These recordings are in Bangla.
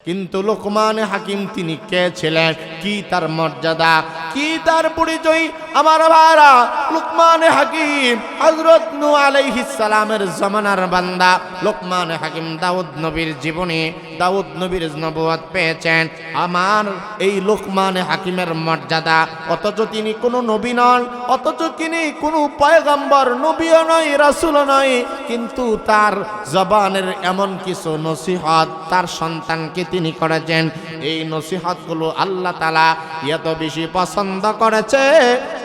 কিন্তু লোকমান হাকিম তিনি কে ছিলেন, কি তার মর্যাদা, কি তার পরিচয়? আমার ভাইরা, লোকমান হাকিম হযরত নূহ আলাইহিস সালামের জামানার বান্দা। লোকমান হাকিম দাউদ নবীর জীবনে, দাউদ নবীর নবুয়ত পেয়েছেন। আমার এই লোকমান হাকিমের মর্যাদা, অথচ তিনি কোনো নবী নন, অথচ তিনি কোনো পয়গম্বর, নবীও নয়, রাসূলও নয়, কিন্তু তার জবানের এমন কিছু নসিহত তার সন্তানকে তিনি করেছেন। এই নসিহতগুলো আল্লাহ তাআলা এত বেশি পছন্দ করেছে,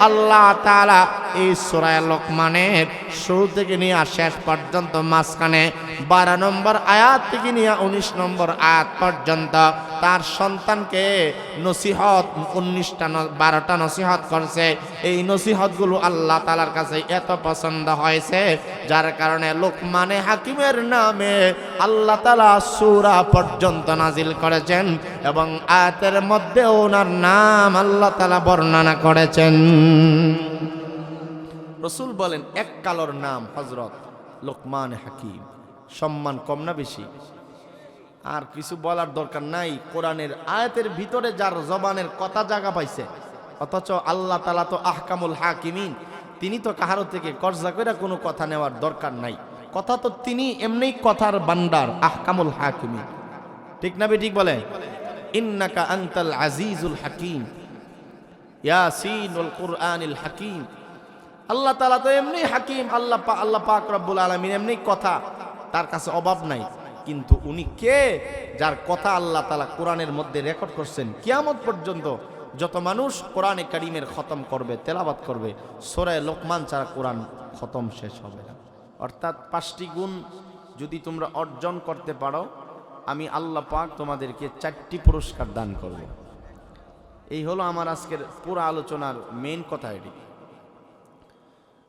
আল্লাহ তাআলা এই সূরা লোকমানের শুরু থেকে নিয়ে শেষ পর্যন্ত মাঝখানে 12 নম্বর আয়াত থেকে নিয়ে 19 নম্বর আয়াত পর্যন্ত তার সন্তানকে নসিহত 12টা নসিহত করছে। এই নসিহতগুলো আল্লাহ তাআলার কাছে এত পছন্দ হয়েছে, যার কারণে লোকমানে হাকিমের নামে আল্লাহ তাআলা সূরা পর্যন্ত নাজিল করেছেন এবং আয়াতের মধ্যে ওনার নাম আল্লাহ তাআলা বর্ণনা করেছেন। রাসূল বলেন এক কালোর নাম হযরত লোকমান হাকিম। সম্মান কম না বেশি? আর কিছু বলার দরকার নাই। কোরআনের আয়াতের ভিতরে যার জবানের কথা জায়গা পাইছে, অথচ আল্লাহ তাআলা তো আহকামুল হাকিমিন, তিনি তো কাহারো থেকে কর্জা করে কোনো কথা নেওয়ার দরকার নাই। কথা তো তিনি এমনিই কথার ভান্ডার, আহকামুল হাকিমিন। ঠিক না ঠিক বলে? ইন্নাকা আনতাল আজিজুল হাকিম, ইয়াসিনুল কুরআনিল হাকিম। আল্লাহ তাআলা তো এমনি হাকিম, আল্লাহ পাক রব্বুল আলামিন এমনি কথা, তার কাছে অভাব নাই। কিন্তু উনি কে? যার কথা আল্লাহ তাআলা কোরআনের মধ্যে রেকর্ড করছেন। কিয়ামত পর্যন্ত যত মানুষ কোরআনে কারীমের খতম করবে, তেলাওয়াত করবে, সূরা লোকমান ছাড়া কোরআন খতম শেষ হবে না। অর্থাৎ 5টি গুণ যদি তোমরা অর্জন করতে পারো, আমি আল্লাহ পাক তোমাদেরকে 4টি পুরস্কার দান করব। এই হলো আমার আজকের পুরো আলোচনার মেইন কথা। এটি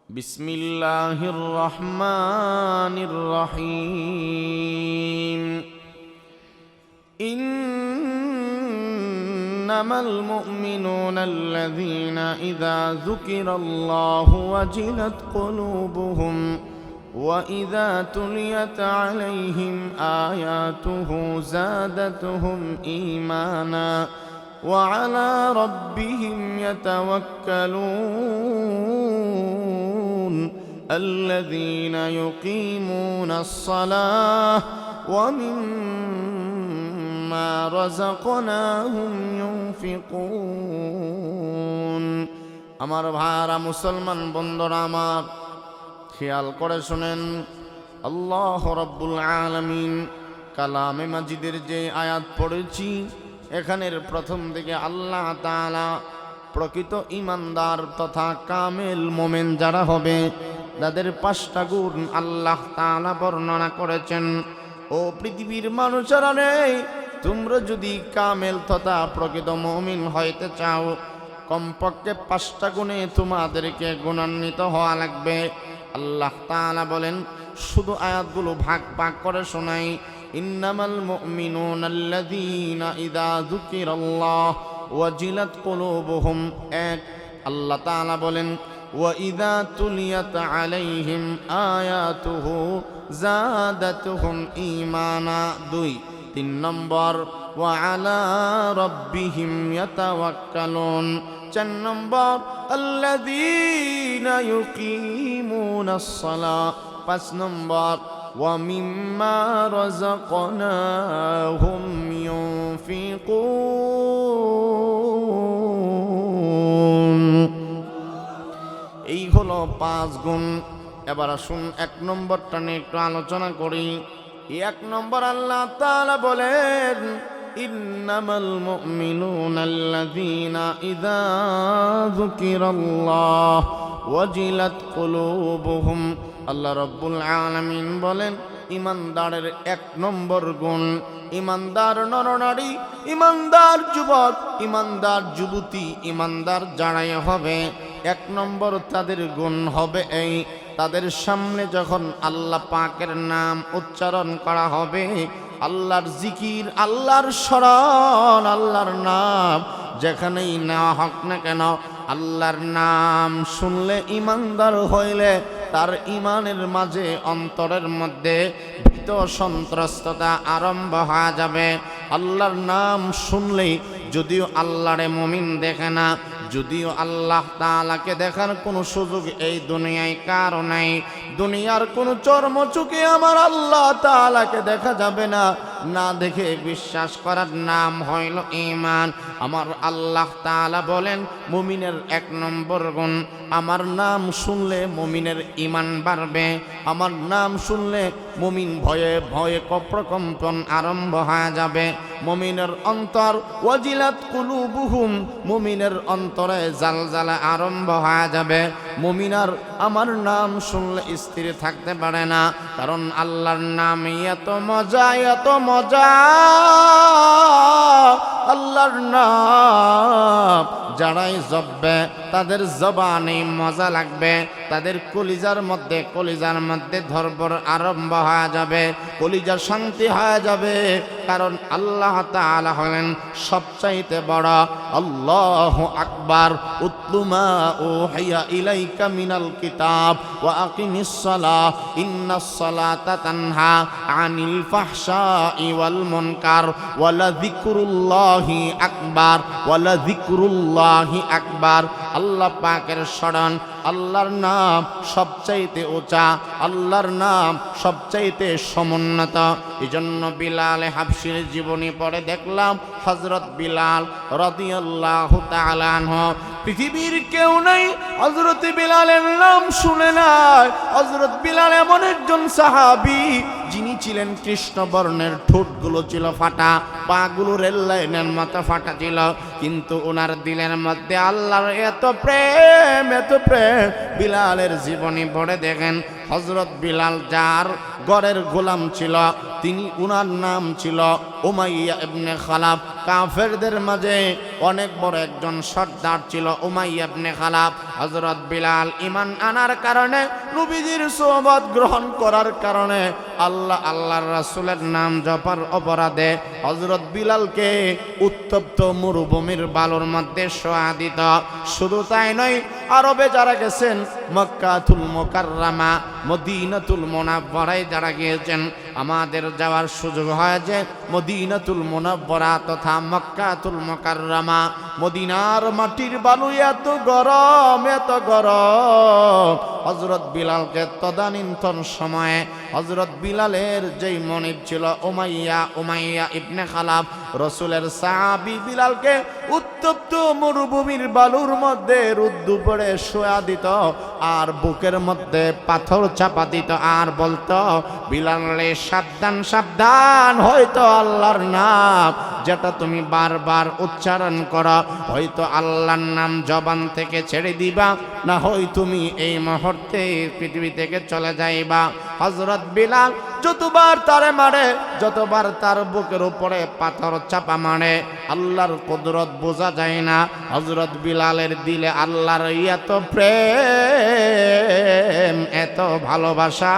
বিসমিল্লাহির রহমানির রহিম। ইন্নামাল মুমিনুনা আল্লাযীনা ইযা যুকিরাল্লাহু ওয়াজিলাত কুলুবুহুম ওয়া ইযা তুলিয়াত আলাইহিম আয়াতুহু যাদাতুহুম ঈমানা وعلى ربهم يتوكلون الذين يقيمون الصلاة ومما رزقناهم ينفقون। আমার ভাইরা মুসলমান বন্ধুরা আমার, খেয়াল করে শুনেন, আল্লাহ রাব্বুল আলামিন কালামে মাজিদের যে আয়াত পড়েছি, এখানের প্রথম দিকে আল্লাহ তাআলা প্রকৃত ঈমানদার তথা কামেল মুমিন যারা হবে তাদের 5টা গুণ আল্লাহ তাআলা বর্ণনা করেছেন। ও পৃথিবীর মানুষেরা রে, তোমরা যদি কামেল তথা প্রকৃত মুমিন হইতে চাও, কমপক্ষে 5টা গুণে তোমাদেরকে গুণান্বিত হওয়া লাগবে। আল্লাহ তাআলা বলেন, শুধু আয়াতগুলো ভাগ ভাগ করে শোনাই। ইন্নামাল মুমিনুনা আল্লাযীনা ইযা যুকিরাল্লাহু ওয়াজিলাত কুলুবুহুম। এক, আল্লাহ তাআলা বলেন ওয়া ইযা তুলিয়াত আলাইহিম আয়াতুহু যাদাতুহুম ঈমানা। 2, 3 নম্বর ওয়া আলা রাব্বিহিম ইয়াতাওয়াক্কালুন। 4 নম্বর আল্লাযীনা ইউকিমুনাস সালাহ। 5 নম্বর وَمِمَّا رَزَقْنَاهُمْ يُنْفِقُونَ। এই হলো 5 গুণ। এবার আসুন 1 নম্বরটা নিয়ে একটু আলোচনা করি। 1 নম্বর আল্লাহ তাআলা বলেন, ইন্নামাল মুমিনুনা আল্লাযীনা ইযা যুকিরাল্লাহু ওয়াজিলাত কুলুবুহুম। আল্লাহ রাব্বুল আলামিন বলেন, ঈমানদারের 1 নম্বর গুণ, ঈমানদার নরনারী, ঈমানদার যুবক, ঈমানদার যুবতী, ঈমানদার যারাই হবে, 1 নম্বর তাদের গুণ হবে এই, তাদের সামনে যখন আল্লাহ পাকের নাম উচ্চারণ করা হবে, আল্লাহর জিকির, আল্লাহর স্মরণ, আল্লাহর নাম যেখানেই নেওয়া হোক না কেন, আল্লাহর নাম শুনলে, ঈমানদার হইলে তার ঈমানের মাঝে, অন্তরের মধ্যে ভীত সন্ত্রস্ততা আরম্ভ হয়ে যাবে। আল্লাহর নাম শুনলেই, যদিও আল্লাহরে মুমিন দেখে না, যদিও আল্লাহ তাআলাকে দেখার কোনো সুযোগ এই দুনিয়ায় কারো নাই, দুনিয়ার কোনো চর্মচুকে আমার আল্লাহ তাআলাকে দেখা যাবে না, না দেখে বিশ্বাস করার নাম হইল ঈমান। আমার আল্লাহ তাআলা বলেন মুমিনের 1 নম্বর গুণ, আমার নাম শুনলে মুমিনের ঈমান বাড়বে। আমার নাম শুনলে মুমিন ভয়ে ভয়ে প্রকম্পন আরম্ভ হয়ে যাবে। মুমিনের অন্তর ওয়াজিলাত কুলুবুহুম, মুমিনের অন্তরে জালজালা আরম্ভ হয়ে যাবে। মুমিনার আমার নাম শুনলে স্থির থাকতে পারে না, কারণ আল্লাহর নাম এত মজা, এত মজা। আল্লাহর নাম যারাই জপবে তাদের জবানে মজা লাগবে, তাদের কলিজার মধ্যে ধরবর আরম্ভ হয়ে যাবে, কলিজার শান্তি হয়ে যাবে। কারণ আল্লাহ তাআলা হলেন সবচাইতে বড়। আল্লাহু আকবার। উতলু মা উহিয়া ইলাইকা মিনাল কিতাব ওয়া আকিমিস সালাহ ইন্নাস সালাতা তানহা আনিল ফাহশাই ওয়াল মুনকার ওয়া লাযিকরুল্লাহি আকবার, ওয়া লাযিকরুল্লাহি আকবার। আল্লাহ পাকের স্মরণ, আল্লাহর নাম সবচাইতে উঁচা, আল্লাহর নাম সবচাইতে সমুন্নত। এজন্য বিলাল হাবশির জীবনী পড়ে দেখলাম হযরত বিলাল রাদিয়াল্লাহু তাআলা আনহু, পৃথিবীর কেউ নাই হযরত বিলালের নাম শুনে নাই। হযরত বিলাল এমন একজন সাহাবী যিনি ছিলেন কৃষ্ণবর্ণের, ঠোঁটগুলো ছিল ফাটা, পাগুলো রেল লাইনের মতো ফাটা ছিল, কিন্তু ওনার দিলের মধ্যে আল্লাহর এত প্রেম, এত প্রেম। বিলালের জীবনী পড়ে দেখেন হযরত বিলাল যার ঘরের গোলাম ছিল, তিনি উনার নাম ছিল উমাইয়া ইবনে খালাফ। কাফেরদের মাঝে অনেক বড় একজন সর্দার ছিল উমাইয়া ইবনে খালাফ। হযরত বিলাল ঈমান আনার কারণে, নবীজির সোহবত গ্রহণ করার কারণে, আল্লাহর রাসূলের নাম জপার অপরাধে হযরত বিলালকে উত্তপ্ত মরুভূমির বালুর মধ্যে শোয়া দিত। শুধু তাই নয়, আরবে যারা গেছেন, মক্কাতুল মুকাররমা, মদিনাতুল মুনাওয়ারায় যারা গিয়েছেন, আমাদের যাওয়ার সুযোগ হয়েছে মদিনাতুল মুনাওয়ারা তথা মক্কাতুল মুকাররমা। মদিনার মাটির বালু এত গরম, এত গরম। হযরত বিলালকে তদানীন্তন সময়ে হযরত বিলালের যেই মনিব ছিল উমাইয়া ইবনে খালাফ, রাসূলের সাহাবী, বিলালকে উত্তপ্ত মরুভূমির বালুর মধ্যে রুদ্ধ পড়ে শোয়া দিত, আর বুকের মধ্যে পাথর চাপা দিত, আর বলতো বিলালে সাবধান, সাবধান। হয়তো আল্লাহর নাম যেটা তুমি বারবার উচ্চারণ করো, হয়তো আল্লাহর নাম জবান থেকে ছেড়ে দিবা, না হয় তুমি এই মুহূর্তে পৃথিবী থেকে চলে যাইবা। হযরত বিলাল যতবার তারে মারে, যতবার তার বুকের উপরে পাথর চাপা মারে, আল্লাহর কুদরত বোঝা যায় না। হযরত বিলালের দিলে আল্লাহর এত প্রেম, এত ভালোবাসা।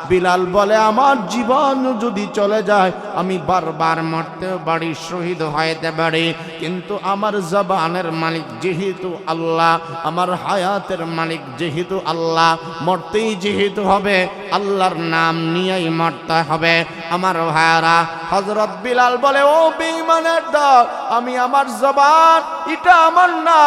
বিলাল বলে আমার জীবন যদি চলে যায়, আমি বারবার মরতে পারি, শহীদ হইতে পারি, কিন্তু আমার জবানের মালিক যেহেতু আল্লাহ, আমার হায়াতের মালিক যেহেতু আল্লাহ, মরতেই যেহেতু হবে, আল্লাহর নাম নিয়েই মরতে হবে। আমার ভাইরা, হযরত বিলাল বলে ও বেঈমানের দল, আমি আমার জবান, এটা আমার না,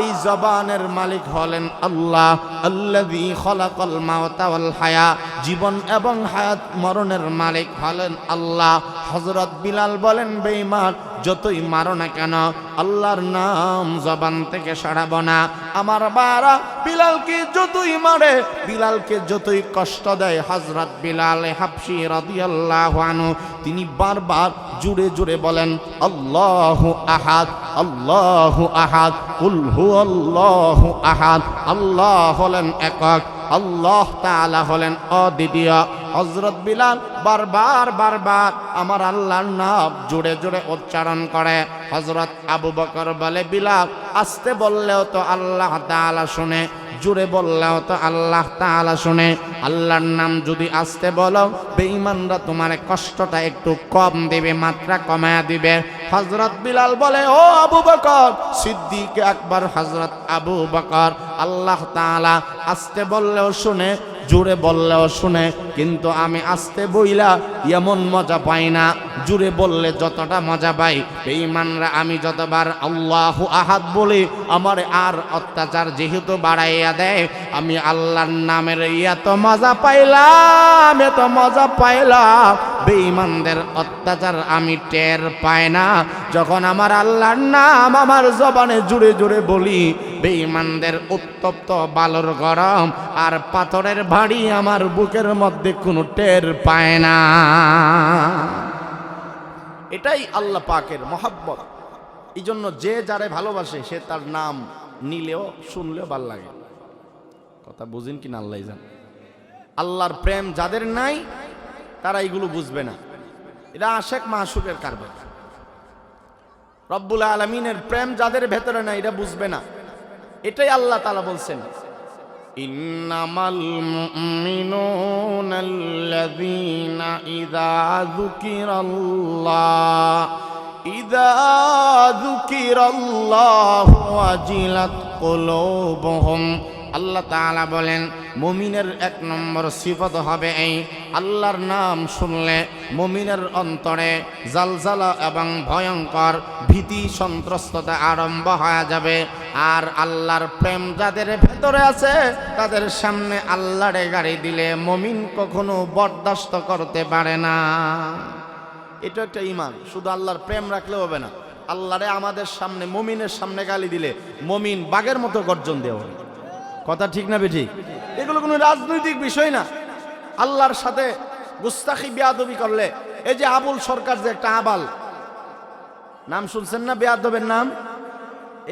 এই জবানের মালিক হলেন আল্লাহ। আল্লাযী খালাকাল মাউতা ওয়াল হায়া, জীবন এবং হায়াত মরণের মালিক হলেন আল্লাহ। হযরত বিলাল বলেন বেঈমান, যতই মারো না কেন আল্লাহর নাম জবান থেকে সরাবো না। আমার বারা, বিলালকে যতই মারে, বিলালকে যতই কষ্ট দেয়, হযরত বিলাল হাবশী রাদিয়াল্লাহু আনহু তিনি বারবার জুড়ে জুড়ে বলেন আল্লাহু আহাদ, আল্লাহু আহাদ, কুল হুয়াল্লাহু আহাদ। আল্লাহ হলেন একক, আল্লাহ তাআলা হলেন অদ্বিতীয়। হযরত বিলাল বারবার বারবার আমার আল্লাহর নাম জুড়ে জুড়ে উচ্চারণ করে। হযরত আবু বকর বলে বিলাল আস্তে বললেও তো আল্লাহ তাআলা শুনে, জুড়ে বললেও তো আল্লাহ তাআলা শুনে। আল্লাহর নাম যদি আস্তে বলো, বেঈমানরা তোমার কষ্টটা একটু কম দেবে, মাত্রা কমায়া দিবে। হযরত বিলাল বলে ও আবু বকর সিদ্দিক আকবর, হযরত আবু বকর, আল্লাহ তাআলা আস্তে বললেও শুনে, জোরে বললেও শুনে, কিন্তু আমি আস্তে বইলা এমন মজা পাই না জোরে বললে যতটা মজা পাই। বেঈমানরা আমি যতবার আল্লাহু আহাদ বলি আমার আর অত্যাচার যেহেতু বাড়াইয়া দেয়, আমি আল্লাহর নামের এত মজা পাইলাম, এত মজা পাইলাম, বেঈমানদের অত্যাচার আমি টের পাই না। যখন আমার আল্লাহর নাম আমার জবানে জুড়ে জুড়ে বলি, বেঈমানদের উত্তপ্ত বালুর গরম আর পাথরের ভারী আমার বুকের মধ্যে কোনো টের পায় না। এটাই আল্লাহ পাকের মহব্বত। এই জন্য যে যারে ভালোবাসে সে তার নাম নিলেও শুনলেও ভাল লাগে। কথা বুঝেন কিনা আল্লাহ জান। আল্লাহর প্রেম যাদের নাই তারা এইগুলো বুঝবে না। এটা আশেক মাশুকের কারবার। রব্বুল আলামিনের প্রেম যাদের ভেতরে নাই এটা বুঝবে না। এটাই আল্লাহ তাআলা বলছেন, ইন্নামাল মুমিনুনাল্লাযীনা ইযা যুকিরাল্লাহু ওয়াজিলাত কুলুবুহুম। আল্লাহ তাআলা বলেন মুমিনের এক নম্বর সিফত হবে এই, আল্লাহর নাম শুনলে মুমিনের অন্তরে জালজালা এবং ভয়ঙ্কর ভীতি সন্ত্রস্ততা আরম্ভ হয়ে যাবে। আর আল্লাহর প্রেম যাদের ভেতরে আছে তাদের সামনে আল্লাহরে গাড়ি দিলে মুমিন কখনো বরদাস্ত করতে পারে না। এটা একটা ঈমান। শুধু আল্লাহর প্রেম রাখলে হবে না, আল্লাহরে আমাদের সামনে মুমিনের সামনে গালি দিলে মুমিন বাঘের মতো গর্জন দেওয়া হবে। কথা ঠিক না বেঠিক? এগুলো কোনো রাজনৈতিক বিষয় না। আল্লাহর সাথে গুস্তাখি বেয়াদবি করলে, এই যে আবুল সরকার যে একটা আবাল নাম শুনছেন না, বেয়াদবের নাম,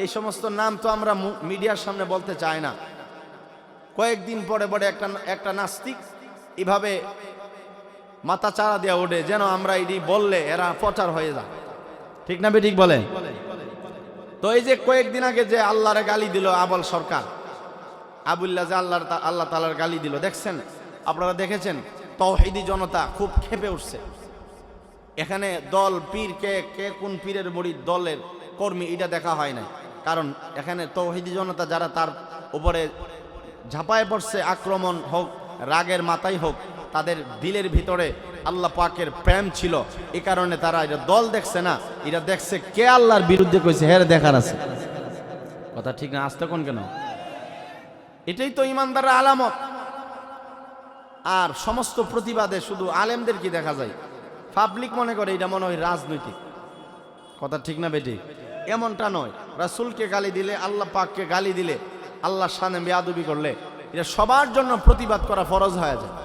এই সমস্ত নাম তো আমরা মিডিয়ার সামনে বলতে চাই না। কয়েকদিন পরে পরে একটা নাস্তিক এভাবে মাথা চারা দেওয়া ওঠে যেন আমরা এটি বললে এরা প্রচার হয়ে যায়। ঠিক না বেঠিক বলে? তো এই যে কয়েকদিন আগে যে আল্লাহরে গালি দিল আবুল সরকার, আবুল্লাহ যে আল্লাহ তাআলার গালি দিল, দেখছেন আপনারা? দেখেছেন তাওহীদি জনতা খুব ক্ষেপে উঠছে। এখানে দল পীর কে কোন পীরের বড়ি দলের কর্মী এটা দেখা হয় না, কারণ এখানে তাওহীদি জনতা যারা তার উপরে ঝাঁপায় পড়ছে, আক্রমণ হোক রাগের মাথায় হোক, তাদের দিলের ভিতরে আল্লাহ পাকের প্রেম ছিল। এই কারণে তারা এটা দল দেখছে না, এটা দেখছে কে আল্লাহর বিরুদ্ধে কইছে হের দেখার আছে। কথা ঠিক না? আসতে কোন কেন? এটাই তো ইমানদারের আলামত। আর সমস্ত প্রতিবাদে শুধু আলেমদের কি দেখা যায়, পাবলিক মনে করে এটা মনে হয় রাজনৈতিক। কথা ঠিক না বেটি? এমনটা নয়। রাসূলকে গালি দিলে, আল্লাহ পাককে গালি দিলে, আল্লাহর শানে বেয়াদবি করলে এটা সবার জন্য প্রতিবাদ করা ফরজ হয়ে যায়।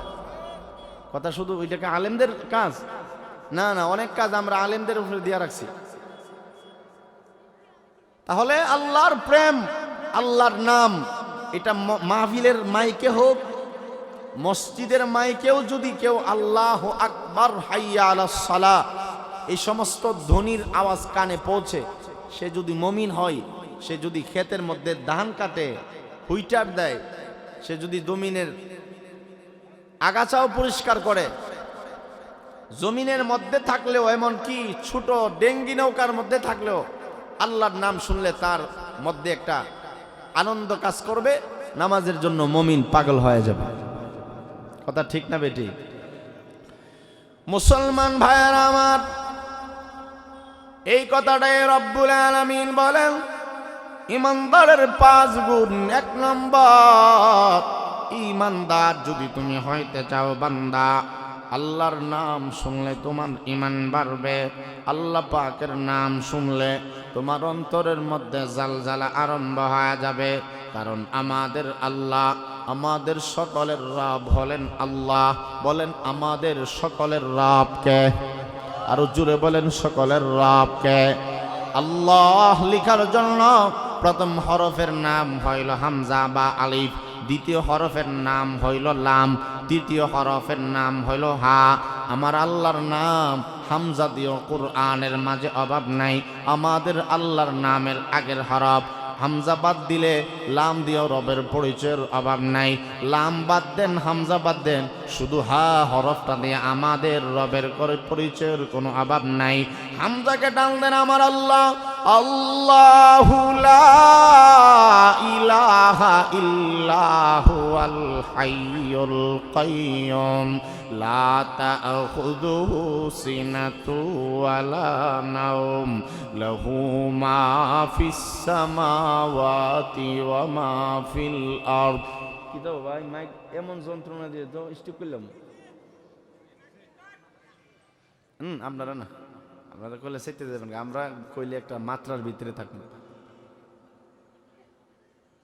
কথা শুধু ওইটাকে আলেমদের কাজ না, না, অনেক কাজ আমরা আলেমদের উপরে দিয়ে রাখছি। তাহলে আল্লাহর প্রেম, আল্লাহর নাম, এটা মাহফিলের মাইকে হোক, মসজিদের মাইকেও যদি কেউ আল্লাহু আকবার হাইয়া আলাস সালাহ এই সমস্ত ধ্বনির আওয়াজ কানে পৌঁছে, সে যদি মুমিন হয়, সে যদি ক্ষেতের মধ্যে ধান কাটে, হুইটার দেয়, সে যদি জমিনের আগাছাও পরিষ্কার করে, জমিনের মধ্যে থাকলেও, এমনকি ছোট ডেঙ্গি নৌকার মধ্যে থাকলেও আল্লাহর নাম শুনলে তার মধ্যে একটা আনন্দ কাজ করবে, নামাজের জন্য মুমিন পাগল হয়ে যাবে। কথা ঠিক না বেটি? মুসলমান ভাইয়েরা আমার, এই কথাটাই রব্বুল আলামিন বলেন ইমানদারের 5 গুণ। 1 নম্বর, ইমানদার যদি তুমি হইতে চাও বান্দা, আল্লাহর নাম শুনলে তোমার ঈমান বাড়বে। আল্লাহ পাকের নাম শুনলে তোমার অন্তরের মধ্যে জালজালা আরম্ভ হয়ে যাবে। কারণ আমাদের আল্লাহ, আমাদের সকলের রব হলেন আল্লাহ। বলেন আমাদের সকলের রব কে? আরো জোরে বলেন সকলের রব কে? আল্লাহ লেখার জন্য প্রথম হরফের নাম হইল হামজা বা আলিফ, দ্বিতীয় হরফের নাম হইল লাম, তৃতীয় হরফের নাম হইল হা। আমার আল্লাহর নাম হামজা দিও কুরআনের মাঝে অভাব নাই। আমাদের আল্লাহর নামের আগের হরফ হামজা বাদ দিলে লাম দিও রবের পরিচয়ের অভাব নাই। লাম বাদ দেন, হামজা বাদ দেন, শুধু হা হরফটা দিয়ে আমাদের রবের পরিচয়ের কোনো অভাব নাই। হামজাকে টান দেন, আমার আল্লাহ আল্লাহু লা ইলাহা ইল্লা হুয়াল হাইয়ুল কাইয়্যুম লা তা'খুযুহু সিনাতু ওয়ালা নাওম লাহু মা ফিস সামাওয়াতি ওয়া মা ফিল আরদ। কি দাও ভাই মাইক এমন যন্ত্রণা দিয়ে তো স্টিপ করলাম। আপনারা না, আপনারা কইলে সেটে দেবেন, আমরা কইলে একটা মাত্রার ভিতরে থাকবো।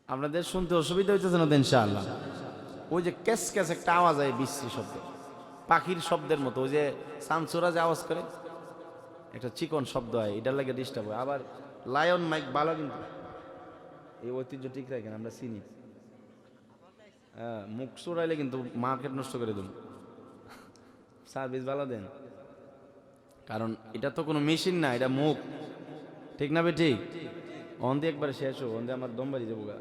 আপনাদের শুনতে অসুবিধা হইতেছে না ইনশাআল্লাহ? ওই যে ক্যাস ক্যাস একটা আওয়াজ হয়, বিশ্রী শব্দ, পাখির শব্দের মতো, ওই যে সানসুরা যে আওয়াজ করে একটা চিকন শব্দ হয়, এটার লাগে ডিস্টার্ব হয়। আবার লায়ন মাইক ভালো, কিন্তু এই ঐতিহ্য ঠিক রাখেন, আমরা চিনি। হ্যাঁ, মুখ চোরাইলে কিন্তু মার্কেট নষ্ট করে দেন। সার্ভিস ভালো দেন, কারণ এটা তো কোনো মেশিন না, এটা মুখ, ঠিক না বে? ঠিক অন দিয়ে একবারে শেষ হোক, অন দিয়ে আমার দম বাড়ি যাবো গা।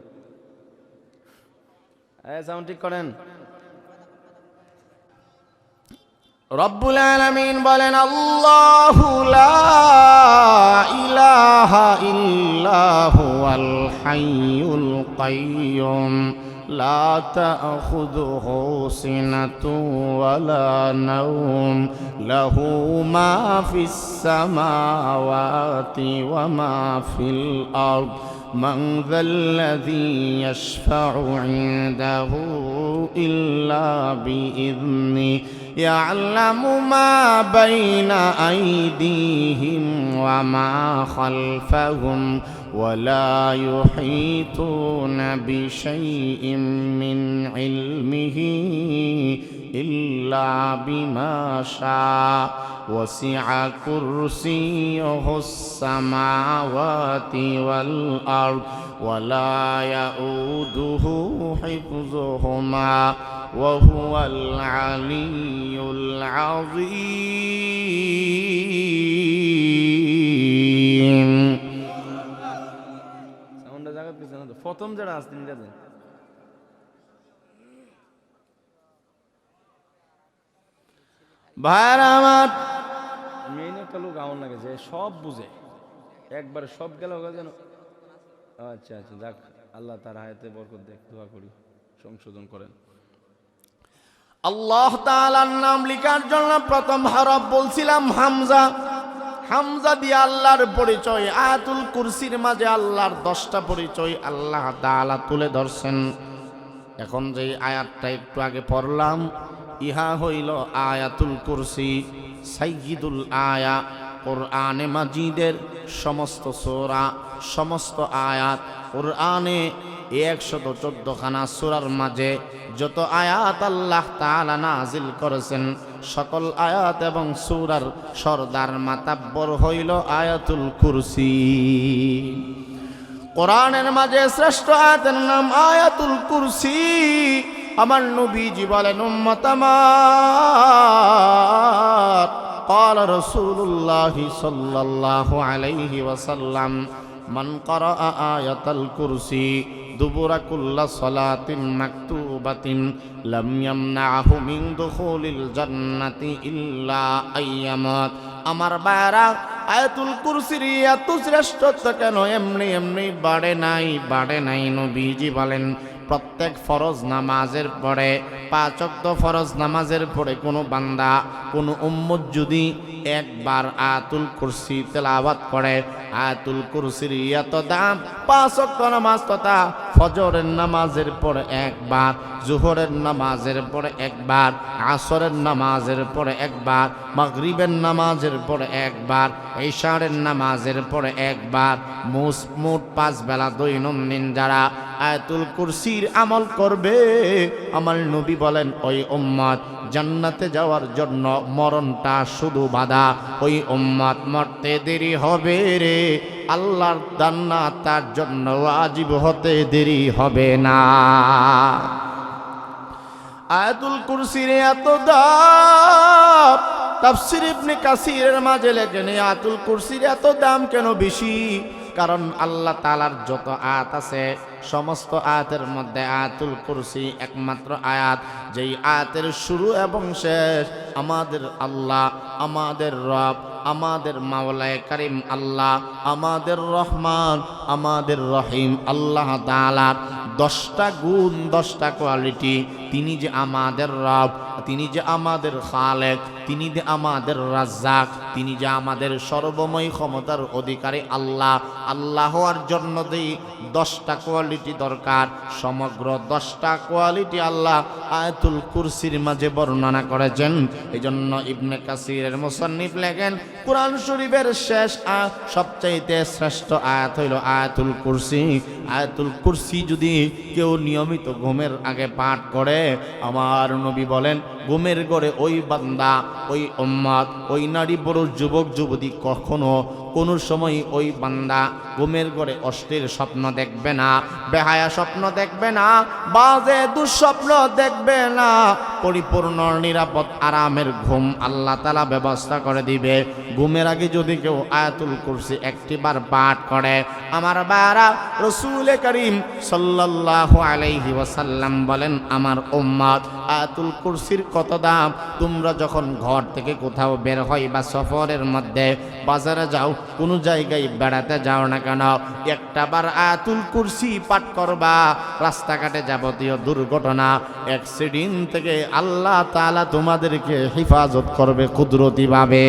সাউন্ড ঠিক করেন। রব্বুল আলামিন বলেন আল্লাহু লা ইলাহা ইল্লা হুয়াল হাইয়ুল কাইয়্যুম লা তা'খুযুহু সিনাতুন ওয়ালা নাওম লাহু মা ফিস সামাওয়াতি ওয়া মা ফিল আরদ من ذا الذي يشفع عنده إلا بإذنه يعلم ما بين أيديهم وما خلفهم ولا يحيطون بشيء من علمه إلا بما شاء وسع كرسيه السماوات والأرض ولا يؤوده حفظهما وهو العلي العظيم. সাউন্ডটা জায়গা পেছনে না, প্রথম যারা আসতেন এটা দেন। ভাইরা আমার, মেইন একটা লোক আমার লাগে যে সব বুঝে, একবারে সব গেল যেন। আচ্ছা আচ্ছা, যাক, আল্লাহ তার হায়াতে বরকত দেখ, দোয়া করি সংশোধন করেন। আল্লাহ তাআলার নাম লেখার জন্য প্রথম হরফ বলছিলাম হামজা। হামজা দিয়ে আল্লাহর পরিচয়। আয়াতুল কুরসির মাঝে আল্লাহর 10টা পরিচয় আল্লাহ তাআলা তুলে ধরছেন। এখন যে আয়াতটা একটু আগে পড়লাম, ইহা হইল আয়াতুল কুরসি, সাইয়্যিদুল আয়া। কোরআনে মাজিদের সমস্ত সূরা, সমস্ত আয়াত, কোরআনে 114 খানা সূরার মাঝে যত আয়াত আল্লাহ তাআলা নাজিল করেছেন, সকল আয়াত এবং সূরার সরদার মাতাব্বর হইল আয়াতুল কুরসি। কোরআনের মাঝে শ্রেষ্ঠ আয়াতের নাম আয়াতুল কুরসি। আমার নবীজি বলেন, উম্মত আমার, قال رسول الله صلى الله عليه وسلم من قرأ آية الكرسي دبر كل صلاة مكتوبة لم يمنعه من دخول الجنة إلا أن يموت. আমার বারা, আয়াতুল কুরসির এত শ্রেষ্ঠত্ব কেন এমনি এমনি বাড়ে নাই। নবীজি বলেন, প্রত্যেক ফরজ নামাজের পরে, 5 ওয়াক্ত ফরজ নামাজের পরে কোনো বান্দা, কোনো উম্মত যদি একবার আয়াতুল কুরসি তেলাওয়াত করে, আয়াতুল কুরসির এত দাম। 5 ওয়াক্ত নামাজ তথা ফজরের নামাজের পরে একবার, জোহরের নামাজের পরে একবার, আসরের নামাজের পরে একবার, মাগরিবের নামাজের পরে একবার, ইশারের নামাজের পরে একবার, মোট 5 বেলা দৈনন্দিন যারা আয়াতুল কুরসির আমল করবে, আমার নবী বলেন ওই উম্মত জান্নাতে যাওয়ার জন্য মরণটা শুধু বাধা। ওই উম্মত মরতে দেরি হবে রে, আল্লাহর জান্নাত তার জন্য ওয়াজিব হতে দেরি হবে না। আয়াতুল কুরসির এত দাম, তাফসীর ইবনে কাসিরের মাঝে লেখেন আয়াতুল কুরসির এত দাম কেন বেশি? কারণ আল্লাহ তাআলার যত আয়াত আছে সমস্ত আয়াতের মধ্যে আয়াতুল কুরসি একমাত্র আয়াত যেই আয়াতের শুরু এবং শেষ আমাদের আল্লাহ, আমাদের রব, আমাদের মাওলায়ে কারীম আল্লাহ, আমাদের রহমান, আমাদের রহিম আল্লাহ তাআলার 10টা গুণ, 10টা কোয়ালিটি। তিনি যে আমাদের রব, তিনি যে আমাদের খালেক, তিনি যে আমাদের রাজ্জাক, তিনি যে আমাদের সর্বময় ক্ষমতার অধিকারী আল্লাহ। আল্লাহ হওয়ার জন্য যেই 10টা কোয়ালিটি দরকার, সমগ্র 10টা কোয়ালিটি আল্লাহ আয়াতুল কুরসির মাঝে বর্ণনা করেছেন। এই জন্য ইবনে কাসিরের মুসান্নিফ লেখেন কুরআন শরীফের শেষ সবচাইতে শ্রেষ্ঠ আয়াত হইল আয়াতুল কুরসি। আয়াতুল কুরসি যদি কেউ নিয়মিত ঘুমের আগে পাঠ করে, আমার নবী বলেন ঘুমের ঘরে ওই বান্দা, ওই উম্মত, ওই নারী পুরুষ, যুবক যুবতী কখনো কোনো সময় ওই বান্দা ঘুমের ঘরে অশ্লীল স্বপ্ন দেখবে না, বেহায়া স্বপ্ন দেখবে না, বাজে দুঃস্বপ্ন দেখবে না। পরিপূর্ণ নিরাপদ আরামের ঘুম আল্লাহ তাআলা ব্যবস্থা করে দিবে। ঘুমের আগে যদি কেউ আয়াতুল কুরসি একটিবার পাঠ করে, আমার বারা রাসূল করিম সাল্লাল্লাহু আলাইহি ওয়াসাল্লাম বলেন, আমার উম্মত আয়াতুল কুরসির কত দাম। তোমরা যখন ঘর থেকে কোথাও বের হয় বা সফরের মধ্যে বাজারে যাও, কোনো জায়গায় বেড়াতে যাও না কেন, একটাবার আয়াতুল কুরসি পাঠ করবা। রাস্তাঘাটে যাবতীয় দুর্ঘটনা, অ্যাক্সিডেন্ট থেকে আল্লাহ তাআলা তোমাদেরকে হেফাজত করবে কুদরতিভাবে।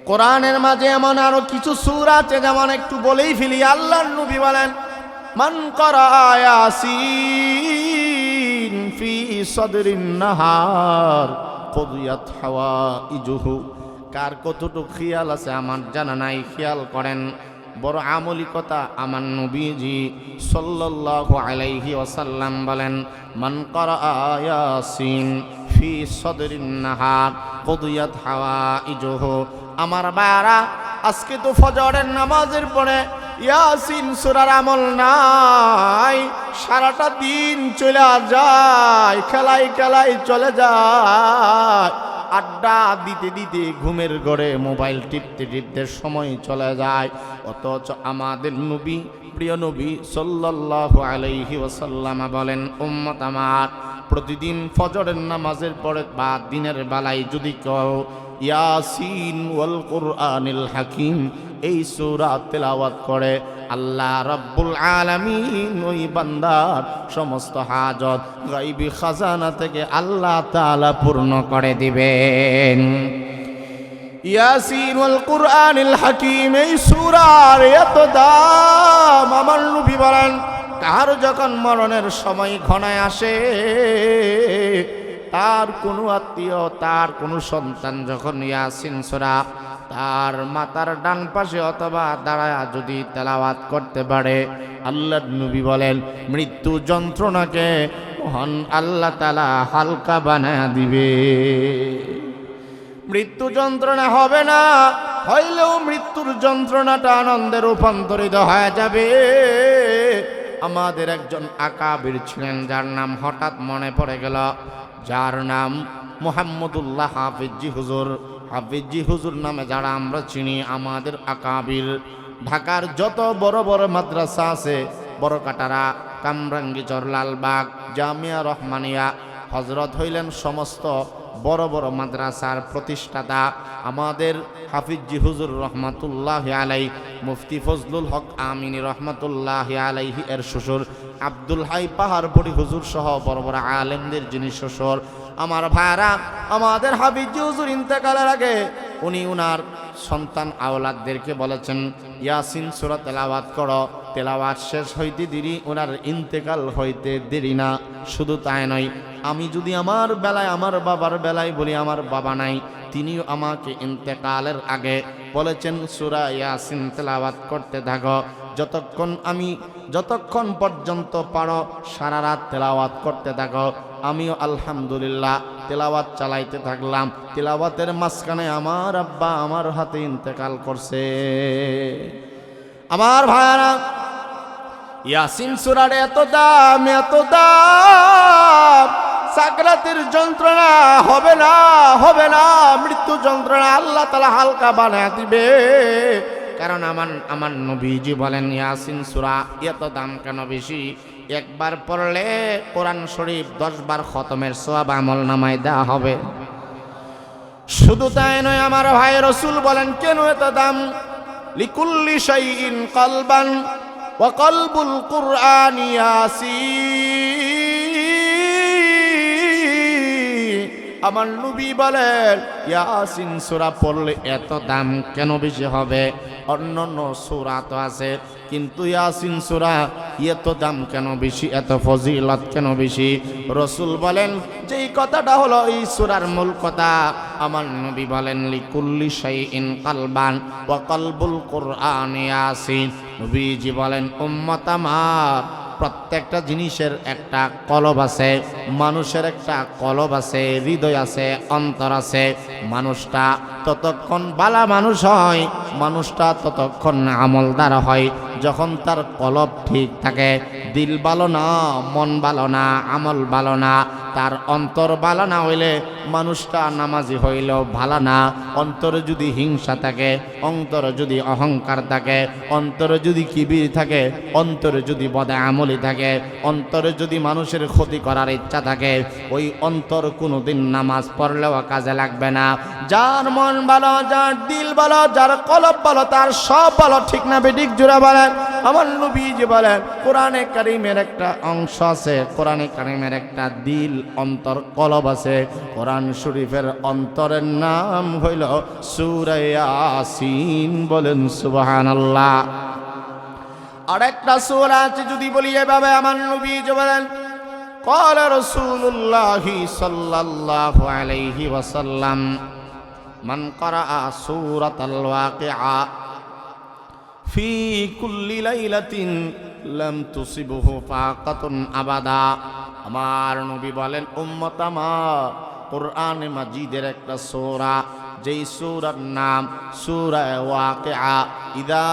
কোরআনের মাঝে এমন আরো কিছু সূরা আছে, যেমন একটু বলেই ফেলি। আল্লাহর নবী বলেন, মান ক্বারা ইয়াসিন ফি সাদরিন নাহার কুদিয়াত হাওয়াইজুহু। কার কতটুকু খেয়াল আছে আমার জানা নাই, খেয়াল করেন। বড় আমলি কথা আমার নবীজি সাল্লাল্লাহু আলাইহি ওয়াসাল্লাম বলেন, মান ক্বারা ইয়াসিন ফি সাদরিন নাহার কুদিয়াত হাওয়াইজুহু। আমার বারা, আজকে তো ফজরের নামাজের পরে ইয়াসিন সূরার আমল নাই, সারাটা দিন চলে যায়, খেলাই খেলাই চলে যায়, আড্ডা দিতে দিতে ঘুমের ঘরে মোবাইল টিপতে টিপতে সময় চলে যায়। অথচ আমাদের নবী, প্রিয় নবী সাল্লাল্লাহু আলাইহি ওয়াসাল্লাম বলেন, উম্মত আমার, প্রতিদিন ফজরের নামাজের পরে বা দিনের বেলায় যদি কেউ ইয়াসিন ওয়াল কুরআনিল হাকিম এই সূরা তেলাওয়াত করে, আল্লাহ রাব্বুল আলামিন ওই বান্দার সমস্ত হাজত গায়বী খাজানা থেকে আল্লাহ তাআলা পূর্ণ করে দিবেন। ইয়াসিন ওয়াল কুরআনিল হাকিম এই সূরার এত দাম, আমার নবী বলেন, কার যখন মরণের সময় ঘনায় আসে, তার কোনো আত্মীয়, তার কোনো সন্তান যখন ইয়াসিন সূরা তার মাথার ডান পাশে অথবা দাঁড়ায় যদি তেলাওয়াত করতে পারে, আল্লাহর নবী বলেন মৃত্যু যন্ত্রণাকে মহান আল্লাহ তাআলা হালকা বানায় দিবে। মৃত্যু যন্ত্রণা হবে না, হইলেও মৃত্যুর যন্ত্রণাটা আনন্দে রূপান্তরিত হয়ে যাবে। আমাদের একজন আকাবির ছিলেন, যার নাম হঠাৎ মনে পড়ে গেল, যার নাম মুহাম্মদুল্লাহ হাফিজি হুজুর। হাফিজি হুজুর নামে যারা আমরা চিনি, আমাদের আকাবির। ঢাকার যত বড় বড় মাদ্রাসা আছে, বড়কাটারা, কামরাঙ্গীচর, লালবাগ, জামিয়া রহমানিয়া, হজরত হইলেন সমস্ত বড় বড় মাদ্রাসার প্রতিষ্ঠাতা। আমাদের হাফিজি হুজুর রহমাতুল্লাহ আলাই, মুফতি ফজলুল হক আমিনী রহমাতুল্লাহ আলাইহি এর শ্বশুর আব্দুল হাই পাহাড়পুরি হুজুর সহ বড় বড় আলেমদের যিনি শ্বশুর। আমার ভাইরা, আমাদের হাফিজি হুজুর ইন্তেকালের আগে উনি উনার সন্তান আওলাদদেরকে বলেছেন, ইয়াসিন সূরা তেলাওয়াত করো। তেলাওয়াত শেষ হইতে দেরি, ওনার ইন্তেকাল হইতে দেরি না। শুধু তাই নয়, আমি যদি আমার বেলায়, আমার বাবার বেলায় বলি, আমার বাবা নাই, তিনিও আমাকে ইন্তেকালের আগে বলেছেন সূরা ইয়াসিন তেলাওয়াত করতে থাকো। যতক্ষণ পর্যন্ত পারো সারা রাত তেলাওয়াত করতে থাকো। আমিও আলহামদুলিল্লাহ তেলাওয়াত চালাইতে থাকলাম। তেলাওয়াতের মাঝখানে আমার আব্বা আমার হাতে ইন্তেকাল করছে। আমার ভাইরা, ইয়াসিন সূরার এত দাম, এত দাম। সাকরাতের যন্ত্রণা হবে না, হবে না। মৃত্যু যন্ত্রণা আল্লাহ তাআলা হালকা বানায় দিবে। কারণ আমার নবীজি বলেন ইয়াসিন সূরা এত দাম কেন বেশি? একবার পড়লে কোরআন শরীফ 10 বার খতমের সওয়াব আমলনামায় দেওয়া হবে। শুধু তাই নয় আমার ভাই, রাসূল বলেন কেন এত দাম? লিকুল্লি শাইইন কলবান ওয়া কলবুল কুরআনি ইয়াসিন। আমার নবী বলেন ইয়াসিন সূরা পড়লে এত দাম কেন বেশি হবে? অন্যান্য সূরা তো আছে, কিন্তু ইয়াসিন সূরা এত দাম কেন বেশি, এত ফজিলত কেন বেশি? রাসূল বলেন যেই কথাটা হলো এই সূরার মূল কথা। আমার নবী বলেন লিকুল্লি শাইইন কলবান ওয়া কলবুল কুরআনি ইয়াসিন। নবীজি বলেন উম্মত আমার, প্রত্যেকটা জিনিসের একটা কলব আছে, মানুষের একটা কলব আছে, হৃদয় আছে, অন্তর আছে। মানুষটা ততক্ষণ বালা মানুষ হয়, মানুষটা ততক্ষণ আমলদার হয় যখন তার কলব ঠিক থাকে। দিল ভালো না, মন ভালো না, আমল ভালো না, তার অন্তর ভালো না হইলে মানুষটা নামাজি হইলেও ভালো না। অন্তরে যদি হিংসা থাকে, অন্তরে যদি অহংকার থাকে, অন্তরে যদি কিবির থাকে, অন্তরে যদি বদে আমলি থাকে, অন্তরে যদি মানুষের ক্ষতি করার ইচ্ছা থাকে, ওই অন্তর কোনোদিন নামাজ পড়লেও কাজে লাগবে না। যার মন ভালো, যার দিল ভালো, যার কলব ভালো, তার সব ভালো, ঠিক না বেঠিক জোড়া বলেন? আমার নবীজি বলেন কোরআনে কারীমের একটা অংশ আছে, কোরআনে কারীমের একটা দিল, অন্তর, কলব আছে। কোরআন শরীফের অন্তরের নাম হইল সূরা ইয়াসিন। বলেন সুবহানাল্লাহ। আরেকটা সূরা আছে যদি বলি এভাবে, আমার নবীজি বলেন ক্বালা রাসূলুল্লাহি সাল্লাল্লাহু আলাইহি ওয়াসাল্লাম মান ক্বারাআ সূরাতাল ওয়াকিআ ফি কুল্লি লাইলাতিন লাম তুসিবহু ফাকাতুন আবাদা। আমার নবী বলেন উম্মত আমার, কোরআনে মাজিদের একটা সূরা, যেই সূরার নাম সূরা ওয়াকিআ। ইদা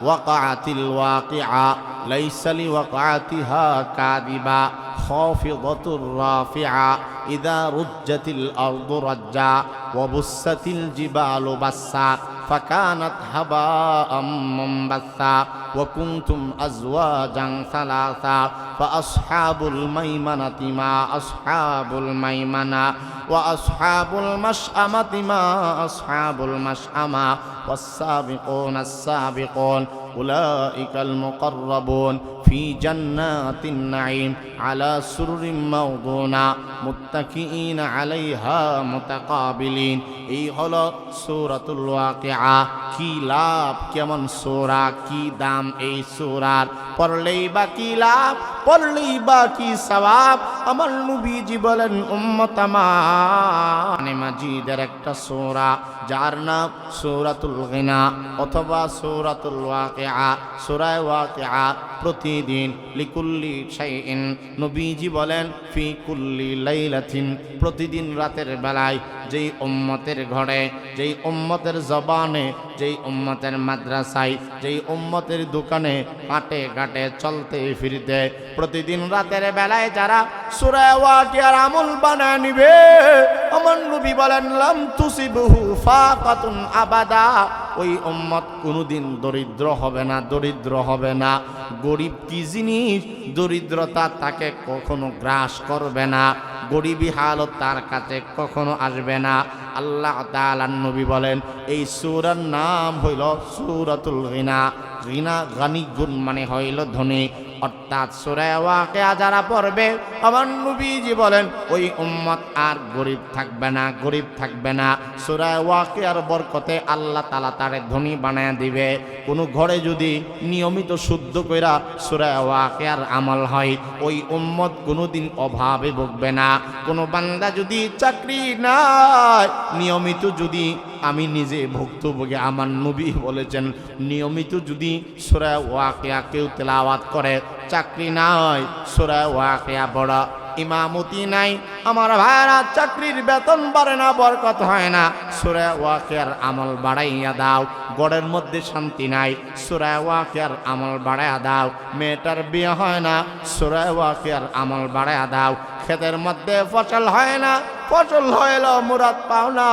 ওয়াকাআতিল ওয়াকিআ লাইসা লিওয়াকাআতিহা কাযিবা খাফিদাতুর রাফিআ ইদা রুজ্জাতিল আরদু রাজ্জা ওয়া বুসাতিল জিবালু বাসসা ফাকানাত হাবাআম মুনবাসসা ওয়া কুনতুম আজওয়াজান সালাসা ফাআসহাবুল মাইমানাতি মা আসহাবুল মাইমানা ওয়া আসহাবুল মাশআমাতি মা আসহাবুল মাশআমা ওয়াস-সাবিকুনা আস-সাবিকুন উলাইকাল মুকাররাবুন ফি জান্নাতিন নাঈম আলা সুরুরিম মাওদুনা মুত্তাকিইনা আলাইহা মুতাকাবিলিন। এই হলো সূরাতুল ওয়াকিআ। কি লাভ, কেমন সূরা, কি দাম এই সূরার! পড়লেই বা কি লাভ, পড়লেই বা কি সওয়াব! আমার নবীজি বলেন উম্মত আমার, মাজিদের একটা সূরা যার নাম সূরাতুল গিনা অথবা সূরাতুল ওয়াকিআ। সূরা ওয়াকিআ প্রতিদিন লিকুল্লি শাইইন, নবীজি বলেন ফি কুল্লি লাইলাতিন, প্রতিদিন রাতের বেলায় যেই উম্মতের ঘরে, যেই উম্মতের জবানে, যেই উম্মতের মাদ্রাসায়, যেই উম্মতের দোকানে, হাটে ঘাটে চলতে ফিরতে প্রতিদিন রাতের বেলায় যারা সূরা ওয়াকিআর আমল বানায় নিবে, আমার নবী বলেন লাম তুসিবহু ফাকাতুন আবাদা, ওই উম্মত কোনোদিন দরিদ্র হবে না, দরিদ্র হবে না। গরিব কি জিনিস? দরিদ্রতা তাকে কখনো গ্রাস করবে না, গরিবী হালত তার কাছে কখনো আসবে না। আল্লাহ তাআলার নবী বলেন এই সূরার নাম হইল সূরাতুল গিনা। গিনা গানি গুণ মানে হইল ধনী, অর্থাৎ সূরা ওয়াকিআ যারা পড়বে, আমার নবীজি বলেন ওই উম্মত আর গরিব থাকবে না, গরিব থাকবে না। সূরা ওয়াকিআর বরকতে আল্লাহ তাআলা তারে ধনী বানায় দিবে। কোনো ঘরে যদি নিয়মিত শুদ্ধ কইরা সূরা ওয়াকিআর আমল হয়, ওই উম্মত কোনোদিন অভাবে ভুগবে না। কোনো বান্দা যদি চাকরি নাই, নিয়মিত যদি, আমি নিজে ভুক্তভোগী, আমার নবী বলেছেন নিয়মিত যদি সূরা ওয়াকিআ কেউ তেলাওয়াত করে, চাকরি নাই, সূরা ওয়াকিআ পড়া, ইমামতি নাই, আমার ভাইরা চাকরির বেতন বাড়ে না, বরকত হয় না, সূরা ওয়াকিআর আমল বাড়াইয়া দাও। গড়ের মধ্যে শান্তি নাই, সূরা ওয়াকিআর আমল বাড়াইয়া দাও। মেয়েটার বিয়ে হয় না, সূরা ওয়াকিআর আমল বাড়াইয়া দাও। ক্ষেতের মধ্যে ফসল হয় না, ফসল হইল মুরাদ পাও না,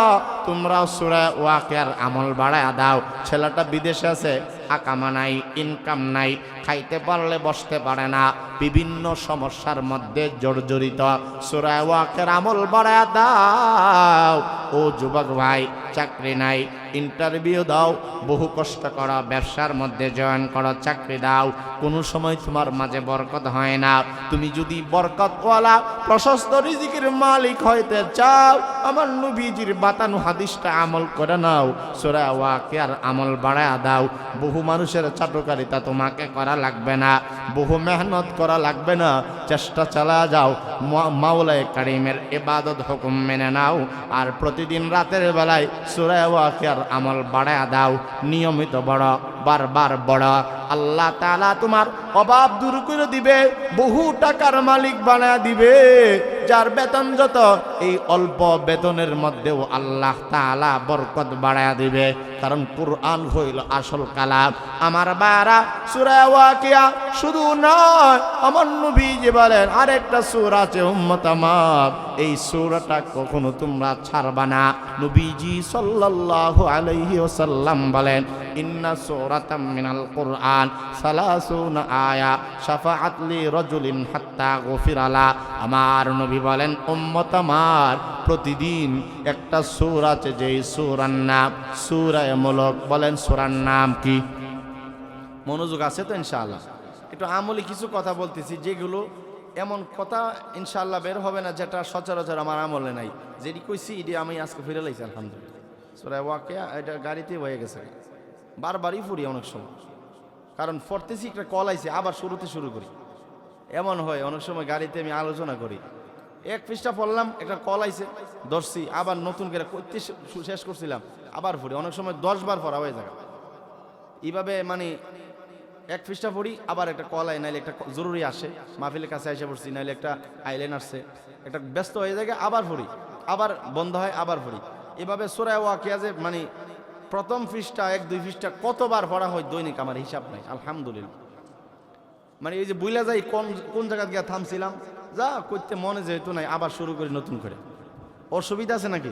তোমরাও সূরা ওয়াকিয়ার আমল বাড়ায়া দাও। ছেলেটা বিদেশে আছে, আকামা নাই, ইনকাম নাই, খাইতে পারলে বসতে পারে না, বিভিন্ন সমস্যার মধ্যে জর্জরিত। সূরা ওয়াকিয়ার আমল বাড়ায়া দাও। ও যুবক ভাই, চাকরি নাই, ইন্টারভিউ দাও, বহু কষ্ট করো, ব্যবসার মধ্যে জয়েন করো, চাকরি দাও, কোনো সময় তোমার মাঝে বরকত হয় না। তুমি যদি বরকতওয়ালা প্রশস্ত রিজিকের মালিক হইতে চাও, আমার নবীজির বাতানো হাদিসটা আমল করে নাও, সূরা ওয়াকিয়ার আমল বাড়ায়া দাও। বহু মানুষের চাটুকারিতা তোমাকে করা লাগবে না, বহু মেহনত করা লাগবে না, চেষ্টা চালা যাও, মাওলায়ে কারীমের ইবাদত হুকুম মেনে নাও, আর প্রতিদিন রাতের বেলায় সূরা ওয়াকিয়ার আমল বাড়ায়া দাও। নিয়মিত বড়, বারবার বড়, আল্লাহ তাআলা তোমার অভাব দূর করে দিবে, বহু টাকার মালিক বানায়া দিবে। যার বেতন যত, এই অল্প বেতনের মধ্যেও আল্লাহ তাআলা বরকত বাড়ায়া দিবে, কারণ কুরআন হইল আসল কালাম। আমার বারা, সূরা ওয়াকিয়া শুধু নয়, আমার নবীজি বলেন আরেকটা সূরা আছে উম্মত আমার, এই সূরাটা কখনো তোমরা ছাড়বা না। নবীজি সাল্লাল্লাহু আলাইহি ওয়াসাল্লাম বলেন, ইন্না সূরাতাম মিনাল কুরআন 30 আয়া শাফাআত লি রাজুলিন হাত্তা গফিরা লা। আমার নবী বলেন, উম্মত আমার, প্রতিদিন একটা সূরা আছে, যেই সূরার নাম সূরা মুলক। বলেন সূরার নাম কি? মনোযোগ আছে তো ইনশাআল্লাহ? একটু আমলি কিছু কথা বলতেছি, যেগুলো এমন কথা ইনশাআল্লাহ বের হবে না যেটা সচরাচর আমার আমলে নাই। যেটি কইছি এটি আমি আজকে ফিরে লাইছি আলহামদুলিল্লাহ। সূরা ওয়াকিয়া এটা গাড়িতে হয়ে গেছে, বারবারই পড়ি অনেক সময়, কারণ পড়তেছি একটা কল আইছে, আবার শুরুতে শুরু করি। এমন হয় অনেক সময় গাড়িতে আমি আলোচনা করি, এক পৃষ্ঠা পড়লাম, একটা কল আইছে, ধরছি, আবার নতুন করে করতে শেষ করছিলাম, আবার পড়ি। অনেক সময় 10 বার পড়া হয়ে যায়। এইভাবে মানে এক পৃষ্ঠা পড়ি, আবার একটা কল আয়, নাইলে একটা জরুরি আসে, মাহফিলের কাছে এসে পড়ছি, নাইলে একটা আইলেন আসছে, একটা ব্যস্ত হয়ে যায়, আবার পড়ি, আবার বন্ধ হয়, আবার পড়ি। এভাবে সূরা ওয়াকিয়া যে মানে প্রথম পৃষ্ঠা 1-2 পৃষ্ঠা কতবার পড়া হয় দৈনিক আমার হিসাব নাই আলহামদুলিল্লাহ। মানে এই যে বুইলা যাই কোন জায়গা গিয়ে থামছিলাম, যা করতে মনে যেহেতু নাই, আবার শুরু করি নতুন করে। অসুবিধা আছে নাকি?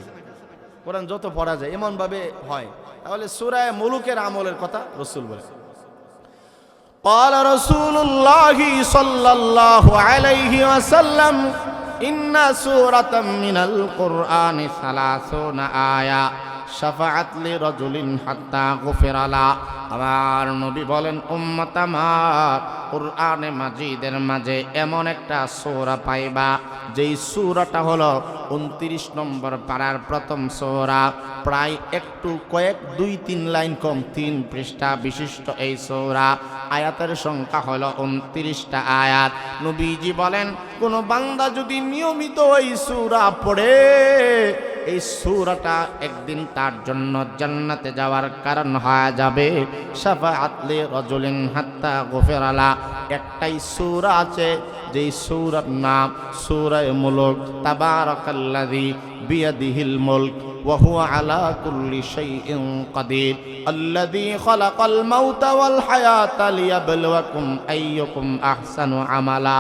কোরআন যত পড়া যায় এমন ভাবে হয়। তাহলে সূরা মুলুকের আমলের কথা রাসূল বলে, قال رسول الله صلى الله عليه وسلم إن سورة من القرآن 30 آية শাফাআত লি রাজুলিন হাত্তা গফিরা লা। আমার নবী বলেন, উম্মত আমার, কুরআনে মাজিদের মাঝে এমন একটা সূরা পাইবা, যেই সূরাটা হলো 29 নম্বর পারার প্রথম সূরা। প্রায় একটু কয়েক 2-3 লাইন কম, 3 পৃষ্ঠা বিশিষ্ট এই সূরা। আয়াতের সংখ্যা হলো 29টা আয়াত। নবীজি বলেন, কোন বান্দা যদি নিয়মিত এই সূরা পড়ে, এই সূরাটা একদিন তার জন্য জান্নাতে যাওয়ার কারণ হয়ে যাবে। শাফাআত লি রাজুলিন হাত্তা গফিরা লা। একটাই সূরা আছে, যেই সূরার নাম সূরা মুলক। তাবারাকাল্লাযী বিয়াদিহিল মুলক ওয়া হুয়া আলা কুল্লি শাইইন কাদির আল্লাযী খালাকাল মাউতা ওয়াল হায়াতা লিয়াবলুয়াকুম আইয়ুকুম আহসানু আমালা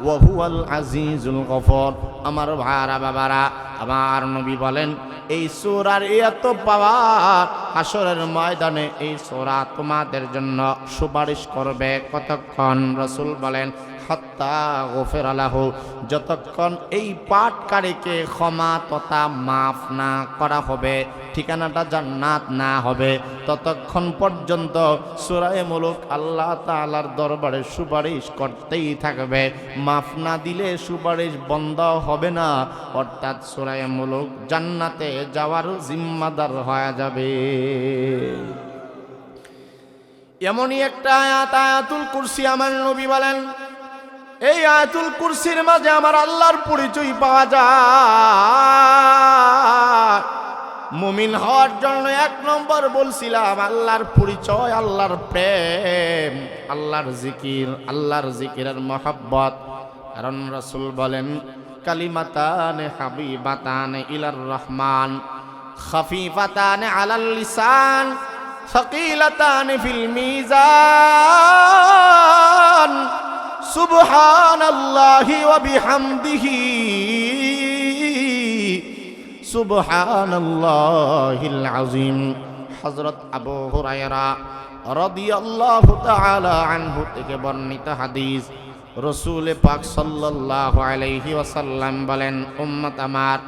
ওয়া হুয়াল আজিজুল গফুর। আমার ভাইরা বাবারা, আমার নবী বলেন, এই সূরার এত পাওয়ার, হাসরের ময়দানে এই সূরা তোমাদের জন্য সুপারিশ করবে। কতক্ষণ? রাসূল বলেন, হাত্তা গফিরা লাহু, যতক্ষণ এই পাঠকারীকে ক্ষমা তথা মাফ না করা হবে, ঠিকানাটা জান্নাত না হবে, ততক্ষণ পর্যন্ত সূরা মুলক আল্লাহ তাআলার দরবারে সুপারিশ করতেই থাকবে। মাফ না দিলে সুপারিশ বন্ধ হবে না, অর্থাৎ সূরা মুলক জান্নাতে যাওয়ার জিম্মাদার হয়ে যাবে। এমনই একটা আয়াত, আয়াতুল কুরসি। আমার নবী বলেন, এই আয়াতুল কুরসির মাঝে আমার আল্লাহর পরিচয় পাওয়া যায়। মুমিন হওয়ার জন্য 1 নম্বর বলছিলাম আল্লাহর পরিচয়, আল্লাহর প্রেম, আল্লাহর জিকির, আল্লাহর জিকিরের মহব্বত। কারণ রাসূল বলেন, কালিমাতানে হাবিবাতানে ইলার রহমান খাফিফাতানে আলাল লিসান সাকিলাতানে ফিল মিজান সুবহানাল্লাহি ওয়া বিহামদিহি সুবহানাল্লাহিল আযীম। হযরত আবু হুরায়রা রাদিয়াল্লাহু তাআলা আনহু থেকে বর্ণিত হাদিস, রাসূল পাক সাল্লাল্লাহু আলাইহি ওয়াসাল্লাম বলেন, উম্মত আমার,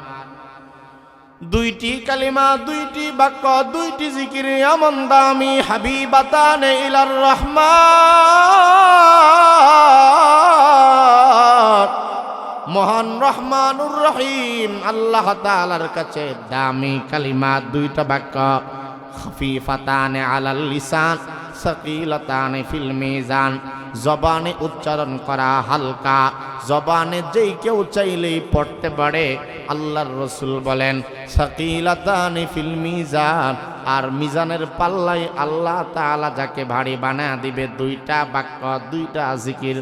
দুইটি কালিমা, দুইটি বাক্য, দুইটি জিকির এমন দামি, হাবিবাতানে ইলার রহমান, মহান রহমানুর রহিম আল্লাহ তাআলার কাছে দামি কালিমা দুইটা বাক্য, খফিফাতানে আলাল লিসান সাকিলাতানে ফিল মিজান, জবানে উচ্চারণ করা হালকা, জবানে যেই কেউ চাইলেই পড়তে পারে। আল্লাহর রাসূল বলেন সাকিলাতানে ফিল মিজান, আর মিজানের পাল্লায় আল্লাহ তাআলা যাকে ভারী বানায় দিবে। দুইটা বাক্য, দুইটা জিকির।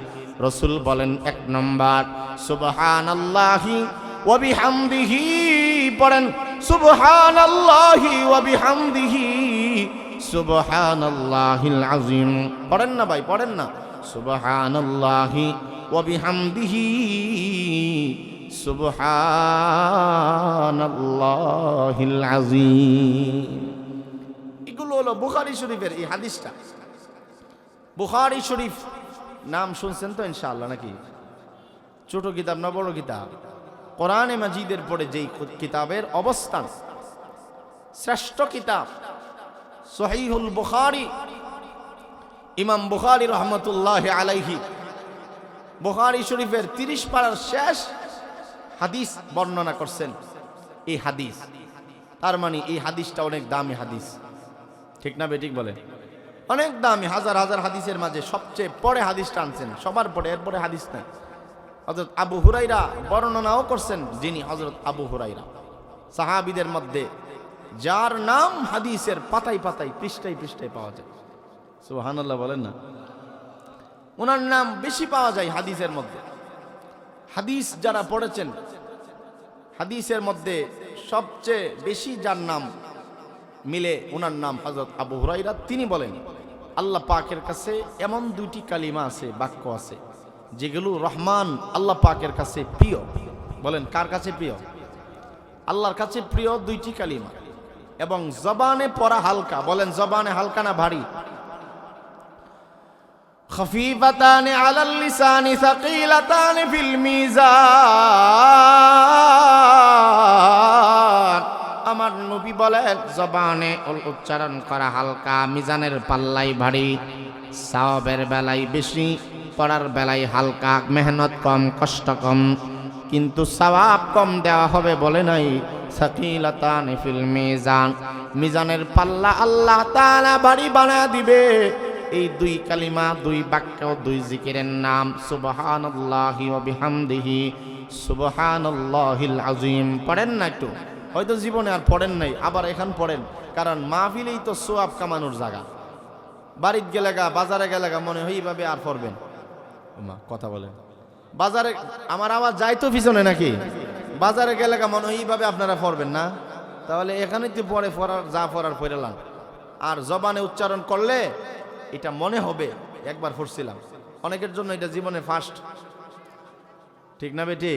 রাসূল বলেন, এক নম্বর সুবহানাল্লাহি ওয়া বিহামদিহি, পড়েন সুবহানাল্লাহি ওয়া বিহামদিহি সুবহানাল্লাহিল আযীম। পড়েন না ভাই, পড়েন না, সুবহানাল্লাহি ওয়া বিহামদিহি সুবহানাল্লাহিল আযীম। এগুলো হলো বুখারী শরীফের এই হাদিসটা। বুখারী শরীফ নাম শুনছেন তো ইনশাআল্লাহ, নাকি? ছোট কিতাব না বড় কিতাব? কোরআনে মাজিদের পরে যেই কিতাবের অবস্থান, শ্রেষ্ঠ কিতাব সহিহুল বুখারী। ইমাম বুখারী রহমতুল্লাহি আলাইহি বুখারী শরীফের 30 পারার শেষ হাদিস বর্ণনা করছেন। এই হাদিস, তার মানে এই হাদিসটা অনেক দামি হাদিস, ঠিক না বেঠিক বলে? অনেক দামি, হাজার হাজার হাদিসের মাঝে সবচেয়ে পরে হাদিসটা আনছেন, সবার পরে, এরপরে হাদিস নাই। হযরত আবু হুরায়রা বর্ণনাও করছেন, যিনি হযরত আবু হুরায়রা সাহাবীদের মধ্যে যার নাম হাদিসের পাতায় পাতায়, পৃষ্ঠায় পৃষ্ঠায় পাওয়া যায়। সুবহানাল্লাহ বলেন না? ওনার নাম বেশি পাওয়া যায় হাদিসের মধ্যে। হাদিস যারা পড়েছেন, হাদিসের মধ্যে সবচেয়ে বেশি যার নাম মিলে ওনার নাম হযরত আবু হুরায়রা। তিনি বলেন, আল্লাহ পাকের কাছে এমন দুইটি কালিমা আছে, বাক্য আছে, যেগুলো রহমান আল্লাহ পাকের কাছে প্রিয়। বলেন কার কাছে প্রিয়? আল্লাহর কাছে প্রিয় দুইটি কালিমা, এবং জবানে পড়া হালকা। বলেন জবানে হালকা না ভারী? খফিফাতানে আলাল লিসানি সাকিলাতানে ফিল মিজান। আমার নবী বলেন জবানে উচ্চারণ করা হালকা, মিজানের পাল্লাই ভারী। সওয়াবের বেলায় বেশি, পড়ার বেলায় হালকা, মেহনত কম, কষ্ট কম, কিন্তু সওয়াব কম দেওয়া হবে বলে নাই। সাকিলাতানে ফিল মিজান, মিজানের পাল্লা আল্লাহ তাআলা ভারী বানায় দিবে। এই দুই কালিমা, দুই বাক্য, দুই জিকিরের নাম সুবহানাল্লাহি ওয়া বিহামদিহি সুবহানাল্লাহিল আযীম। পড়েন না একটু? হয়তো জীবনে আর পড়েন নাই, আবার এখন পড়েন, কারণ মাহফিলেই তো সওয়াব কামানোর জায়গা। বাড়িতে গেলে গা, বাজারে গেলে গা, মনে হয় এইভাবে আর পড়বেন। কথা বলেন, বাজারে আমার আওয়াজ যায় তো পিছনে নাকি? বাজারে গেলে গা মনে হয় এইভাবে আপনারা পড়বেন না? তাহলে এখানে তো পড়ে পড়ার যা পড়ার পড়লাম, আর জবানে উচ্চারণ করলে এটা মনে হবে একবার পড়ছিলাম। অনেকের জন্য এটা জীবনে ফার্স্ট, ঠিক না বেটি?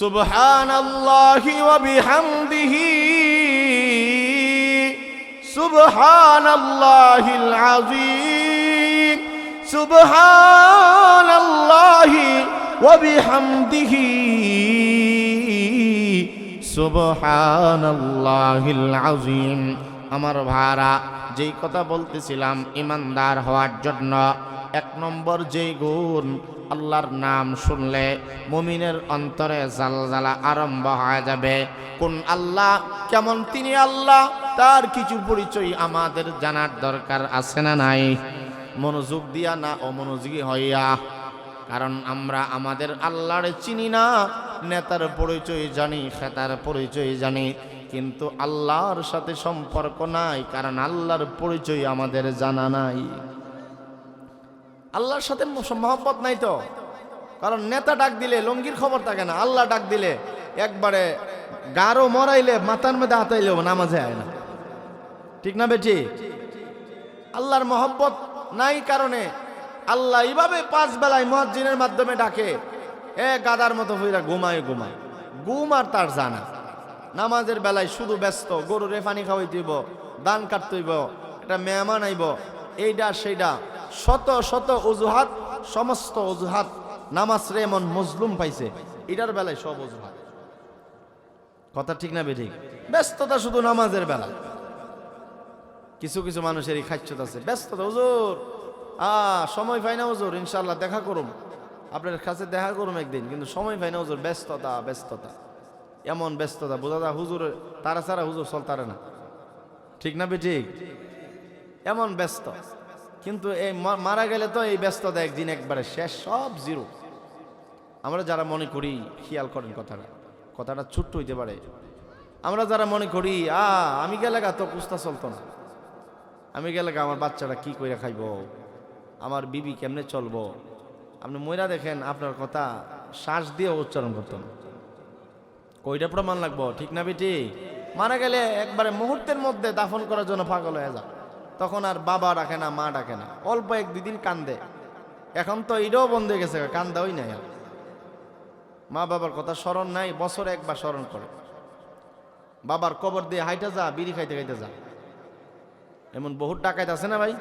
সুবহানাল্লাহি ওয়া বিহামদিহি সুবহানাল্লাহিল আযীম সুবহানাল্লাহি ওয়া বিহামদিহি সুবহানাল্লাহিল আযীম। আমার ভাইরা, যেই কথা বলতেছিলাম, ইমানদার হওয়ার জন্য এক নম্বর যেই গুণ, আল্লাহর নাম শুনলে মুমিনের অন্তরে জালজালা আরম্ভ হয়ে যাবে। কোন আল্লাহ, কেমন তিনি আল্লাহ, তার কিছু পরিচয় আমাদের জানার দরকার আছে না নাই? মনোযোগ দিয়া না অমনোযোগী হইয়া, কারণ আমরা আমাদের আল্লাহরে চিনি না। নেতার পরিচয় জানি, খেতার পরিচয় জানি, কিন্তু আল্লাহর সাথে সম্পর্ক নাই, কারণ আল্লাহর পরিচয় আমাদের জানা নাই। আল্লাহর সাথে মহব্বত নাই তো, কারণ নেতা ডাক দিলে লঙ্গির খবর থাকে না, আল্লাহ ডাক দিলে একবারে গাঢ় মরাইলে মাথার মধ্যে হাতাইলেও নামাজে আয় না, ঠিক না বেটি? আল্লাহর মহব্বত নাই কারণে আল্লাহ এইভাবে 5 বেলায় মুয়াজ্জিনের মাধ্যমে ডাকে, গাদার মতো হইরা ঘুমায়, ঘুম আর তার জানা। নামাজের বেলায় শুধু ব্যস্ত, গরুরে পানি খাওয়াইতে হইব, দান কাটতে হইব, একটা মেহমান আইব, এইটা সেইটা, শত শত অজুহাত, সমস্ত অজুহাত নামাজ রে এমন মজলুম পাইছে, এটার বেলায় সব অজুহাত। কথা ঠিক না বেঠিক? ব্যস্ততা শুধু নামাজের বেলা। কিছু কিছু মানুষের এই খাচ্ছত আছে, ব্যস্ততা, হুজুর সময় পাই না হুজুর, ইনশাল্লাহ দেখা করুম, আপনার কাছে দেখা করুম একদিন, কিন্তু সময় পাই না হুজুর, ব্যস্ততা ব্যস্ততা, এমন ব্যস্ততা বোঝা যায় হুজুর তারা ছাড়া হুজুর চলতারে না। ঠিক না বেঠিক? এমন ব্যস্ত, কিন্তু এই মারা গেলে তো এই ব্যস্ততা একদিন একবারে শেষ, সব জিরো। আমরা যারা মনে করি, খেয়াল করেন কথাটা, কথাটা ছোট্ট হইতে পারে, আমরা যারা মনে করি আমি গেলে তো কুস্তা চলতো না, আমি গেলে আমার বাচ্চারা কি করে খাইব, আমার বিবি কেমনে চলবো, আপনি মইরা দেখেন আপনার কথা শ্বাস দিয়ে উচ্চারণ করতেন, কইটা প্রমাণ লাগবো। ঠিক না বেটি? মারা গেলে একবারে মুহূর্তের মধ্যে দাফন করার জন্য পাগল হয়ে যায়, তখন আর বাবা ডাকে না, মা ডাকে না, অল্প এক দুদিন কান্দে। এখন তো এটাও বন্ধ হয়ে গেছে, কান্দাই নাই, আর মা বাবার কথা স্মরণ নাই, বছরে একবার স্মরণ করে। বাবার কবর দিয়ে হাইটা যা, বিড়ি খাইতে খাইতে যা, এমন বহুত ডাকাইত আছে না ভাই?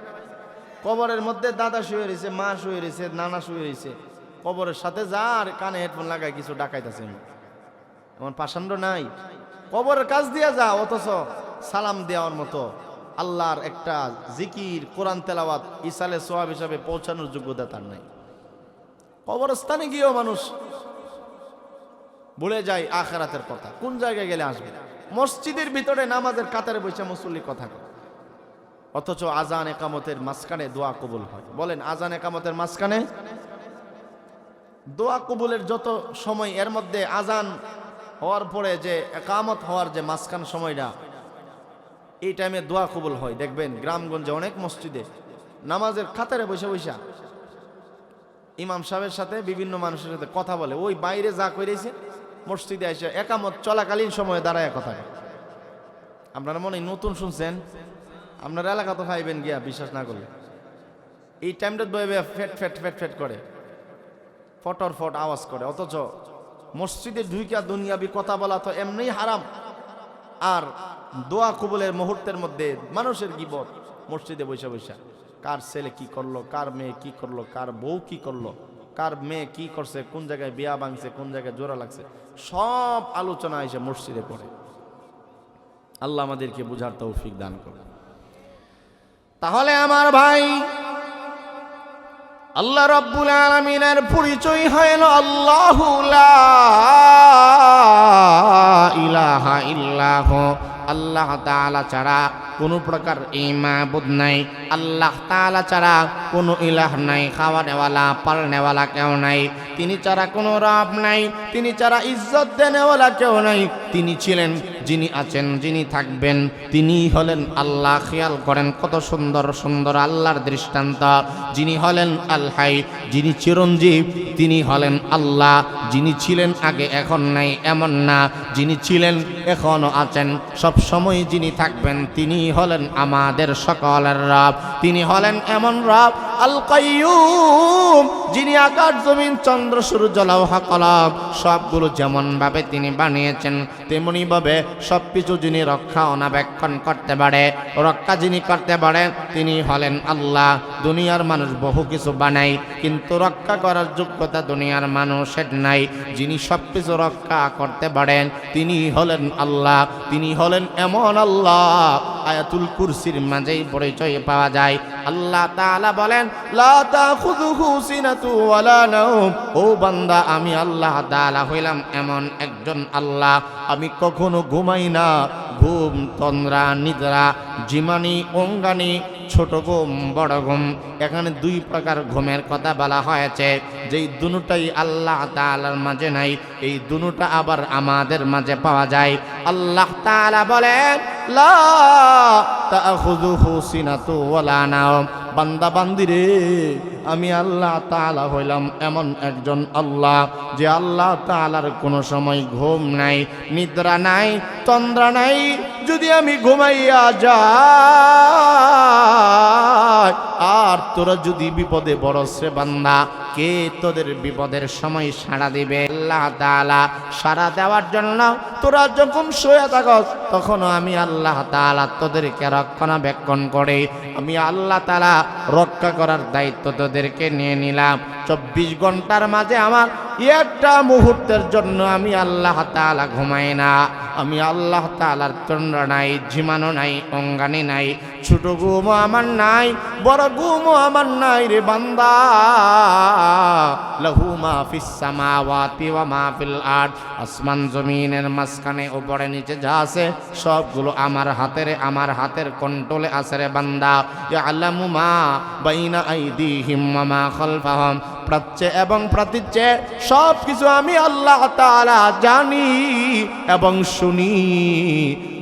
কবরের মধ্যে দাদা শুয়ে রয়েছে, মা শুয়ে রয়েছে, নানা শুয়ে রয়েছে, কবরের সাথে যা, আর কানে হেডফোন লাগায় কিছু ডাকাইত আছে, এমন পাষাণ্ড নাই। কবরের কাজ দিয়া যা, অথচ সালাম দেওয়ার মতো আল্লাহর একটা জিকির, কোরআন তেলাওয়াত, ইসালে সোয়াব হিসাবে পৌঁছানোর যোগ্যতা তার নাই। কবরস্থানে গিয়েও মানুষ ভুলে যায় আখিরাতের কথা, কোন জায়গায় গেলে আসবে। মসজিদের ভিতরে নামাজের কাতারে বসে মুসল্লি কথা কয়, অথচ আজান একামতের মাঝখানে দোয়া কবুল হয়। বলেন, আজান একামতের মাঝখানে দোয়া কবুলের যত সময়, এর মধ্যে আজান হওয়ার পরে যে একামত হওয়ার যে মাঝখান সময়টা, এই টাইমে দোয়া কবুল হয়। দেখবেন গ্রামগঞ্জে অনেক মসজিদে নামাজের কাতারে বসে বসে ইমাম সাহেবের সাথে বিভিন্ন মানুষের সাথে কথা বলে, ওই বাইরে যা করেছে মসজিদে এসে একামত চলাকালীন সময়ে দাঁড়ায় কথা। আপনারা মনে নতুন শুনছেন, আপনার এলাকা তো পাইবেন গিয়া, বিশ্বাস না করলে। এই টাইমটা বয়ে ফেট ফেট ফেট ফেট করে, ফটর ফট আওয়াজ করে, অথচ মসজিদে ঢুইকা দুনিয়াবি কথা বলা তো এমনি হারাম। আর দোয়া কবুলের মুহূর্তের মধ্যে মানুষের গীবত, মসজিদে বসে বসে কার ছেলে কি করলো, কার মেয়ে কি করলো, কার বউ কি করলো, কার মেয়ে কি করছে, কোন জায়গায় বিয়া ভাঙছে, কোন জায়গায় জোড়া লাগছে, সব আলোচনা এসে মসজিদে করে। আল্লাহ আমাদেরকে বুঝার তৌফিক দান করে। তাহলে আমার ভাই, আল্লাহ রাব্বুল আলামিনের পরিচয় হলো আল্লাহু লা ইলাহা ইল্লাহু, আল্লাহ তাআলা ছাড়া কোনো প্রকার মাবুদ নাই, আল্লাহ তাআলা ছাড়া কোনো ইলাহ নাই, খাওয়ানেওয়ালা পালনেওয়ালা কেউ নাই, তিনি ছাড়া কোনো রব নাই, তিনি ছাড়া ইজ্জত দেনেওয়ালা কেউ নাই। তিনি ছিলেন, যিনি আছেন, যিনি থাকবেন, তিনি হলেন আল্লাহ। খেয়াল করেন কত সুন্দর সুন্দর আল্লাহর দৃষ্টান্ত। যিনি হলেন আল হাই, যিনি চিরঞ্জীব, তিনি হলেন আল্লাহ। যিনি ছিলেন আগে, এখন নাই এমন না, যিনি ছিলেন এখনো আছেন, সব সময় যিনি থাকবেন, তিনি হলেন আমাদের সকলের রব। তিনি হলেন এমন রব আল কাইয়ুম, যিনি আকাশ জমিন চন্দ্র সূর্য লৌহ কলম সবগুলো যেমন ভাবে তিনি বানিয়েছেন, তেমনি ভাবে সবকিছু যিনি রক্ষা অনাবেক্ষণ করতে পারে, রক্ষা যিনি করতে পারেন, তিনি হলেন আল্লাহ। দুনিয়ার মানুষ বহু কিছু বানায়, কিন্তু রক্ষা করার যোগ্যতা দুনিয়ার মানুষের নাই। যিনি সবকিছু রক্ষা করতে পারেন, তিনি হলেন আল্লাহ। তিনি হলেন এমন আল্লাহ, আয়াতুল কুরসির মাঝেই পরিচয় পাওয়া যায়। আল্লাহ তাআলা বলেন, লা তাখুযুহু সিনাতু ওয়ালা নাওম। ও বান্দা, আমি আল্লাহ তাআলা হইলাম এমন একজন আল্লাহ, আমি কখনো ঘুমাই না। ঘুম, তন্দ্রা, নিদ্রা, জিমানি, অঙ্গানি, ছোট ঘুম, বড় ঘুম, এখানে দুই প্রকার ঘুমের কথা বলা হয়েছে। যেই দুটাই আল্লাহ তাআলার মাঝে নাই, এই দুটা আবার আমাদের মাঝে পাওয়া যায়। আল্লাহ তাআলা বলেন, লা তাখুযুহু সিনাতু ওয়ালা নাওম। বান্দা বান্দিরে, আমি আল্লাহ তাআলা হইলাম এমন একজন আল্লাহ, যে আল্লাহ তাআলার কোনো সময় ঘুম নাই, নিদ্রা নাই, তন্দ্রা নাই। যদি আমি ঘুমাইয়া যাই আর তোরা যদি বিপদে পড়স রে বান্দা, কে তোদের বিপদের সময় সাড়া দিবে? আল্লাহ তাআলা সাড়া দেওয়ার জন্য তোরা যখন শুয়ে থাকস তখনও আমি আল্লাহ তাআলা তোদেরকে রক্ষণাবেক্ষণ করে, আমি আল্লাহ তাআলা রক্ষা করার দায়িত্ব তোদেরকে নিয়ে নিলাম। 24 ঘন্টার মাঝে আমার একটা মুহূর্তের জন্য আমি আল্লাহ তাআলা ঘুমাই না। আমি আল্লাহ তাআলার তন্দ্রা নাই, ঝিমানো নাই, অঙ্গানি নাই, ছোট ঘুমও আমার নাই, বড় ঘুমও আমার নাই রে বান্দা। লাহু মা ফিস সামাওয়াতি ওয়া মা ফিল আরদ, আসমান জমিনের মাঝখানে উপরে নিচে যা আছে সবগুলো আমার হাতের কন্ট্রোলে আছে রে বান্দা। ইয়ালামু মা বাইনা আইদিহিম ওয়া মা খালফাহুম, প্রাচ্যে এবং প্রাতীচ্যে সব কিছু আমি আল্লাহ তাআলা জানি এবং শুনি।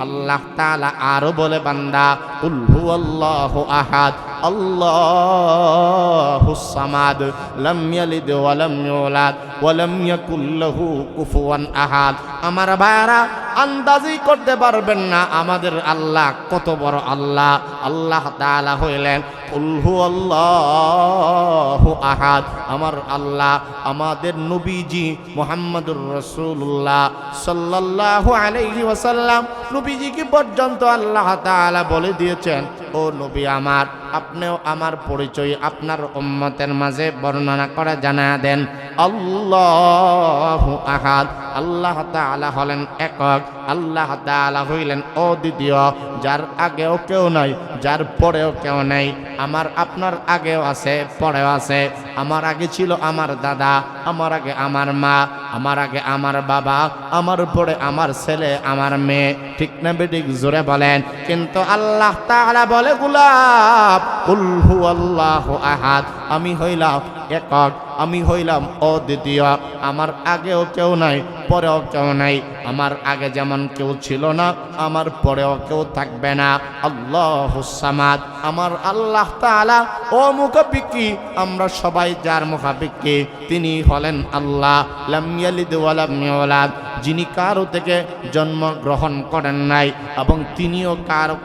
আল্লাহ তাআলা আরো বলে বান্দা, কুল হুয়াল্লাহু আহাদ আল্লাহুস সামাদ লাম ইয়ালিদ ওয়া লাম ইউলাদ ওয়া লাম ইয়াকুল লাহু কুফুয়ান আহাদ। আমার ভাইরা আন্দাজই করতে পারবেন না আমাদের আল্লাহ কত বড় আল্লাহ। আল্লাহ তাআলা হইলেন কুল হুয়াল্লাহু আহাদ। আমার আল্লাহ আমাদের নবীজি মুহাম্মদুর রাসূলুল্লাহ সাল্লাল্লাহু আলাইহি ওয়াসাল্লাম নবীজিকে পর্যন্ত আল্লাহ তাআলা বলে দিয়েছেন, ও নবী আমার, আপনিও আমার পরিচয় আপনার উম্মতের মাঝে বর্ণনা করে জানা দেন। আল্লাহু আহাদ, আল্লাহ তাআলা হলেন একক, আল্লাহ তাআলা হইলেন অদ্বিতীয়, যার আগেও কেউ নাই, যার পরেও কেউ নাই। আমার আপনার আগেও আছে, পরেও আছে। আমার আগে ছিল আমার দাদা, আমার আগে আমার মা, আমার আগে আমার বাবা, আমার পরে আমার ছেলে, আমার মেয়ে। ঠিক না বেঠিক? জোরে বলেন। কিন্তু আল্লাহ তাআলা বলে, গোলাপ কুল হুয়াল্লাহু আহাদ, আমি হইলাম একক, আমি হইলাম অদ্বিতীয়, আমার আগেও কেউ নাই, পরেও কেউ নাই। আমার আগে যেমন কেউ ছিল না, আমার পরেও কেউ থাকবে না। আল্লাহুস সামাদ, আমার আল্লাহ তাআলা ও মুখাপেক্ষী, আমরা সবাই যার মুখাপেক্ষী, তিনি হলেন আল্লাহ। লাম ইয়ালিদ ওয়া লাম ইউলাদ, যিনি কারো থেকে জন্ম গ্রহণ করেন নাই এবং তিনিও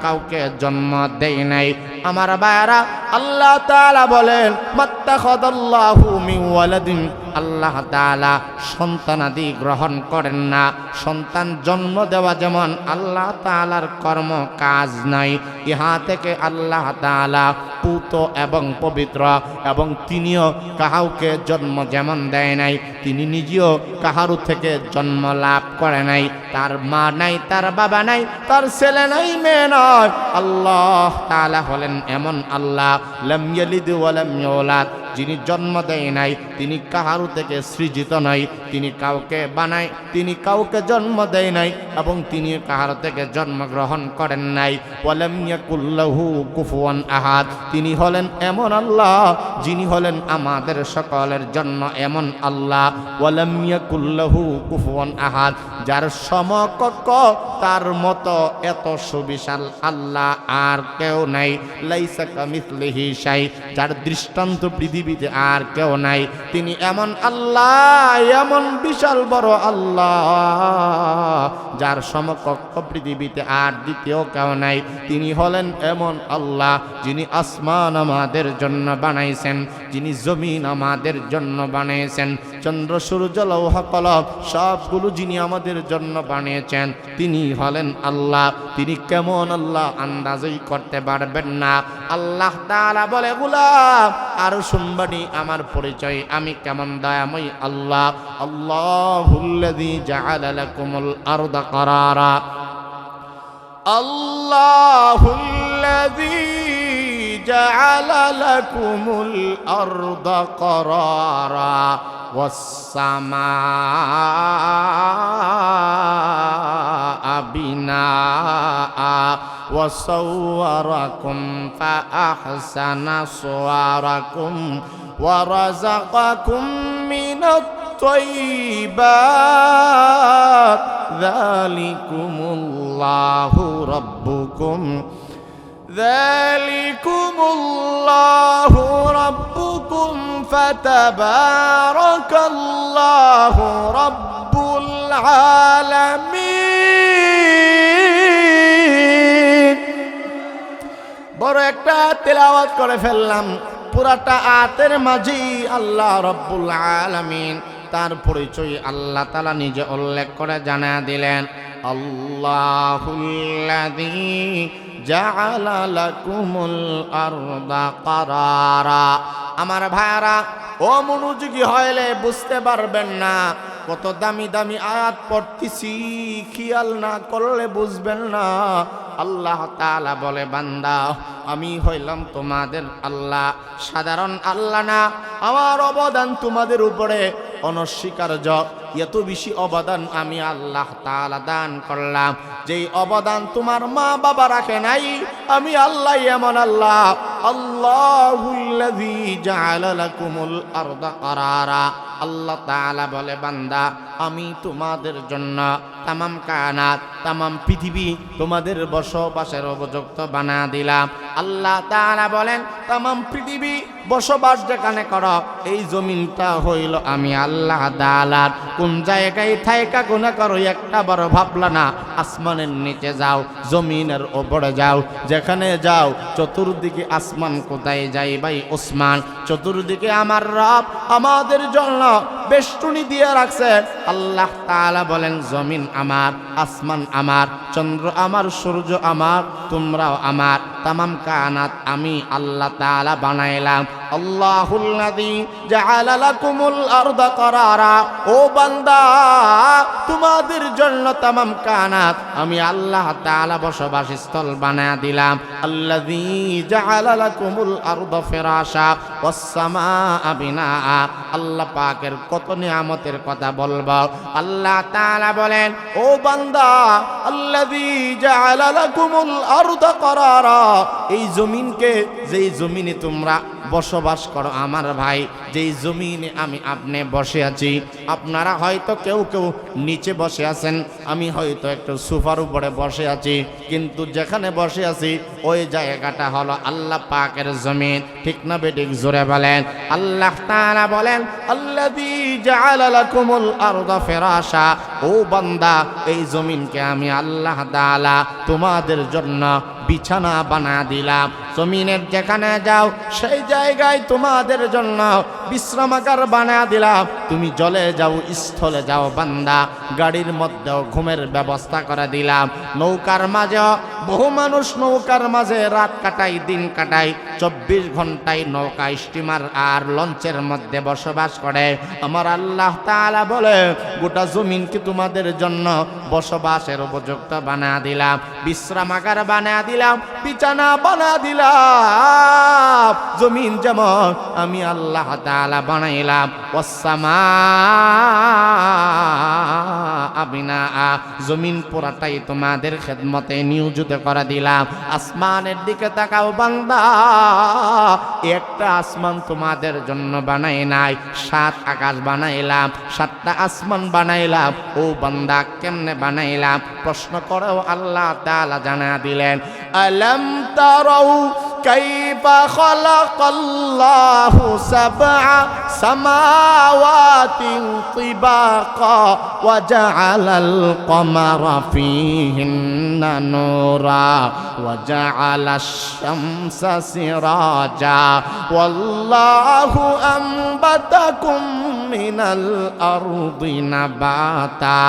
কাউকে জন্ম দেয় নাই। আমার ভাইরা, আল্লাহ তাআলা বলেন, মাত্তাখাদাল্লাহু মিন ওয়ালাদিন, আল্লাহ তাআলা সন্তানাদি গ্রহণ করেন না। সন্তান জন্ম দেওয়া যেমন আল্লাহ তাআলার কর্ম কাজ নাই, ইহা থেকে আল্লাহ তাআলা পুত এবং পবিত্র, এবং তিনিও কাউকে জন্ম যেমন দেয় নাই, তিনি নিজেও কাহারু থেকে জন্ম লাভ করে নাই। তার মা নাই, তার বাবা নাই, তার ছেলে নাই, মেয়ে নাই। আল্লাহ তাআলা হলেন এমন আল্লাহ, লাম ইয়ালিদ ওয়া লাম ইউলাদ, যিনি জন্ম দেয় নাই, তিনি কাহারু থেকে সৃজিত নয়, তিনি কাউকে বানায়, তিনি কাউকে জন্ম দেয় নাই এবং তিনি কাহারু থেকে জন্মগ্রহণ করেন নাই। ওয়ালাম ইয়াকুল লাহু কুফুয়ান আহাদ, তিনি হলেন এমন আল্লাহ, যিনি হলেন আমাদের সকলের জন্য এমন আল্লাহ। ওয়ালাম ইয়াকুল লাহু কুফুয়ান আহাদ, যার সমকক্ষ, তার মতো এত সুবিশাল আল্লাহ আর কেউ নাই। লাইসা কামিসলিহি শাই, যার দৃষ্টান্ত পৃথিবীতে আর কেউ নাই। তিনি এমন আল্লাহ, এমন বিশাল বড় আল্লাহ, যার সমকক্ষ পৃথিবীতে আর দ্বিতীয় কেউ নাই। তিনি হলেন এমন আল্লাহ, যিনি আসমান আমাদের জন্য বানাইছেন, যিনি জমিন আমাদের জন্য বানিয়েছেন, চন্দ্র সূর্য লৌহ কলম সবগুলো যিনি আমাদের জন্য বানিয়েছেন, তিনি হলেন আল্লাহ। তিনি কেমন আল্লাহ আন্দাজই করতে পারবেন না। আল্লাহ তাআলা বলে, গোলাম আর শুনবানি আমার পরিচয়, আমি কেমন দয়াময় আল্লাহ। আল্লাহুল্লাযী জাআলা লাকুমুল আরদা করারা, আল্লাহুল্লাযী জাআলা লাকুমুল আরদা করারা ওয়াস সামাআ বিনাআ ওয়া সাওয়ারাকুম ফাআহসানা সুওয়ারাকুম ওয়া রাযাকাকুম মিনাত তাইয়্যিবাত যালিকুমুল্লাহু রাব্বুকুম যালিকুমুল্লাহু রাব্বুকুম ফাতাবারাকাল্লাহু রাব্বুল আলামিন। বড় একটা তেলাওয়াত করে ফেললাম, পুরাটা আয়াতের মাঝেই আল্লাহ রাব্বুল আলামিন তার পরিচয় আল্লাহ তাআলা নিজে উল্লেখ করে জানা দিলেন, আল্লাহুল্লাযী জাআলা লাকুমুল আরদা কারারা। আমার ভাইরা, ও মনোযোগী হইলে বুঝতে পারবেন না, কত দামি দামি আয়াত পড়তেছি, খেয়াল না করলে বুঝবেন না। আল্লাহ তাআলা বলে, বান্দা আমি হইলাম তোমাদের আল্লাহ, সাধারণ আল্লাহ না। আমার অবদান তোমাদের উপরে অনস্বীকার্য। এত বেশি অবদান আমি আল্লাহ তাআলা দান করলাম, যেই অবদান তোমার মা বাবা রাখে নাই। আমি আল্লাহ এমন আল্লাহ, আল্লাহুল্লাযী জাআলা লাকুমুল আরদা কারারা। আল্লাহ তাআলা বলে, বান্দা আমি তোমাদের জন্য তামাম কায়নাত, তামাম পৃথিবী তোমাদের বসবাসের উপযুক্ত বানা দিলাম। আল্লাহ তাআলা বলেন, তামাম পৃথিবী বসবাস যেখানে করো, এই জমিনটা হইল আমি আল্লাহ তাআলার। কোন জায়গায় থাইকা গুনাহ করো একটা বড় ভাবলা না। আসমানের নিচে যাও, জমিনের উপরে যাও, যেখানে যাও চতুর্দিকে আসমান কোথায় যাই ভাই ওসমান, চতুর্দিকে আমার রব আমাদের জন্য বেষ্টনী দিয়ে রাখছে। আল্লাহ তাআলা বলেন, জমিন আমার, আসমান আমার, চন্দ্র আমার, সূর্য আমার, তোমরাও আমার, তামাম কায়নাত আমি আল্লাহ তাআলা বানাইলাম। আল্লাহুল্লাযী জাআলা লাকুমুল আরদা কারারা। ও বান্দা, তোমাদের জন্য তামাম কায়নাত আমি আল্লাহ তাআলা বসবাসস্থল বানায়া দিলাম। আল্লাযী জাআলা লাকুমুল আরদা ফিরাশা ওয়াস সামাআ বিনাআ। আল্লাহ পাকের কত নিয়ামতের কথা বলবো। আল্লাহ তাআলা বলেন, ও বান্দা, আল্লাযী জাআলা লাকুমুল আরদা কারারা। এই জমিনকে, যেই জমিনে তোমরা বসবাস করো আমার ভাই, যেই জমিনে আমি আপনি বসে আছি, আপনারা হয়তো কেউ কেউ নিচে বসে আছেন, আমি হয়তো একটু সোফার উপরে বসে আছি, কিন্তু যেখানে বসে আছি ওই জায়গাটা হলো আল্লাহ পাকের জমিন। ঠিক না বেঠিক? জোরে বলেন। আল্লাহ তাআলা বলেন, আল্লাযী জাআলা লাকুমুল আরদা ফিরাশা। ও বান্দা, এই জমিনকে আমি আল্লাহ তাআলা তোমাদের জন্য বিছানা বানা দিলাম। জমিনের যেখানে যাও সেই জায়গায় তোমাদের জন্য বিশ্রামাগার বানা দিলাম। তুমি জলে যাও, স্থলে যাও বান্দা, গাড়ির মধ্যেও ঘুমের ব্যবস্থা করে দিলাম। নৌকার মাঝেও বহু মানুষ নৌকার মাঝে রাত কাটায়, দিন কাটায়, 24 ঘন্টায় নৌকা, স্টিমার আর লঞ্চের মধ্যে বসবাস করে। আমার আল্লাহ তাআলা বলে, গোটা জমিনকে তোমাদের জন্য বসবাসের উপযুক্ত বানা দিলাম, বিশ্রামাগার বানা দিলাম, বিছানা বানা দিলাম। জমিন যেমন আমি আল্লাহ তাআলা বানাইলাম, ওয়াসসামাআ বিনাআ। জমিন পুরাটাই তোমাদের খেদমতে নিয়োজিত করে দিলাম। আসমানের দিকে তাকাও বান্দা, একটা আসমান তোমাদের জন্য বানাই নাই, 7 আকাশ বানাইলাম, 7টা আসমান বানাইলাম। ও বান্দা, কেমনে বানাইলাম? প্রশ্ন করেও আল্লাহ তাআলা জানা দিলেন, আলাম তারাউ কাইফা খালাকাল্লাহু সাবআ সামাওয়াতিন তিবাকা ওয়া জাআলাল কমারা ফীহিন্না নূরা ওয়া জাআলাশ শামসা সিরাজা ওয়াল্লাহু আনবাতাকুম মিনাল আরদি নাবাতা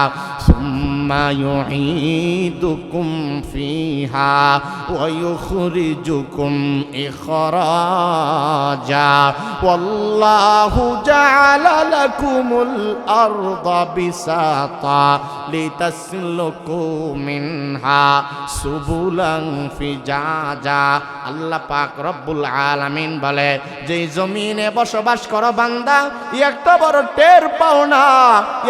সুম্মা ইউঈদুকুম ফীহা ওয়া ইউখরিজুকুম ইখরাজা ওয়াল্লাহু জাআলা লাকুমুল আরদা বিসাতা লিতাসলুকু মিনহা সুবুলান ফিজাজা। আল্লাহ পাক রব্বুল আলামিন বলে, যে জমিনে বসবাস করো বান্দা, একটা বড় টের পাও না,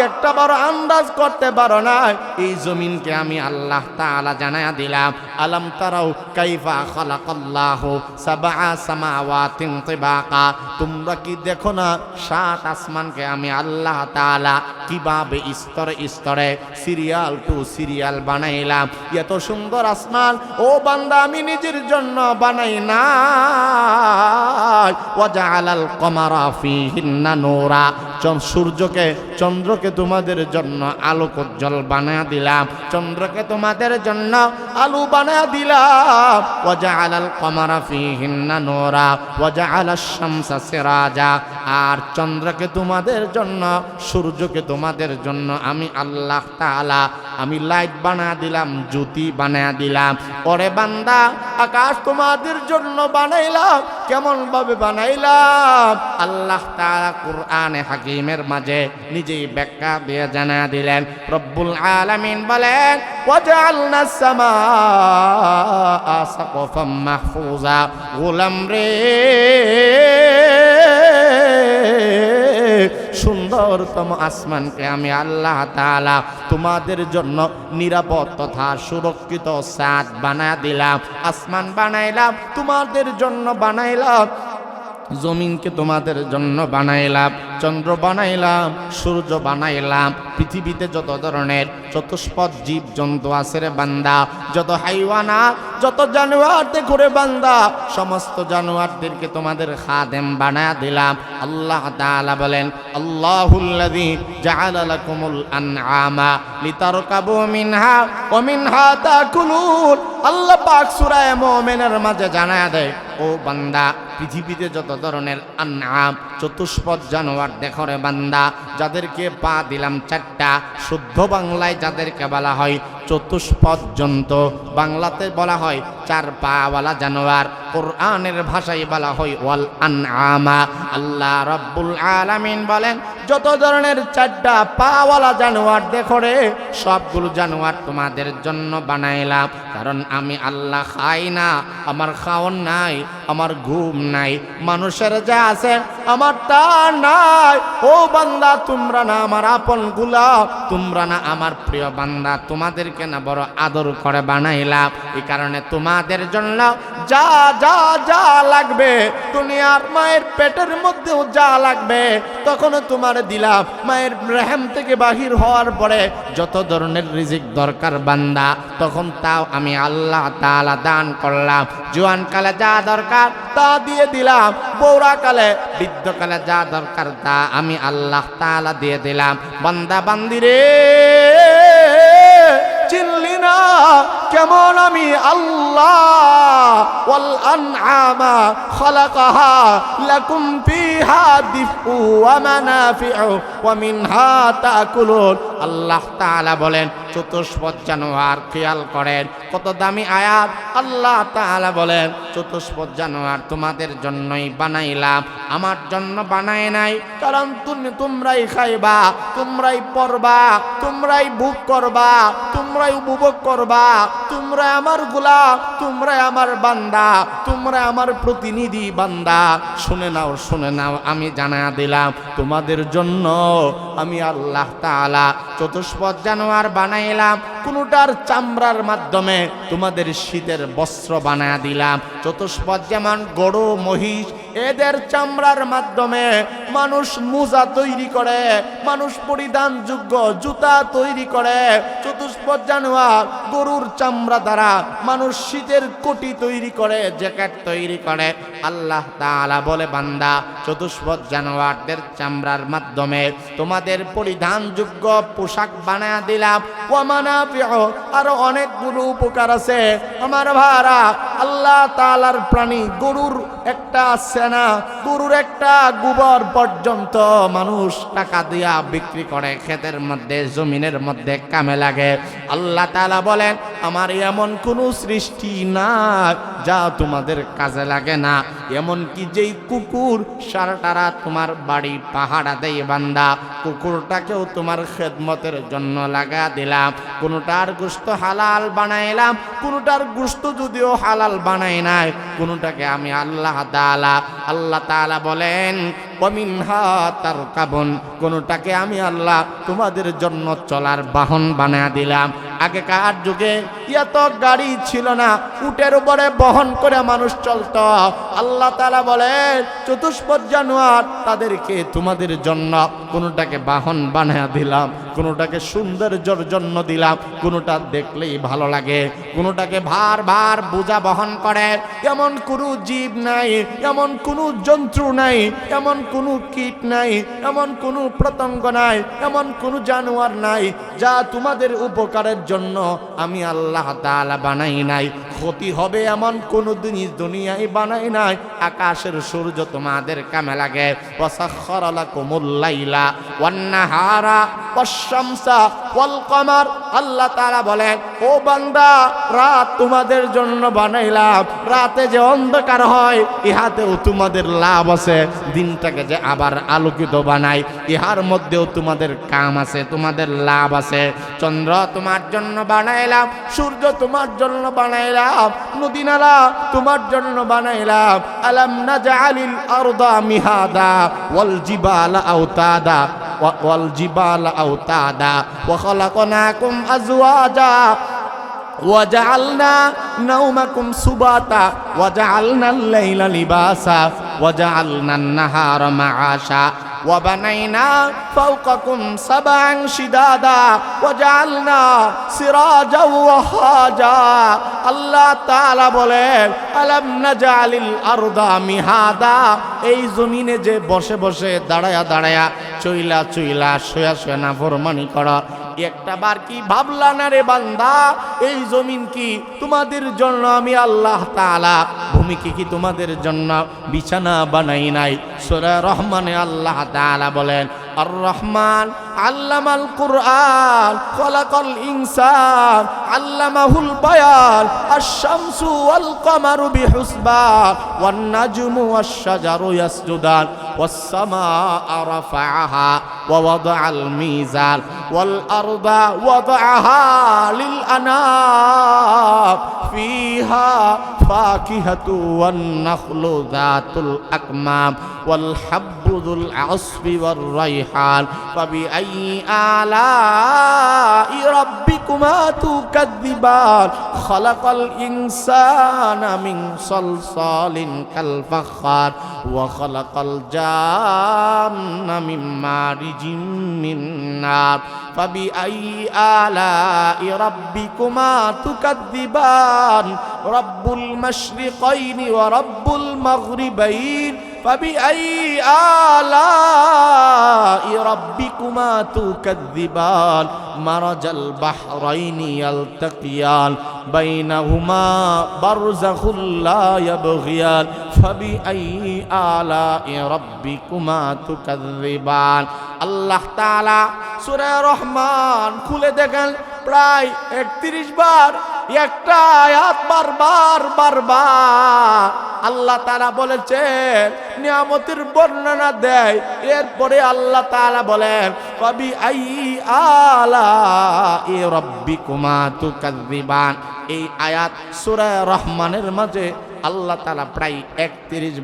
একটা বড় আন্দাজ করতে পারো না। এই জমিনকে আমি আল্লাহ তাআলা জানায়া দিলাম। আলাম তারাও কাইফা খালাকাল্লাহু সাবআ সামাওয়াতিন তিবাকা। তোমরা কি দেখো না 7 আসমানকে আমি আল্লাহ তাআলা কিভাবে স্তরে স্তরে, সিরিয়াল টু সিরিয়াল বানাইলাম। এত সুন্দর আসমান ও বান্দা আমি নিজের জন্য বানাই নাই, ওয়াজআলাল কমারা ফীহিন্না নূরা, সূর্যকে চন্দ্রকে তোমাদের জন্য আলোকোজ্জ্বল বানায়া দিলাম, চন্দ্রকে তোমাদের জন্য আলো বানায়া দিলাম। ওয়াজআলাল কমারা ফীহিন্না নূরা ওয়াজআলাশ শামসা সিরাজা, আর চন্দ্রকে তোমাদের জন্য সূর্যকে তোমাদের জন্য আমি আল্লাহ তাআলা আমি লাইট বানায়া দিলাম, জ্যোতি বানায়া দিলাম। ওরে বান্দা, আকাশ তোমাদের জন্য বানাইলাম, কেমন ভাবে বানাইলাম আল্লাহ তাআলা কুরআনে হাকিমের মাঝে নিজেই ব্যাখ্যা দিয়ে জানা দিলেন। রব্বুল আলামিন বলেন ওয়াজআলনাস সামাআ সাকফাম মাহফুজা, গোলাম রে সুন্দরতম আসমানকে আমি আল্লাহ তাআলা তোমাদের জন্য নিরাপদ তথা সুরক্ষিত ছাদ বানায় দিলাম, আসমান বানাইলাম তোমাদের জন্য বানাইলাম, জমিনকে তোমাদের জন্য বানাইলাম, চন্দ্র বানাইলাম, সূর্য বানাইলাম, পৃথিবীতে যত ধরনের চতুষ্পদ জীব জন্তু আছে রে বান্দা, যত হাইওয়ানাত যত জানোয়ার দেখো রে বান্দা, সমস্ত জানোয়ারদেরকে তোমাদের খাদেম বানায়া দিলাম। আল্লাহ তাআলা বলেন আল্লাহুল্লাযী জাআলা লাকুমুল আনআমা লিতারকাবু মিনহা ওয়া মিনহা তাকুলুন। আল্লাহ পাক সূরা মুমিনের মাঝে জানায়া দেয়, ও বান্দা পৃথিবীতে যত ধরনের আনআম চতুষ্পদ জানোয়ার দেখো রে বান্দা, যাদেরকে পা দিলাম চারটা, শুদ্ধ বাংলায় যাদেরকে বলা হয় চতুষ্পদ জন্তু, বাংলাতে বলা হয় চার পাওয়ালা জানোয়ার, কোরআনের ভাষায় বলা হয় ওয়াল আনআমা। আল্লাহ রাব্বুল আলামিন বলেন যত ধরনের চারটা পাওয়ালা জানোয়ার দেখো রে, সবগুলো জানোয়ার তোমাদের জন্য বানাইলাম, কারণ আমি আল্লাহ খাই না, আমার খাওন নাই, আমার ঘুম নাই, মানুষের যা আছে আমার তা নাই। ও বান্দা, তোমরা না আমার আপন গোলাম, তোমরা না আমার প্রিয় বান্দা, তোমাদেরকে না বড় আদর করে বানাইলাম। এই কারণে তোমাদের জন্য যা যা যা লাগবে, দুনিয়ার মায়ের পেটের মধ্যেও যা লাগবে তখন তোমার দিলাম। মায়ের রেহেম থেকে বাহির হওয়ার পরে যত ধরনের রিজিক দরকার বান্দা, তখন তাও আমি আল্লাহ তাআলা দান করলাম। জোয়ানকালে যা দরকার তা দিয়ে দিলাম, বৌরাকালে বৃদ্ধকালে যা দরকার তা আমি আল্লাহ তাআলা দিয়ে দিলাম। বান্দা বান্দিরে চিনলি না কেমন আমি আল্লাহ? ওয়াল আনআমা খালাকাহা লাকুম ফিহা দিফউ ওয়া মানাফিউ ওয়া মিনহা তাকুলুন। আল্লাহ তাআলা বলেন চতুষ্পদ জানোয়ার, খেয়াল করেন কত দামি আয়াত। আল্লাহ তাআলা বলেন চতুষ্পদ জানোয়ার তোমাদের জন্যই বানাইলাম, আমার জন্য বানাই নাই, কারণ তোমরাই খাইবা, তোমরাই পরবা, তোমরাই ভোগ করবা, তোমরাই উপভোগ করবা, তোমরা আমার গোলাম, তোমরা আমার বান্দা, তোমরা আমার প্রতিনিধি বান্দা। শুনে নাও, শুনে নাও, আমি জানা দিলাম তোমাদের জন্য আমি আল্লাহ তাআলা চতুষ্পদ জানোয়ার বানাইলাম, কোনটার চামড়ার মাধ্যমে তোমাদের শীতের বস্ত্র বানায়া দিলাম। চতুষ্পদ যেমন গরু মহিষ, এদের চামড়ার মাধ্যমে মানুষ মোজা তৈরি করে, মানুষ পরিধানযোগ্য জুতা তৈরি করে। চতুষ্পদ জানোয়ার গরুর চামড়া দ্বারা মানুষ শীতের কোটি তৈরি করে, জ্যাকেট তৈরি করে। আল্লাহ তাআলা বলে বান্দা চতুষ্পদ জানোয়ারদের চামড়ার মাধ্যমে তোমাদের পরিধানযোগ্য পোশাক বানায়া দিলাম। ওয়া মানাফিউ, আরো অনেকগুলো উপকার আছে আমার ভাইরা। আল্লাহ তাআলার প্রাণী গরুর একটা সেনা, গরুর একটা গোবর পর্যন্ত মানুষ টাকা দিয়া বিক্রি করে, ক্ষেতের মধ্যে জমিনের মধ্যে কামে লাগে। আল্লাহ তাআলা বলেন আমার এমন কোনো সৃষ্টি না যা তোমাদের কাজে লাগে না। এমন কি যেই কুকুর সারাটা রাত তোমার বাড়ি পাহারা দেয় বান্দা, কুকুরটাকেও তোমার খেদমতের জন্য লাগা দিলাম। কোনটার গোশত হালাল বানাইলাম, কোনটার গোশত যদিও হালাল বানাই নাই, কোনটাকে আমি আল্লাহ তাআলা বলেন ওয়া মিনহা তারকাবুন, কোনটাকে আমি আল্লাহ তোমাদের জন্য চলার বাহন বানায়া দিলাম। আগেকার যুগে এত গাড়ি ছিল না, উটের উপরে বহন করে মানুষ চলত। আল্লাহ তাআলা বলেন চতুষ্পদ জানোয়ার তাদেরকে তোমাদের জন্য কোনটাকে বাহন বানায়া দিলাম, কোনোটাকে সৌন্দর্যের জন্য দিলাম, কোনোটা দেখলেই ভালো লাগে, কোনোটাকে ভার ভার বোঝা বহন করে এমন কোনো জীব নাই, এমন কোনো জন্তু নাই, এমন কোনো কীট নাই, এমন কোনো পতঙ্গ নাই, এমন কোনো জানোয়ার নাই যা তোমাদের উপকারের জন্য আমি আল্লাহ তাআলা বানাই নাই। ক্ষতি হবে এমন কোনো জিনিস দুনিয়ায় বানাই নাই। আকাশের সূর্য তোমাদের কামে লাগে। ওয়াসাখখারা লাকুমুল লাইলা ওয়ান নাহারা ওয়াশ-শামসা ওয়াল কমার। আল্লাহ তাআলা বলেন, ও বান্দা, রাত তোমাদের জন্য বানাইলাম। রাতে যে অন্ধকার হয় ইহাতেও তোমাদের লাভ আছে। দিনটাকে যে আবার আলোকিত বানাই ইহার মধ্যেও তোমাদের কাম আছে, তোমাদের লাভ আছে। চন্দ্র তোমার জন্য বানাইলাম, সূর্য তোমার জন্য বানাইলাম, নদী নালা তোমার জন্য বানাইলাম। আলাম নাজআলিল আরদা মিহাদা ওয়াল জিবালা আওতাদা ওয়াল জিবালা আওতাদা ওয়া খালাকনাকুম আজওয়াজা وجعلنا نومكم سباتا وجعلنا الليل لباسا وجعلنا النهار معاشا وبنينا فوقكم سبعا شدادا وجعلنا سراجا وهاجا। আল্লাহ তাআলা বলেন, আলাম নাজআলিল আরদা মিহাদা, এই জমিনে যে বসে বসে দাঁড়ায়া দাঁড়ায়া চইলা চইলা শুয়া শুয়া নাফরমানি করা, একটা বার কি ভাবলা না রে বান্দা, এই জমিন কি তোমাদের জন্য আমি আল্লাহ তাআলা ভূমিকে কি তোমাদের জন্য বিছানা বানাই নাই? সূরা রহমানে আল্লাহ তাআলা বলেন, আর রহমান আল্লামাল কুরআন খলাকাল ইনসান আল্লামাহুল বায়ান আশ-শামসু ওয়াল কমারু বিহুসবান ওয়ান নাজমু ওয়াশ-শাজারু ইয়াসজুদান ওয়াস সামাআ রাফাআহা ওয়া ওয়াদাআল মিজান ওয়াল আরদা ওয়াদাআহা লিল আনাম ফিহা ফাকিহাতু ওয়ান নাখলু যাতুল আকমাম ওয়াল হাব্বু যুল আসফি ওয়ার রাইহান ফাবিআইয়ি আলা'i রাব্বিকুমা তুকাযযিবান খালাকাল ইনসানা মিন সালসালিন কাল ফাখার ওয়া খালাকাল জান্না মিন মারিজিন মিন নার ফাবিআইয়ি আলা'i রাব্বিকুমা তুকাযযিবান রব্বুল মাশরিকাইনি ওয়া রব্বুল মাগরিবাইন فبأي آلاء ربكما تكذبان مرج البحرين يلتقيان بينهما برزخ لا يبغيان فبأي آلاء ربكما تكذبان। আল্লাহ তাআলা সূরা রহমান খুলে দেখেন প্রায় 31 বার একটা আয়াত বারবার আল্লাহ তাআলা বলেছেন, নিয়ামতের বর্ণনা দেয়। এরপরে আল্লাহ তাআলা বলেন, ফাবিআইয়ি আলা'i রাব্বিকুমা তুকাযযিবান। এই আয়াত সূরা রহমানের মাঝে আল্লাহ তাআলা প্রায় 31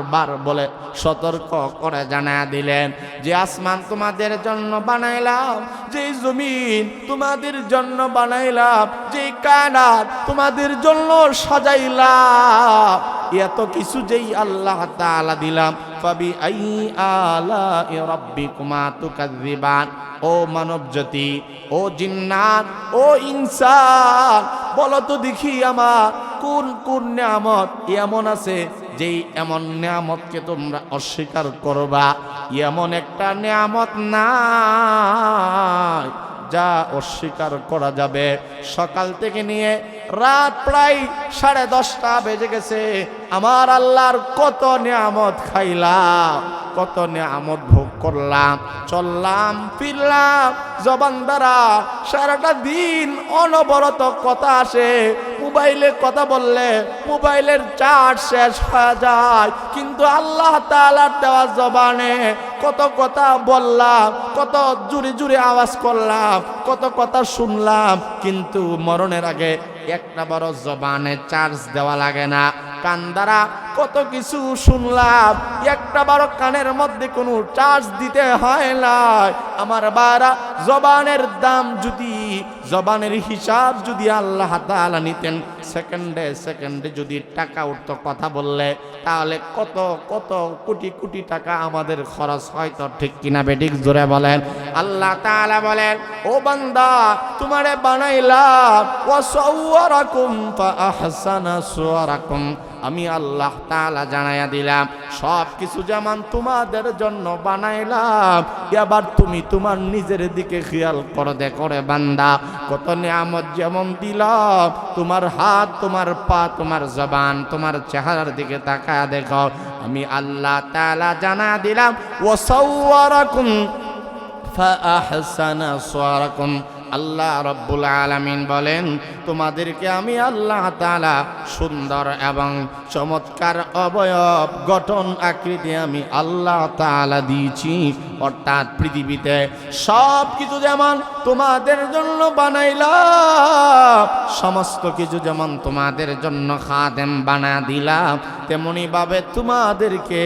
বার বলে সতর্ক করে জানায়া দিলেন যে আসমান তোমাদের জন্য বানাইলাম, যে জমিন তোমাদের জন্য বানাইলাম, যে কায়নাত তোমাদের জন্য সাজাইলাম, এত কিছু যেই আল্লাহ তাআলা দিলাম। ফাবিআইয়ি আলা'i রাব্বিকুমা তুকাযযিবান। ও মানব জাতি, ও জিন্নাত, ও ইনসান, বলো তো দেখি আমার কোন কোন নিয়ামত এমন আছে যেই এমন নিয়ামতকে তোমরা অস্বীকার করবা? এমন একটা নিয়ামত নাই যা অস্বীকার করা যাবে। সকাল থেকে নিয়ে রাত প্রায় 10:30 বেজে গেছে, আমার আল্লাহর কত নিয়ামত খাইলাম, কত নিয়ামত ভোগ করলাম, চললাম ফিরলাম জবান দ্বারা সারাটা দিন অনবরত কথা আসে। মোবাইলে কথা বললে মোবাইলের চার্জ শেষ হয়ে যায়, কিন্তু আল্লাহ তাআলার দেওয়া জবানে কত কথা বললাম, কত জুড়ে জুড়ে আওয়াজ করলাম, কত কথা শুনলাম, কিন্তু মরণের আগে একটা বড় জবানে চার্জ দেওয়া লাগে না। কান দ্বারা কত কিছু শুনলাম, একটা বারো কানের মধ্যে কোনো চার্জ দিতে হয় না। আমার বারা জবানের দাম যদি, জবানের হিসাব যদি আল্লাহ তাআলা নিতেন, সেকেন্ডে সেকেন্ডে যদি টাকা উঠতো কথা বললে, তাহলে কত কত কোটি কোটি টাকা আমাদের খরচ হয়তো, ঠিক কিনা বেঠিক জোরে বলেন। আল্লাহ তাআলা বলেন, ও বান্দা তোমারে বানাইলাম, ওয়া সাওয়ারাকুম ফা আহসানা সুওয়ারাকুম, আমি আল্লাহ তাআলা জানাইয়া দিলাম সব কিছু যেমন তোমাদের জন্য বানাইলাম, এবার তুমি তোমার নিজের দিকে খেয়াল করে দেখো রে বান্দা, কত নিয়ামত যেমন দিলাম, তোমার হাত, তোমার পা, তোমার জবান, তোমার চেহারার দিকে তাকায়া দেখো, আমি আল্লাহ তাআলা জানা দিলাম ওয়া সাওয়ারাকুম ফা আহসানা সুওয়ারাকুম। আল্লাহ রব্বুল আলামিন বলেন, তোমাদেরকে আমি আল্লাহ তাআলা সুন্দর এবং চমৎকার অবয়ব গঠন আকৃতি আমি আল্লাহ তাআলা দিয়েছি। অর্থাৎ পৃথিবীতে সব কিছু যেমন তোমাদের জন্য বানাইলাম, সমস্ত কিছু যেমন তোমাদের জন্য খাদেম বানা দিলাম, তেমনি ভাবে তোমাদেরকে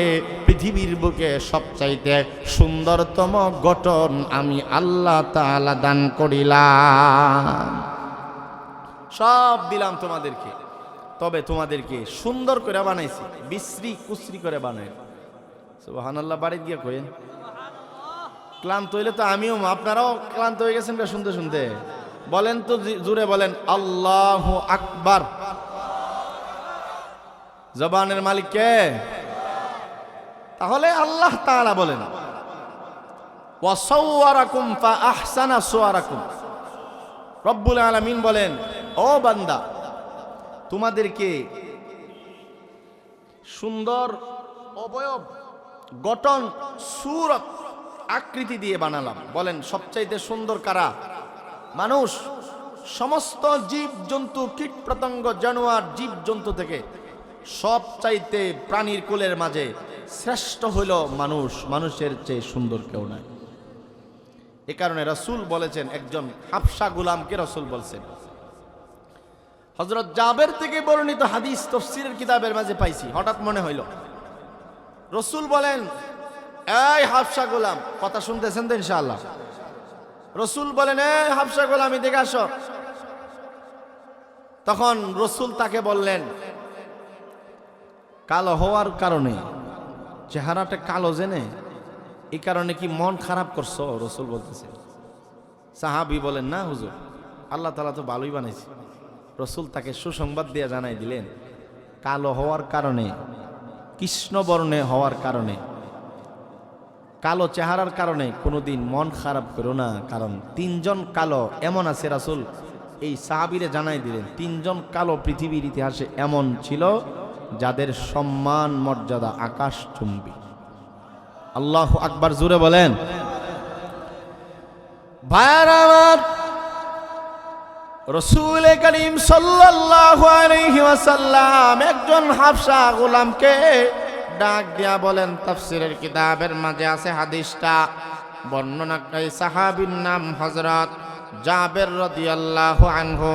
পৃথিবীর বুকে সবচাইতে সুন্দরতম গঠন আমি আল্লাহ তাআলা দান করিলাম। সব দিলাম তোমাদেরকে, তবে তোমাদেরকে সুন্দর করে বানাইছি, বিশ্রী কুশ্রী করে বানাই। সুবহানাল্লাহ, বাড়ি গিয়ে কইেন। ক্লান্ত হইলে তো আমিও, আপনারাও ক্লান্ত হয়ে গেছেন শুনতে শুনতে, বলেন তো জুড়ে বলেন আল্লাহু আকবার। জবানের মালিক কে? তাহলে আল্লাহ তাআলা বলেন ওয়া সাওয়ারাকুম ফা আহসানা সুওয়ারাকুম। রব্বুল আলামিন বলেন, ও বান্দা তোমাদেরকে সুন্দর অবয়ব গঠন সূরত আকৃতি দিয়ে বানালাম। বলেন সবচাইতে সুন্দর কারা? মানুষ। সমস্ত জীব জন্তু, কীট পতঙ্গ, জানোয়ার, জীব জন্তু থেকে সবচাইতে প্রাণীর কুলের মাঝে শ্রেষ্ঠ হইল মানুষ, মানুষের চেয়ে সুন্দর কেউ নাই। এ কারণে রাসূল বলেছেন, একজন হাবশা গোলামকে রাসূল বলছেন, হযরত জাবের থেকে বর্ণিত হাদিস তাফসীরের কিতাবের মাঝে পাইছি, হঠাৎ মনে হইল। রাসূল বলেন, এই হাবশা গোলাম, কথা শুনতেছেন তো ইনশাআল্লাহ? রাসূল বলেন, এই হাবশা গোলাম এদিকে আসো। তখন রাসূল তাকে বললেন, কালো হওয়ার কারণে, চেহারাটা কালো জেনে এই কারণে কি মন খারাপ করছো? রাসূল বলতেছে। সাহাবী বলেন, না হুজুর, আল্লাহ তাআলা তো ভালোই বানাইছে। রাসূল তাকে সুসংবাদ দিয়ে জানাই দিলেন, কালো হওয়ার কারণে, কৃষ্ণ বর্ণে হওয়ার কারণে, কালো চেহারার কারণে কোনোদিন মন খারাপ করো না। কারণ তিনজন কালো এমন আছে, রাসূল এই সাহাবীরে জানাই দিলেন, তিনজন কালো পৃথিবীর ইতিহাসে এমন ছিল যাদের সম্মান মর্যাদা আকাশচুম্বী। আল্লাহু আকবার, জোরে বলেন। ভাইরা আমার, রাসূল করিম সাল্লাল্লাহু আলাইহি ওয়াসাল্লাম একজন হাবশা গোলামকে ডাক দিয়া বলেন, তাফসীরের কিতাবের মাঝে আছে হাদিসটা বর্ণনাকারী সাহাবীর নাম হযরত জাবের রাদিয়াল্লাহু আনহু,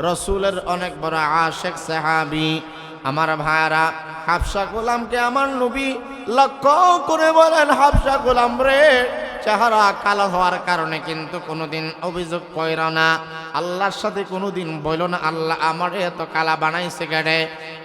রাসূলের অনেক বড় আশিক সাহাবী। আমার ভাইরা, হাবশা গোলামকে আমার নবী লক্ষ্য করে বলেন, হাবশা গোলাম রে, চেহারা কালো হওয়ার কারণে কিন্তু কোনোদিন অভিযোগ কইরো না, আল্লাহর সাথে কোনোদিন বইল না আল্লাহ আমার এত কালা বানাইছে কেডে,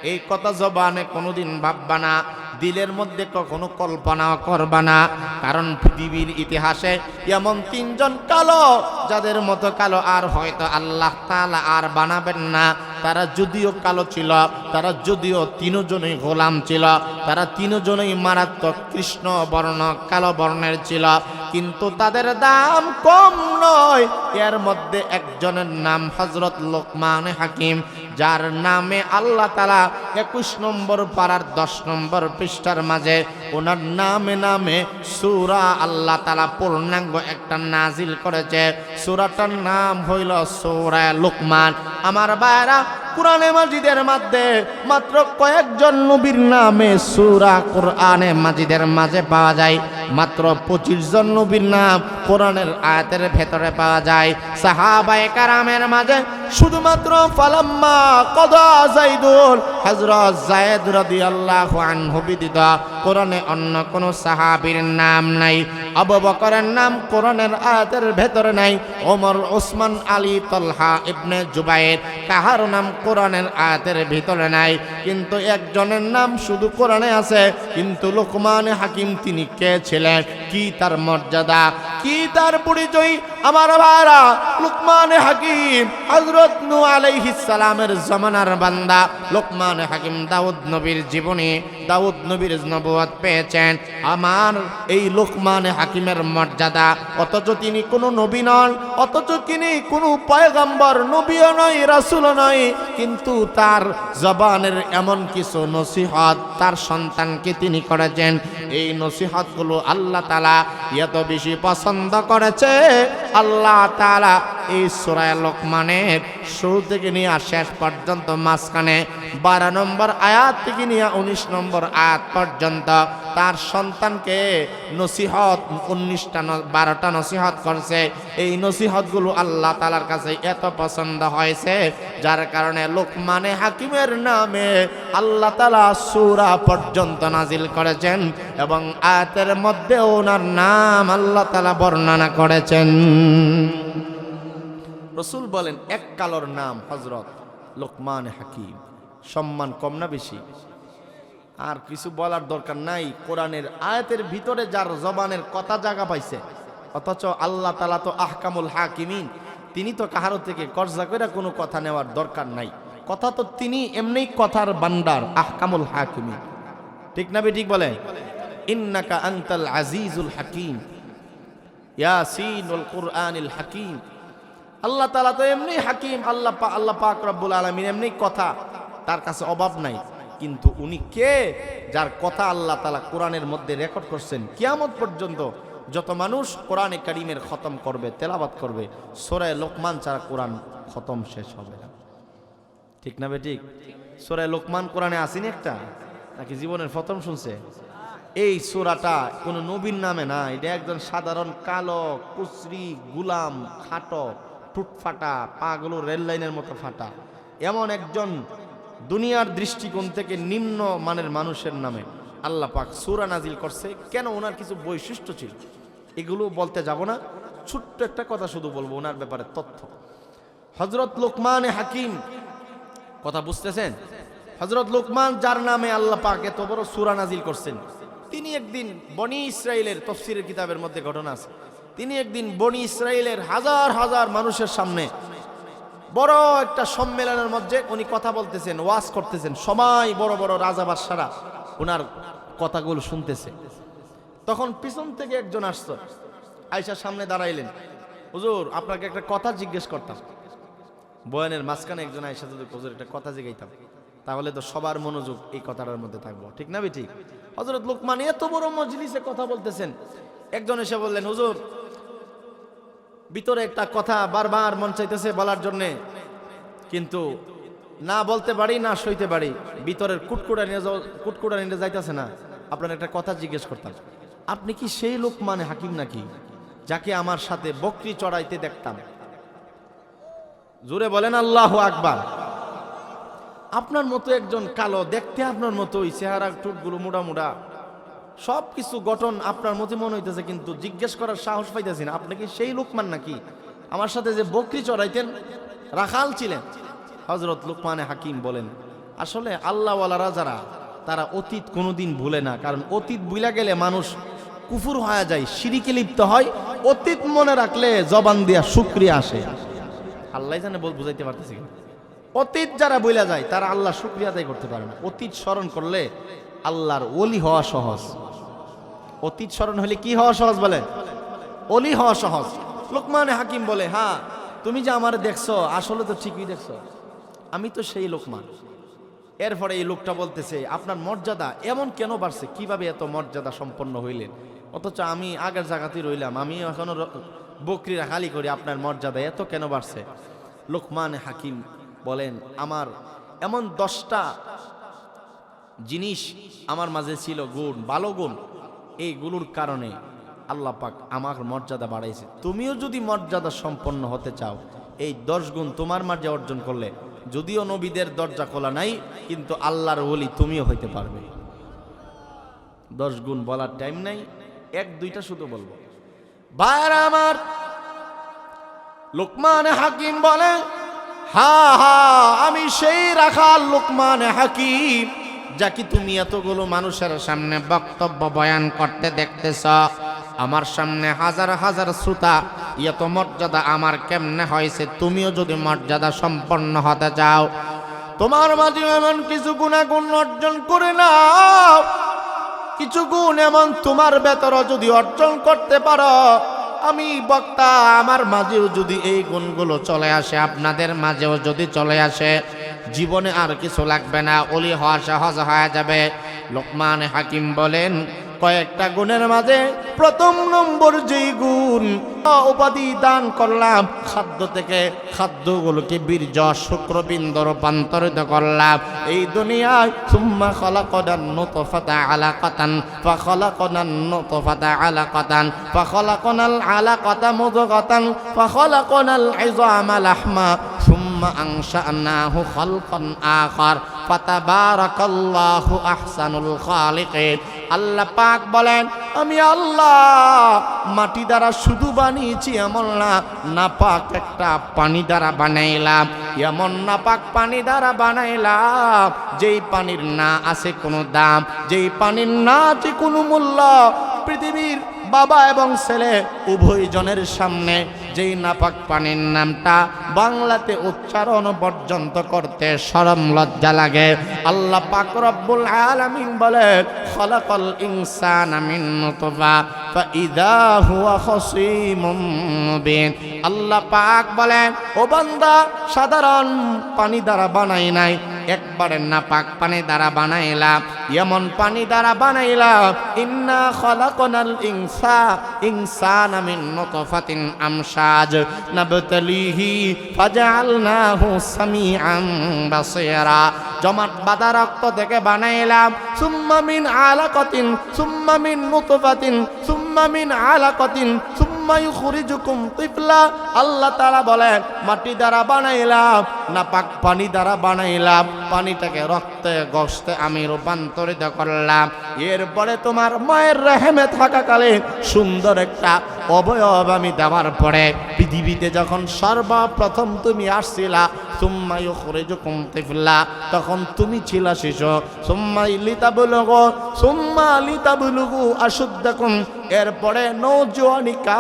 এই কথা জবানে কোনোদিন ভাববা না, দিলের মধ্যে কখনো কল্পনাও করবা না। কারণ পৃথিবীর ইতিহাসে এমন তিনজন কালো, যাদের মতো কালো আর হয়তো আল্লাহ তাআলা আর বানাবেন না। তারা যদিও কালো ছিল, তারা যদিও তিনজনই গোলাম ছিল, তারা তিনজনই মারাত্মক কৃষ্ণ বর্ণ কালো বর্ণের ছিল, কিন্তু তাদের দাম কম নয়। এর মধ্যে একজনের নাম হযরত লোকমান হাকিম, যার নামে আল্লাহ তাআলা 21 নম্বর পারার 10 নম্বর পৃষ্ঠার মাঝে ওনার নামে নামে সূরা আল্লাহ তাআলা পূর্ণাঙ্গ একটা নাজিল করেছে। সূরাটার নাম হইল সূরা লোকমান। আমার ভাইরা, কুরআনে মাজিদের মধ্যে মাত্র কয়েকজন নবীর নামে সূরা কুরআনে মাজিদের মাঝে পাওয়া যায়। মাত্র 25 জন নবীর নাম কোরআনের আয়াতের ভেতরে পাওয়া যায়। সাহাবায়ে কেরামের মাঝে শুধুমাত্র ফালাম্মা কদা যাইদুল হযরত যায়েদ রাদিয়াল্লাহু আনহু ব্যতীত কোরআনে অন্য কোন সাহাবীর নাম নাই। আবু বকরের নাম কোরআনের আয়াতের ভেতরে নাই। ওমর, ওসমান, আলী, তালহা ইবনে জুবায়ের কাহার নাম কোরআনের আয়াতের ভিতরে নাই। কিন্তু একজনের নাম শুধু কোরআনে আছে। কিন্তু লোকমান হাকিম তিনি কে ছিলেন, কি তার মর্যাদা, কি তার পরিচয়? আমার ভাইরা, লোকমান হাকিম হযরত নূহ আলাইহিস সালামের জামানার বান্দা। লোকমান হাকিম দাউদ নবীর জীবনে দাউদ নবীর নবুয়ত পেয়েছেন। আমার এই লোকমান হাকিমের মর্যাদা, অথচ তিনি কোনো নবী নন, অথচ তিনি কোনো পয়গম্বর, নবীও নয়, রাসূলও নয়, কিন্তু তার জবানের এমন কিছু নসিহত তার সন্তানকে তিনি করেছেন। এই নসিহতগুলো আল্লাহ তাআলা এত বেশি পছন্দ করেছে, আল্লাহ তাআলা এই সূরা লোকমানের শুরু থেকে নিয়ে শেষ পর্যন্ত মাঝখানে 12 নম্বর আয়াত থেকে নিয়ে 19 নম্বর আয়াত পর্যন্ত তার সন্তানকে নসিহত 12টা নসিহত করছে। এই নসিহতগুলো আল্লাহ তাআলার কাছে এত পছন্দ হয়েছে, যার কারণে লোকমানে হাকিমের নামে আল্লাহ তাআলা সূরা পর্যন্ত নাজিল করেছেন এবং আয়াতের মধ্যে ওনার নাম আল্লাহ তাআলা বর্ণনা করেছেন। রাসূল বলেন, এক কালোর নাম হযরত লোকমান হাকিম। সম্মান কম না বেশি? আর কিছু বলার দরকার নাই। কোরআনের আয়াতের ভিতরে যার জবানের কথা জায়গা পাইছে, অথচ আল্লাহ তাআলা তো আহকামুল হাকিমিন, তিনি তো কাহারো থেকে কর্জা করে কোনো কথা নেওয়ার দরকার নাই। কথা তো তিনি এমনিই কথার ভান্ডার, আহকামুল হাকিমিন। ঠিক না ঠিক বলে? ইন্নাকা আনতাল আজিজুল হাকিম, ইয়াসিনুল কুরআনিল হাকিম। আল্লাহ তাআলা তো এমনি হাকিম, আল্লাহ পাক রব্বুল আলামিন এমনি কথা, তার কাছে অভাব নাই। কিন্তু উনি কে? যার কথা আল্লাহ তাআলা কোরআনের মধ্যে রেকর্ড করছেন। কিয়ামত পর্যন্ত যত মানুষ কোরআনে কারীমের খতম করবে, তেলাওয়াত করবে, সূরা লোকমান ছাড়া কোরআন খতম শেষ হবে না। ঠিক না ঠিক? সূরা লোকমান কোরআনে আসেনি একটা, নাকি জীবনের প্রথম শুনছে? এই সূরাটা কোনো নবীর নামে না, এটা একজন সাধারণ কালো কুচরি গুলাম, খাটো, টুটফাটা, পাগুলো রেল লাইনের মতো ফাটা, এমন একজন দুনিয়ার দৃষ্টিকোণ থেকে নিম্ন মানের মানুষের নামে আল্লাহ পাক সূরা নাজিল করছে। কেন? ওনার কিছু বৈশিষ্ট্য ছিল, এগুলো বলতে যাব না। ছোট্ট একটা কথা শুধু বলবো ওনার ব্যাপারে তথ্য। হযরত লোকমান হাকিম, কথা বুঝতেছেন? হযরত লোকমান যার নামে আল্লাহ পাক এত বড় সূরা নাজিল করছেন, তিনি একদিন বনি ইসরাইলের তাফসীরের কিতাবের মধ্যে ঘটনা আছে, তিনি একদিন বনি ইসরাইলের হাজার হাজার মানুষের সামনে বড় একটা সম্মেলনের মধ্যে উনি কথা বলতেছেন, ওয়াজ করতেছেন। সবাই বড় বড় রাজা বাদশারা ওনার কথাগুলো শুনতেছে। তখন পিছন থেকে একজন আসতো, আয়েশার সামনে দাঁড়াইলেন, হুজুর আপনাকে একটা কথা জিজ্ঞেস করতাম। বয়ানের মাঝখানে একজন আয়েশা যদি হুজুর একটা কথা জিজ্ঞাইতাম, তাহলে তো সবার মনোযোগ এই কথাটার মধ্যে থাকবো। ঠিক না ঠিক? হযরত লোকমান এত বড় মজলিসে কথা বলতেছেন, একজন এসে বললেন, হুজুর ভিতরে একটা কথা বারবার মন চাইতেছে বলার জন্যে, কিন্তু না বলতে পারি না সইতে পারি, ভিতরের কুটকুটা নিয়ে যাইতেছে না। আপনার একটা কথা জিজ্ঞেস করতাম, আপনি কি সেই লোকমান হাকিম নাকি যাকে আমার সাথে বকরি চড়াইতে দেখতাম? জোরে বলেন আল্লাহু আকবার। আপনার মতো একজন কালো, দেখতে আপনার মতোই, চেহারা টুটগুলো মোটা মোটা, সব কিছু গঠন আপনার মতো মনে হইতেছে, কিন্তু জিজ্ঞেস করার সাহস পাইতেছি না, আপনি কি সেই লোকমান নাকি আমার সাথে যে বকরি চড়াইতেন, রাখাল ছিলেন? হযরত লোকমান হাকিম বলেন, আসলে আল্লাহওয়ালারা যারা, তারা অতীত কোনোদিন ভুলে না, কারণ অতীত ভুলে গেলে মানুষ কুফর হয়ে যায়, শিরকে লিপ্ত হয়। অতীত মনে রাখলে জবান দিয়া শুকরিয়া আসে। আল্লাহ জানে বুঝাইতে পারতেছি। অতীত যারা ভুলে যায় তারা আল্লাহ শুকরিয়া আদায় করতে পারে না। অতীত স্মরণ করলে আল্লাহর ওলি হওয়া সহজ। অতীত স্মরণ হলে কি হওয়া সহজ বলে? ওলি হওয়া সহজ। লোকমান হাকিম বলে, হ্যাঁ তুমি যে আমার দেখছো, আসলে তো ঠিকই দেখছো, আমি তো সেই লোকমান। এরপরে এই লোকটা বলতেছে, আপনার মর্যাদা এমন কেন বাড়ছে, কিভাবে এত মর্যাদা সম্পন্ন হইলেন, অথচ আমি আগের জায়গাতেই রইলাম, আমি এখনো বকরি রাখালি করি, আপনার মর্যাদা এত কেন বাড়ছে? লোকমান হাকিম বলেন, আমার এমন 10টা জিনিস আমার মাঝে ছিল, গুণ, ভালো গুণ, এইগুলোর কারণে আল্লাহ পাক আমার মর্যাদা বাড়াইছে। তুমিও যদি মর্যাদা সম্পন্ন হতে চাও, এই 10 গুণ তোমার মাঝে অর্জন করলে, যদিও নবীদের দরজা খোলা নাই, কিন্তু আল্লাহর ওলি তুমিও হইতে পারবে। 10 গুণ বলার টাইম নাই, 1-2টা শুধু বলবো। ভাইরা আমার, লোকমান হাকিম বলে, হা হা, আমি সেই রাখাল লোকমান হাকিম যাকে তুমি এতগুলো মানুষের সামনে বক্তব্য বয়ান করতে দেখতেছ। আমার সামনে হাজার হাজার শ্রোতা, এত মর্যাদা আমার কেমনে হয়েছে? তুমিও যদি মর্যাদা সম্পন্ন হতে চাও, তোমার মাঝে এমন কিছু গুণাগুণ অর্জন করে নাও, কিছু গুণ এমন তোমার ভেতরও যদি অর্জন করতে পারো, আমি বক্তা আমার মাঝেও যদি এই গুণগুলো চলে আসে, আপনাদের মাঝেও যদি চলে আসে, জীবনে আর কিছু লাগবে না, ওলি হওয়া সহজ হয়ে যাবে। লোকমান হাকিম বলেন, কয়েকটা গুণের মাঝে প্রথম নম্বর যেই গুণ, উপাধি দান করলাম, খাদ্য থেকে খাদ্যগুলোকে বীর্য শুক্রবিন্দু রূপান্তরিত করলাম এই দুনিয়ায়। সুম্মা খালাকনান নুতফাতা আলাকাতান ফাখালাকনান নুতফাতা আলাকাতান ফাখালাকনাল আলাকাতা মুদগাতান ফাখালাকনাল ইযামা লাহমা সুম্মা আনশানাহু খালকান আখার ফাতাবারাকাল্লাহু আহসানুল খালিকিন। আল্লাহ পাক বলেন, আমি আল্লাহ মাটি দ্বারা শুধু বানিয়েছি এমন না, নাপাক একটা পানি দ্বারা বানাইলাম, এমন নাপাক পানি দ্বারা বানাইলাম যেই পানির না আছে কোনো দাম, যেই পানির না আছে কোনো মূল্য। পৃথিবীর বাবা এবং ছেলে উভয় জনের সামনে যেই নাপাক পানির নামটা বাংলাতে উচ্চারণ পর্যন্ত করতে শরম লজ্জা লাগে। আল্লাহ পাক রব্বুল আলামিন বলেন, খালাকাল ইনসানা মিন নুতফা ফাইযা হুয়া খাসীমুম মুবিন। আল্লাহ পাক বলেন, ও বান্দা, সাধারণ পানি দ্বারা বানাই নাই, একবারে নাপাক পানি দ্বারা বানাইলাম, এমন পানি দ্বারা বানাইলাম। ইন্না খালাকনাল ইনসানা মিন নুতফাতিন আমশাজ নাবতালিহি ফাজআলনাহু সামিআন বাসীরা। জমাট বাঁধা রক্ত থেকে বানাইলাম। সুম্মা মিন আলাকাতিন সুম্মা মিন নুতফাতিন সুম্মা মিন আলাকাতিন সুম্মা ইউখরিজুকুম তিফলা। আল্লাহ তাআলা বলেন, মাটি দ্বারা বানাইলাম, নাপাক পানি দ্বারা বানাইলাম, পানিটাকে রক্তে গোশতে আমি রূপান্তরিত করলাম। এরপরে তোমার মায়ের রেহেমে থাকাকালে সুন্দর একটা অবয়ব আমি দেওয়ার পরে পৃথিবীতে যখন সর্বপ্রথম তুমি আসছিলা, সুম্মা ইউখরিজুকুম তিফলা, তখন তুমি ছিলা শিশু। সুম্মা লিতাবলুগু আশুদ্দাকুম, এরপরে নওজোয়ানিকা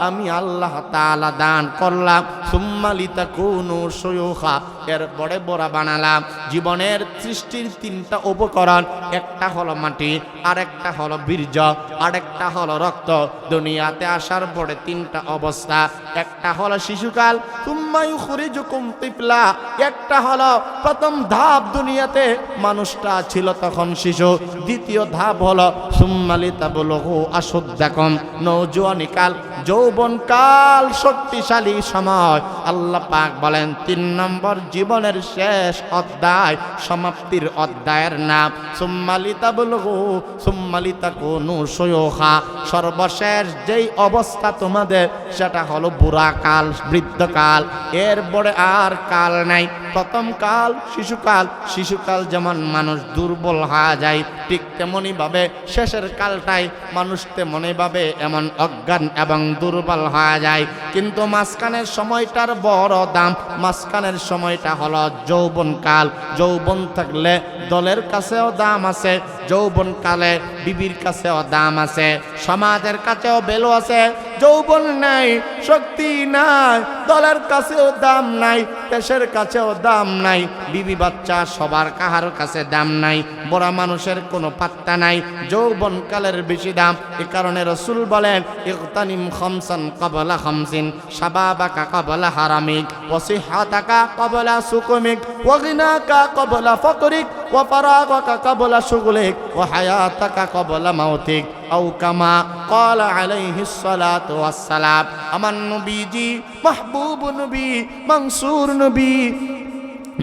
আমি আল্লাহ তাআলা দান করলাম। সুম্মা লিতাকুনু শুয়ুখা, এরপরে বড় বানালাম। জীবনের সৃষ্টির 3টা উপকরণ, একটা হলো মাটি, আরেকটা হলো বীর্য, আরেকটা হলো রক্ত। দুনিয়াতে আসার পরে 3টা অবস্থা, একটা হলো শিশুকাল, সুম্মা ইউখরিজুকুম তিফলা, একটা হলো প্রথম ধাপ দুনিয়াতে মানুষটা ছিল তখন শিশু, দ্বিতীয় ধাপ হলো সুম্মা লিতাবলুগু আশুদ্দাকুম নওজোয়ানিকাল, যৌবনকাল, শক্তিশালী সময়। আল্লাহ পাক বলেন, 3 নম্বর জীবনের শেষ অধ্যায়, সমাপ্তির অধ্যায়ের নাম সুম্মা লিতাবলুগু সুম্মা লিতাকুনু শুয়ুখা। সর্বশেষ যেই অবস্থা তোমাদের, সেটা হলো বুড়াকাল, বৃদ্ধকাল। এরপরে আর কাল নাই। প্রথম কাল শিশুকাল, শিশুকাল যেমন মানুষ দুর্বল হয়ে যায়, ঠিক তেমনি ভাবে শেষের কালটাই মানুষ তেমনি ভাবে এমন অজ্ঞান এবং দুর্বল হয়ে যায়। কিন্তু মাঝখানের সময়টার বড় দাম, মাঝখানের সময়টা হলো যৌবনকাল। যৌবন থাকলে দলের কাছেও দাম আছে, যৌবনকালে বিবির কাছেও দাম আছে, সমাজের কাছেও ভ্যালু আছে। যৌবন নাই, শক্তি নাই, দলের কাছেও দাম নাই, দেশের কাছেও দাম নাই, বিবি বাচ্চা সবার কাহার কাছে দাম নাই, বড় মানুষের কোনো পাত্তা নাই। যৌবনকালের বেশি দাম। এ কারণে রাসূল বলেন, ইগতানিম খামসান ক্বাবলা খামসিন, শাবাবাকা ক্বাবলা হারামিক, ওয়া সিহহাতাকা ক্বাবলা সুকুমিক, ওয়া গিনাকা ক্বাবলা ফাকরিক, ওয়া ফারাগাকা ক্বাবলা শুগলিক, ওয়া হায়াতাকা ক্বাবলা মাউতিক, আও কামা ক্বালা আলাইহিস সালাতু ওয়াস সালাম। আমার নবীজি, মাহবুব নবী, মনসুর নবী,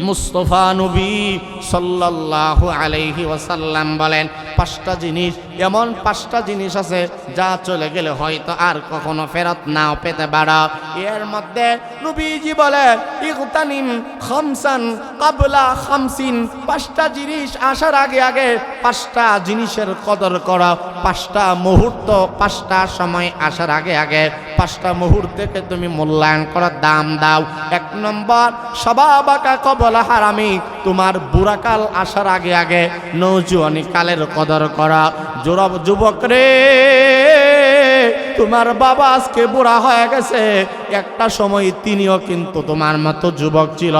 মুস্তাফা নবী সাল্লাল্লাহু আলাইহি ওয়াসাল্লাম বলেন, 5টা জিনিস, এমন 5টা জিনিস আছে যা চলে গেলে হয়তো আর কখনো ফেরত নাও পেতে পারো। এর মধ্যে নবীজি বলেন, ইগতানিম খামসান ক্বাবলা খামসিন, 5টা জিনিস আসার আগে আগে 5টা জিনিসের কদর করো। 5টা মুহূর্ত, 5টা সময় আসার আগে আগে 5টা মুহূর্তকে তুমি মূল্যায়ন করো, দাম দাও। 1 নম্বর, শাবাবাকা ক্বাবলা হারামি, তোমার বুড়াকাল আসার আগে আগে নওজোয়ানি কালের কদর করা। যুবক রে, তোমার বাবা আজকে বুড়া হয়ে গেছে, একটা সময় তিনিও কিন্তু তোমার মতো যুবক ছিল।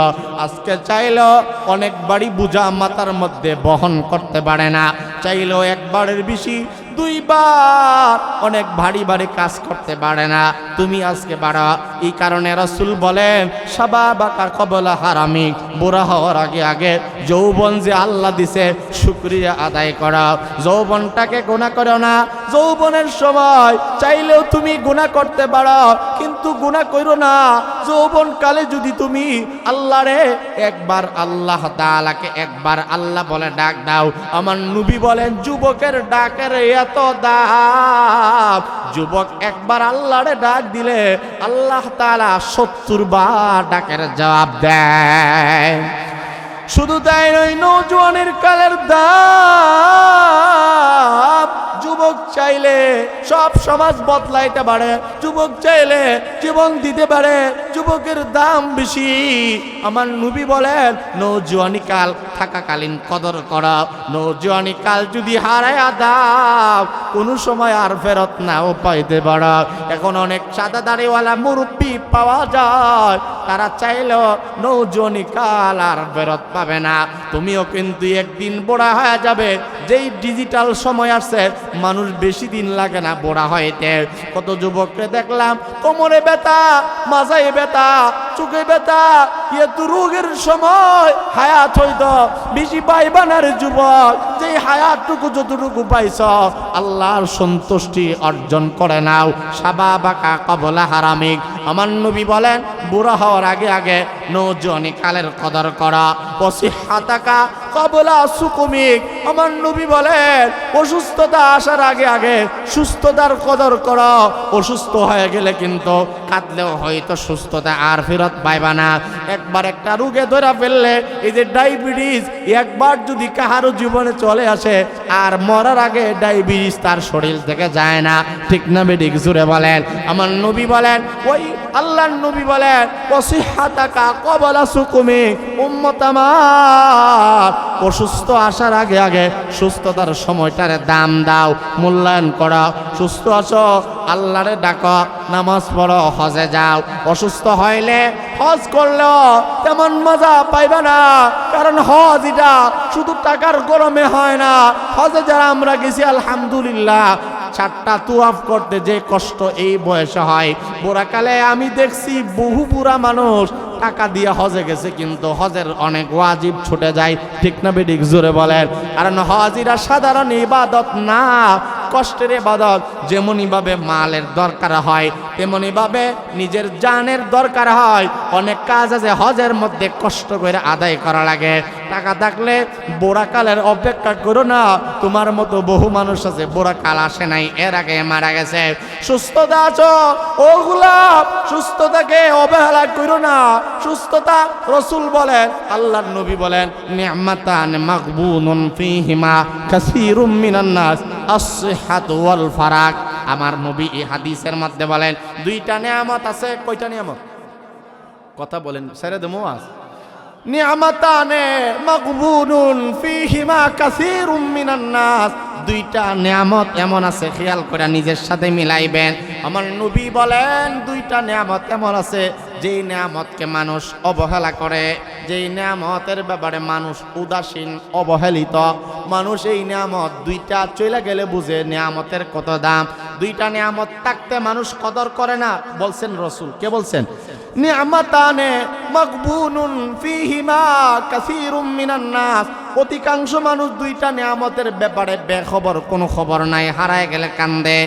আজকে চাইলেও অনেক বাড়ি বোঝা মাথার মধ্যে বহন করতে পারে না, চাইলেও একবারের বেশি 2 বার অনেক ভারী ভারী কাজ করতে পারে না। তুমি আজকে বাড়া। এই কারণে রাসূল বলেন, শাবাবাকা ক্বাবলা হারামি, বুড়া হওয়ার আগে আগে যৌবন যে আল্লাহ দিছে শুকরিয়া আদায় করা। যৌবনটাকে গুনাহ করো না। যৌবনের সময় চাইলেও তুমি গুনাহ করতে পারো, কিন্তু গুনাহ করো না। যৌবন কালে যদি তুমি আল্লাহরে একবার, আল্লাহ তাআলাকে একবার আল্লাহ বলে ডাক দাও, আমার নবী বলেন যুবকের ডাকের এত দাম, যুবক একবার আল্লাহরে ডাক দিলে আল্লাহ তাআলা 70 বার ডাকের জবাব দেয়। শুধু তাই নয়, নওজোয়ানের কালের দাম, যুবক চাইলে সব সমাজ বদলাইতে পারে, যুবক চাইলে জীবন দিতে পারে, যুবকের দাম বেশি। আমার নবী বলেন, নওজোয়ানি কাল থাকাকালীন কদর করা। নওজোয়ানি কাল যদি হারায়া দাও, কোনো সময় আর ফেরত নাও পাইতে পারো। এখন অনেক সাদা দাড়িওয়ালা মুরব্বী পাওয়া যায়, তারা চাইলেও নওজোয়ানি কাল আর ফেরত পাবে না। তুমিও কিন্তু একদিন বুড়া হয়ে যাবে। যেই ডিজিটাল সময় আছে, মানুষ বেশি দিন লাগে না বুড়া হইতে। কত যুবককে দেখলাম কোমরে ব্যথা, মাজায় ব্যথা, চোখে ব্যথা, এত রোগের সময় হায়াত হইতো বেশি পাইবানার যুবক। যেই হায়াতটুকু যতটুকু পাইছ, আল্লাহর সন্তুষ্টি অর্জন করে নাও। শাবাবাকা ক্বাবলা হারামিক, আমার নবী বলেন বুড়া হওয়ার আগে আগে নওজোয়ানি কালের কদর করা। ওয়াসিহাতাকা ক্বাবলা সুকুমিক, আমার নবী বলেন অসুস্থতা আসার আগে আগে সুস্থতার কদর করো। অসুস্থ হয়ে গেলে কিন্তু কাঁদলেও হয়তো সুস্থতা আর ফেরত পাইবা না। একবার একটা রোগে ধরা ফেললে, এই যে ডায়াবেটিস, একবার যদি কাহারও জীবনে চলে আসে, আর মরার আগে ডায়াবেটিস তার শরীর থেকে যায় না। ঠিক না বেঠিক? জোরে বলেন। আমার নবী বলেন, ওই আল্লাহর নবী বলেন, ওয়াসিহাতাকা ক্বাবলা সুকুমিক, উম্মত আমার অসুস্থ আসার আগে আগে সুস্থতার সময়টারে দাম দাও, মূল্যায়ন করো। সুস্থ আছো, আল্লাহরে ডাকো, নামাজ পড়ো, হজে যাও। অসুস্থ হইলে হজ করলেও তেমন মজা পাইবে না, কারণ হজ এটা শুধু টাকার গরমে হয় না। হজে যারা আমরা গেছি আলহামদুলিল্লাহ, 4টা তুয়াফ করতে যে কষ্ট এই বয়সে হয়, বুড়াকালে আমি দেখছি বহু বুড়া মানুষ টাকা দিয়ে হজে গেছে, কিন্তু হজের অনেক ওয়াজিব ছুটে যায়। ঠিক না বেঠিক? জোরে বলেন। কারণ হজ এটা সাধারণ ইবাদত না, কষ্টের ইবাদত। যেমনই ভাবে মালের দরকার হয়, তেমনি ভাবে নিজের জানের দরকার হয়। অনেক কাজ আছে হজের মধ্যে কষ্ট করে আদায় করা লাগে। টাকা থাকলে বুড়াকালের অপেক্ষা করো না। তোমার মতো বহু মানুষ আছে বুড়াকাল আসে নাই, এর আগে মারা গেছে। সুস্থতা আছো, ওগুলা সুস্থতাকে অবহেলা করো না। সুস্থতা, রাসূল বলেন, আল্লাহর নবী বলেন, নি'মাতান মাগবুনুন ফীহিমা কাসীরুম মিনান নাস, আস-সিহহাতু ওয়াল ফারাগ। আমার নবী এই হাদিসের মধ্যে বলেন, 2টা নিয়ামত আছে। কয়টা নিয়ামত? কথা বলেন, ছেড়ে দেবো আজ। নিয়ামাতানে মাগবুনুন ফীহিমা কাসীরুম মিনান নাস, 2টা নিয়ামত এমন আছে, খেয়াল করে নিজের সাথে মিলাইবেন। আমার নবী বলেন 2টা নিয়ামত এমন আছে যেই নিয়ামতকে মানুষ অবহেলা করে, যেই নিয়ামতের ব্যাপারে মানুষ উদাসীন, অবহেলিত মানুষ। এই নিয়ামত 2টা চলে গেলে বুঝে নিয়ামতের কত দাম। 2টা নিয়ামত থাকতে মানুষ কদর করে না। বলছেন রাসূল, কে বলছেন? নিয়ামাতানে মাগবুনুন ফীহিমা কাসীরুম মিনান নাস, অধিকাংশ মানুষ 2টা নিয়ামতের ব্যাপারে বেখবর, কোনো খবর নাই, হারায় গেলে কান্দে।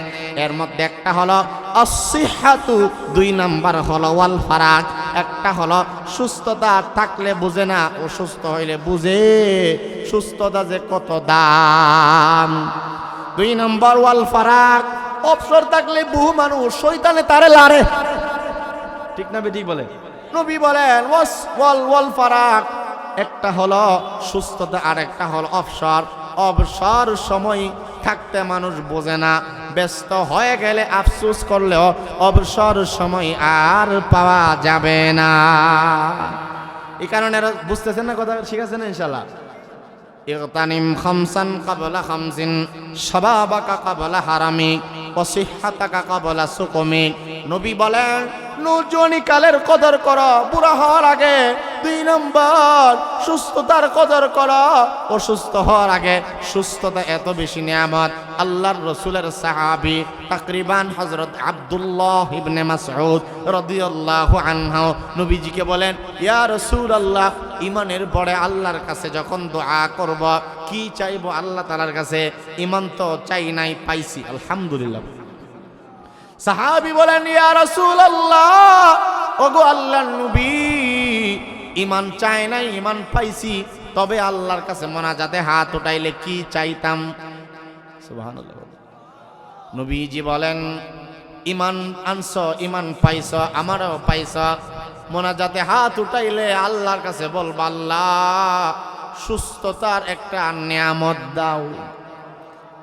এর মধ্যে একটা হলো আস-সিহহাতু, 2 নাম্বার হলো ওয়াল ফারাগ, একটা হলো সুস্থতা থাকলে বুঝে না, অসুস্থ হইলে বুঝে সুস্থতা যে কত দাম। 2 নম্বর ওয়াল ফারাক, অবসর থাকলে বহু মানুষ শয়তানে তারে লারে, ঠিক না বেঠিক বলে? নবী বলেন ওয়াল ফারাক, একটা হলো সুস্থতা আর একটা হলো অবসর। অবসর সময় থাকতে মানুষ বোঝে না, ব্যস্ত হয়ে গেলে আফসোস করলেও অবসর সময় আর পাওয়া যাবে না। এই কারণে বুঝতেছেন না কথা, শিখাচ্ছেন না ইনশাল্লাহ। ইগতানিম খামসান ক্বাবলা খামসিন, শাবাবাকা ক্বাবলা হারামিক ওয়া সিহহাতাকা ক্বাবলা সুকুমিক। নবী বলেন নৌজওয়ানি কালের কদর করো বুড়া হওয়ার আগে। 2 নম্বর সুস্থতার কদর করো অসুস্থ হওয়ার আগে। সুস্থতা এত বেশি নিয়ামত, আল্লাহর রাসূলের সাহাবী তাকরিবান হযরত আব্দুল্লাহ ইবনে মাসউদ রাদিয়াল্লাহু আনহু নবীজিকে বলেন, ইয়া রাসূলুল্লাহ, ঈমানের পরে আল্লাহর কাছে যখন দোয়া করব কি চাইবো আল্লাহ তাআলার কাছে? ঈমান তো চাই নাই, পাইছি আলহামদুলিল্লাহ। সাহাবী বলেন, ইয়া রাসূলুল্লাহ, ওগো আল্লাহর নবী, ঈমান চাই নাই, ঈমান পাইছি, তবে আল্লাহর কাছে মোনাজাতে হাত উঠাইলে কি চাইতাম? সুবহানাল্লাহ। নবীজি বলেন, ঈমান আনছো, ঈমান পাইছো, আমারও পাইছো, মোনাজাতে হাত উঠাইলে আল্লাহর কাছে বলবা, আল্লাহ সুস্থতার একটা নিয়ামত দাও।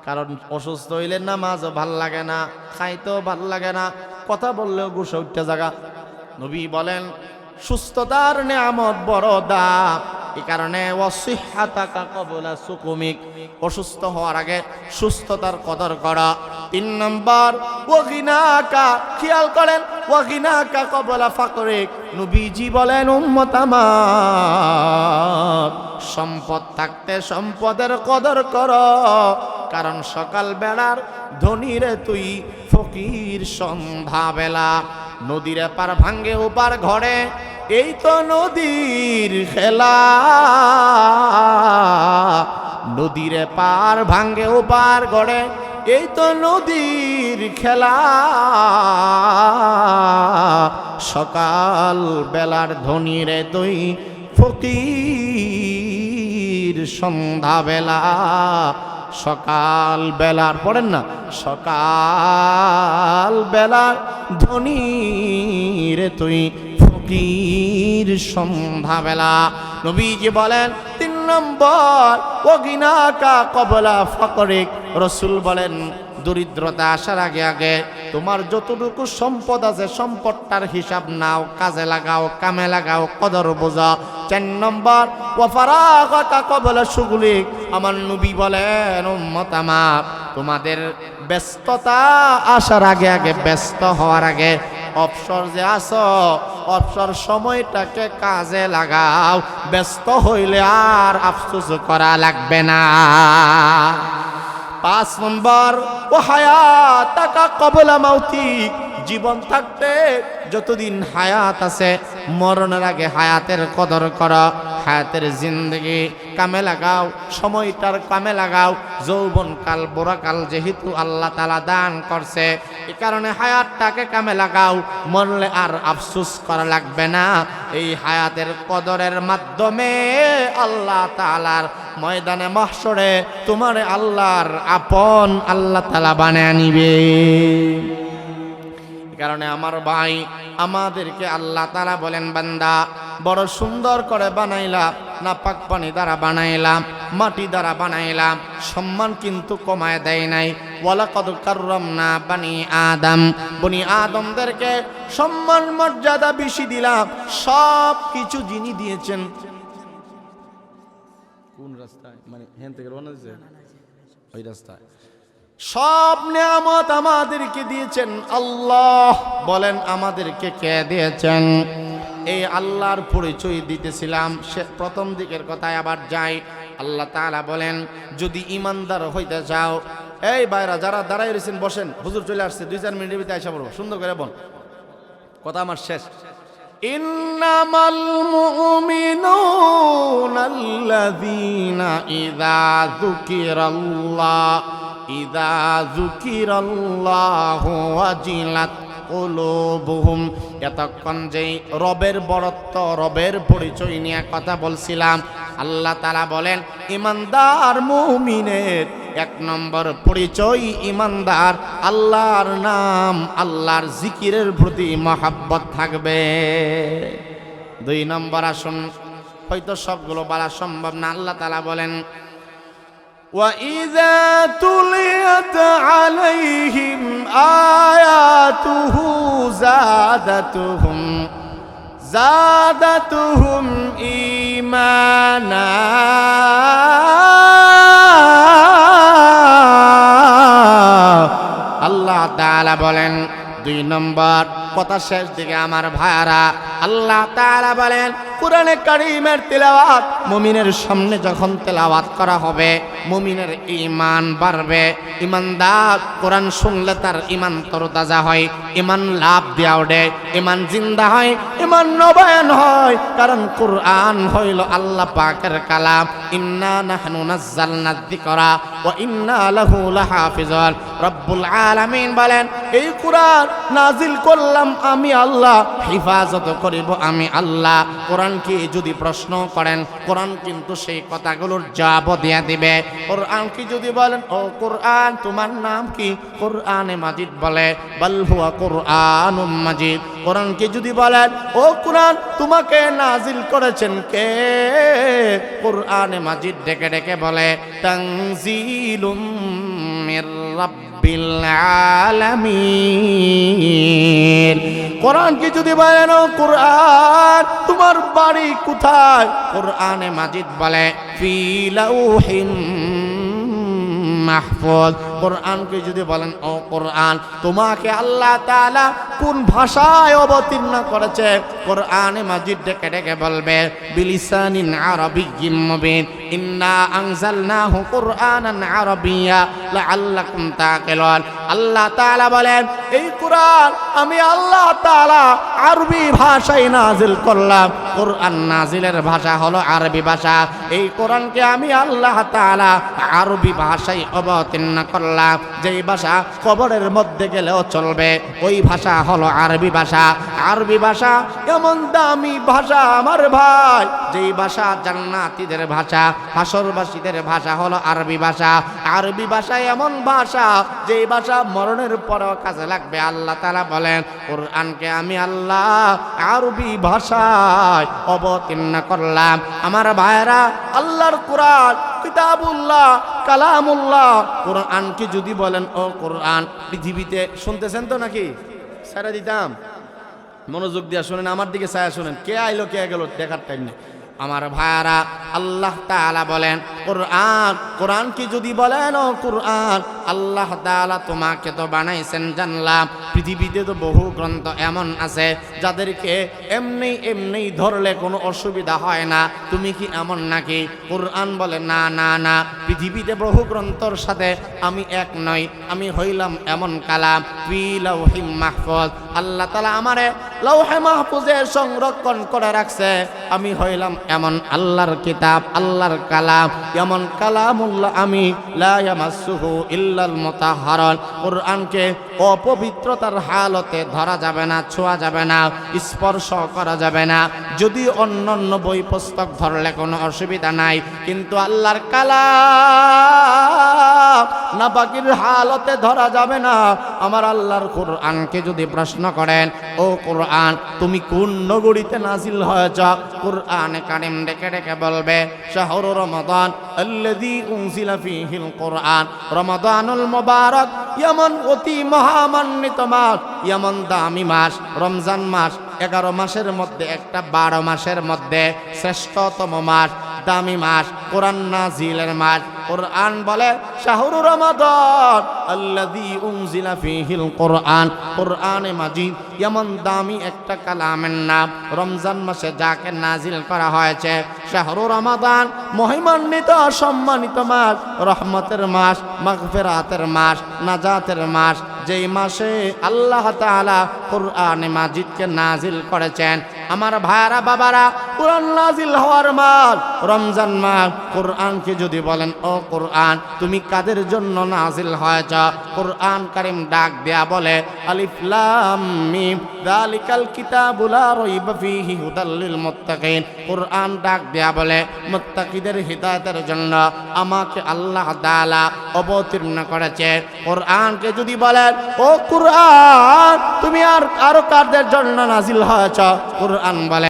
কারণ অসুস্থ হইলে নামাজও ভাল লাগে না, খাইতেও ভাল লাগে না, কথা বললেও গুসা উঠতে জায়গা। নবী বলেন সুস্থতার নিয়ামত বড় দাম। এই কারণে ওয়াসিহহাতাকা ক্বাবলা সুকুমিক, অসুস্থ হওয়ার আগে সুস্থতার কদর করা। 3 নম্বর ওয়াগিনাকা, খেয়াল করেন, ওয়াগিনাকা ক্বাবলা ফাকরিক। নবীজি বলেন উম্মত আমার, সম্পদ থাকতে সম্পদের কদর করো, কারণ সকাল বেলার ধনীরে তুই ফকির সন্ধ্যাবেলা। নদীর পার ভাঙ্গে ওপার ঘরে, এই তো নদীর খেলা। নদীর পার ভাঙ্গে ওপার ঘরে, এই তো নদীর খেলা। সকাল বেলার ধনীরে তুই ফকির সন্ধ্যাবেলা। সকাল বেলার, পড়েন না, সকাল বেলার ধনীরে তুই ফকির সন্ধ্যাবেলা। নবীজি বলেন 3 নম্বর ওয়াগিনাকা ক্বাবলা ফাকরিক। রাসূল বলেন দরিদ্রতা আসার আগে আগে তোমার যতটুকু সম্পদ আছে সম্পদটার হিসাব নাও, কাজে লাগাও, কামে লাগাও, কদর বোঝা। 4 নম্বর ওয়া ফারাগাকা ক্বাবলা শুগলিক। আমার নবী বলেন উম্মত আমার, তোমাদের ব্যস্ততা আসার আগে আগে, ব্যস্ত হওয়ার আগে অবসর যে আসো, অবসর সময়টাকে কাজে লাগাও, ব্যস্ত হইলে আর আফসোস করা লাগবে না। 5 নম্বর ও হায়াতাকা ক্বাবলা মাউতিক। জীবন থাকতে যতদিন হায়াত আছে, মরণের আগে হায়াতের কদর করো। হায়াতের জিন্দেগি কামে লাগাও, সময়টার কামে লাগাও। যৌবনকাল বুড়াকাল যেহেতু আল্লাহ তাআলা দান করছে, এই কারণে হায়াতটাকে কামে লাগাও, মরলে আর আফসোস করা লাগবে না। এই হায়াতের কদরের মাধ্যমে আল্লাহ তাআলার ময়দানে মাহশরে তোমার আল্লাহর আপন আল্লাহ তাআলা বানায় নিবে। কারণে আমার ভাই, আমাদেরকে আল্লাহ তাআলা বলেন, বান্দা বড় সুন্দর করে বানাইলাম, না পাক পানি দ্বারা বানাইলাম, মাটি দ্বারা বানাইলাম, সম্মান কিন্তু কমায় দেয় নাই। ওয়ালাকাদ কাররামনা বানি আদম, বনি আদমদেরকে সম্মান মর্যাদা বেশি দিলাম। সব কিছু যিনি দিয়েছেন, কোন রাস্তায়, মানে হেন থেকে রওনা দিয়েছে ওই রাস্তায়, সব নিয়ামত আমাদেরকে দিয়েছেন আল্লাহ। বলেন আমাদেরকে কে দিয়েছেন? এই আল্লাহর পরিচয় দিতেছিলাম, সে প্রথম দিকের কথায় আবার যাই। আল্লাহ তাআলা বলেন যদি ইমানদার হইতে চাও, এই ভাইরা যারা দাঁড়াই রয়েছেন বসেন, হুজুর চলে আসছে, 2-4 মিনিটের ভিতরে আইসা পড়বো, সুন্দর করে বল, কথা আমার শেষ। ইন্নামাল মুমিনুনা আল্লাযীনা ইযা যুকিরাল্লাহ, ইযা যুকিরাল্লাহু ওয়াজিলাত কুলুবুহুম। এতক্ষণ যেই রবের বড়ত্ব, রবের পরিচয় নিয়ে কথা বলছিলাম, আল্লাহ তাআলা বলেন ঈমানদার মুমিনের এক নম্বর পরিচয় ঈমানদার আল্লাহর নাম, আল্লাহর জিকিরের প্রতি মহব্বত থাকবে। দুই নম্বর আসুন, হয়তো সবগুলো বলা সম্ভব না। আল্লাহ তাআলা বলেন وَإِذَا تُلِيَتْ عَلَيْهِمْ آيَاتُهُ زَادَتْهُمْ إِيمَانًا আল্লাহ তাআলা বলেন দুই নম্বর কথা শেষ দিকে আমার ভাইরা, আল্লাহ তাআলা বলেন কোরআনে কারীমের তেলাওয়াত মুমিনের সামনে যখন তেলাওয়াত করা হবে, মুমিনের ঈমান বাড়বে। ঈমানদার কোরআন শুনলে তার ঈমান তরতাজা হয়, ঈমান লাভ দিয়া ওঠে, ঈমান জিন্দা হয়, ঈমান নবায়ন হয়। কারণ কোরআন হইল আল্লাহ পাকের কালাম। ইন্না নাহনু নাযালনা যিকরা ওয়া ইন্না লাহু লাহাফিজুন। রব্বুল আলামিন বলেন এই কোরআন নাজিল করলাম আমি আল্লাহ, হিফাজত করিব আমি আল্লাহ। কোরআনকে যদি প্রশ্ন করেন, কোরআন কিন্তু সেই কথাগুলোর জবাব দিয়ে দিবে। কোরআনকে যদি বলেন ও কোরআন তোমার নাম কি, কোরআনে মাজিদ বলে বাল হুয়া কোরআনুম মাজিদ। কোরআনকে যদি বলেন ও কোরআন তোমাকে নাজিল করেছেন কে, কোরআনে মাজিদ ডেকে ডেকে বলে তানজিলুম মির রাব্বিল আলামিন। কোরআনকে যদি বলেন ও কোরআন তোমার বাড়ি কোথায়, কোরআনে মাজিদ বলে ফি লাউহিন মাহফুজ। কোরআনকে যদি বলেন ও কোরআন তোমাকে আল্লাহ তাআলা কোন ভাষায় অবতীর্ণ করেছে, কোরআনে মাজিদ ডেকে ডেকে বলবে বিলিসানিন আরাবিয়্যিম মুবিন। ইন্না আনজালনাহু কুরআনান আরাবিয়্যা লাআল্লাকুম তাকিলুন। আল্লাহ তাআলা বলেন এই কোরআন আমি আল্লাহ তাআলা আরবি ভাষায় নাজিল করলাম। কোরআন নাজিলের ভাষা হলো আরবি ভাষা। এই কোরআনকে আমি আল্লাহ তাআলা আরবি ভাষায় অবতীর্ণ করলাম। যেই ভাষা কবরের মধ্যে গেলেও চলবে, ওই ভাষা হলো আরবি ভাষা। আরবি ভাষা এমন দামি ভাষা আমার ভাই, যেই ভাষা জান্নাতীদের ভাষা, হাসরবাসীদের ভাষা হলো আরবি ভাষা। আরবি ভাষা এমন ভাষা যেই ভাষা মরণের পরেও কাজে লাগবে। আল্লাহ তাআলা বলেন কোরআনকে আমি আল্লাহ আরবি ভাষায় অবতীর্ণ করলাম। আমার ভাইরা আল্লাহর কোরআন কিতাবুল্লাহ কালামুল্লাহ। কোরআনকে যদি বলেন ও কোরআন পৃথিবীতে, শুনতেছেন তো নাকি? সারা দিতাম, মনোযোগ দিয়া শুনেন, আমার দিকে ছায়া শুনেন, কে আইলো কে গেল দেখার টাইম নেই। আমার ভাইরা আল্লাহ তাআলা বলেন কোরআন, কোরআনকে যদি বলেন ও কোরআন আল্লাহ তাআলা তোমাকে তো বানাইছেন জানলাম। পৃথিবীতে তো বহু গ্রন্থ এমন আছে যাদেরকে এমনি এমনি ধরলে কোনো অসুবিধা হয় না, তুমি কি এমন নাকি? কোরআন বলে না না না, পৃথিবীতে বহু গ্রন্থর সাথে আমি এক নই, আমি হইলাম এমন কালাম ফি লাউহিম মাহফুজ। আল্লাহ তাআলা আমারে লাউহে মাহফুজে সংরক্ষণ করে রাখছে। আমি হইলাম এমন আল্লাহর কিতাব, আল্লাহর কালাম, এমন কালামুল্লাহ আমি লা ইয়ামাসসুহু ইল্লাল মুতাহহারুন। কোরআনকে অপবিত্রতার হালতে ধরা যাবে না, ছোঁয়া যাবে না, স্পর্শ করা যাবে না। যদি অন্যান্য বই পুস্তক ধরলে কোনো অসুবিধা নাই, কিন্তু আল্লাহর কালাম নাপাকির হালতে ধরা যাবে না। আমার আল্লাহর কোরআনকে যদি প্রশ্ন করেন ও কোরআন তুমি কোন নগরীতে নাজিল হয়েছ, কোরআনে কারিম ডেকে ডেকে বলবে শাহরু রমাদান আল্লাযী উনজিলা ফীহিল কোরআন। রমাদানুল মুবারক এমন অতি মহামান্বিত মাস, এমন দামি মাস রমজান মাস। 11 মাসের মধ্যে একটা 12 মাসের মধ্যে শ্রেষ্ঠতম মাস, দামি মাস, কোরআন নাজিলের মাস। কোরআন বলে শাহরু রমাদান আল্লাযী উনজিলা ফীহিল কোরআন। কোরআনে মাজিদ এমন দামি একটা কালামের নাম, রমজান মাসে যাকে নাজিল করা হয়েছে। শাহরু রমাদান মহিমান্বিত সম্মানিত মাস, রহমতের মাস, মাগফিরাতের মাস, নাজাতের মাস। যেই মাসে আল্লাহ তাআলা কোরআনে মাজিদকে নাজিল করেছেন। আমার ভাইরা বাবারা কোরআন নাজিল হওয়ার মাস রমজান মাস। কোরআনকে যদি বলেন ও কোরআন তুমি কাদের জন্য নাজিল হয়েছ, কোরআন কারীম ডাক দেয়া বলে আলিফ লাম মিম যালিকাল কিতাবু লা রাইবা ফীহি হুদাল লিল মুত্তাকিন। কোরআন ডাক দেয়া বলে মুত্তাকিদের হিদায়াতের জন্য আমাকে আল্লাহ তাআলা অবতীর্ণ করেছে। কোরআনকে যদি বলেন ও কোরআন তুমি আরো কাদের জন্য নাজিল হয়েছ, কোরআন বলে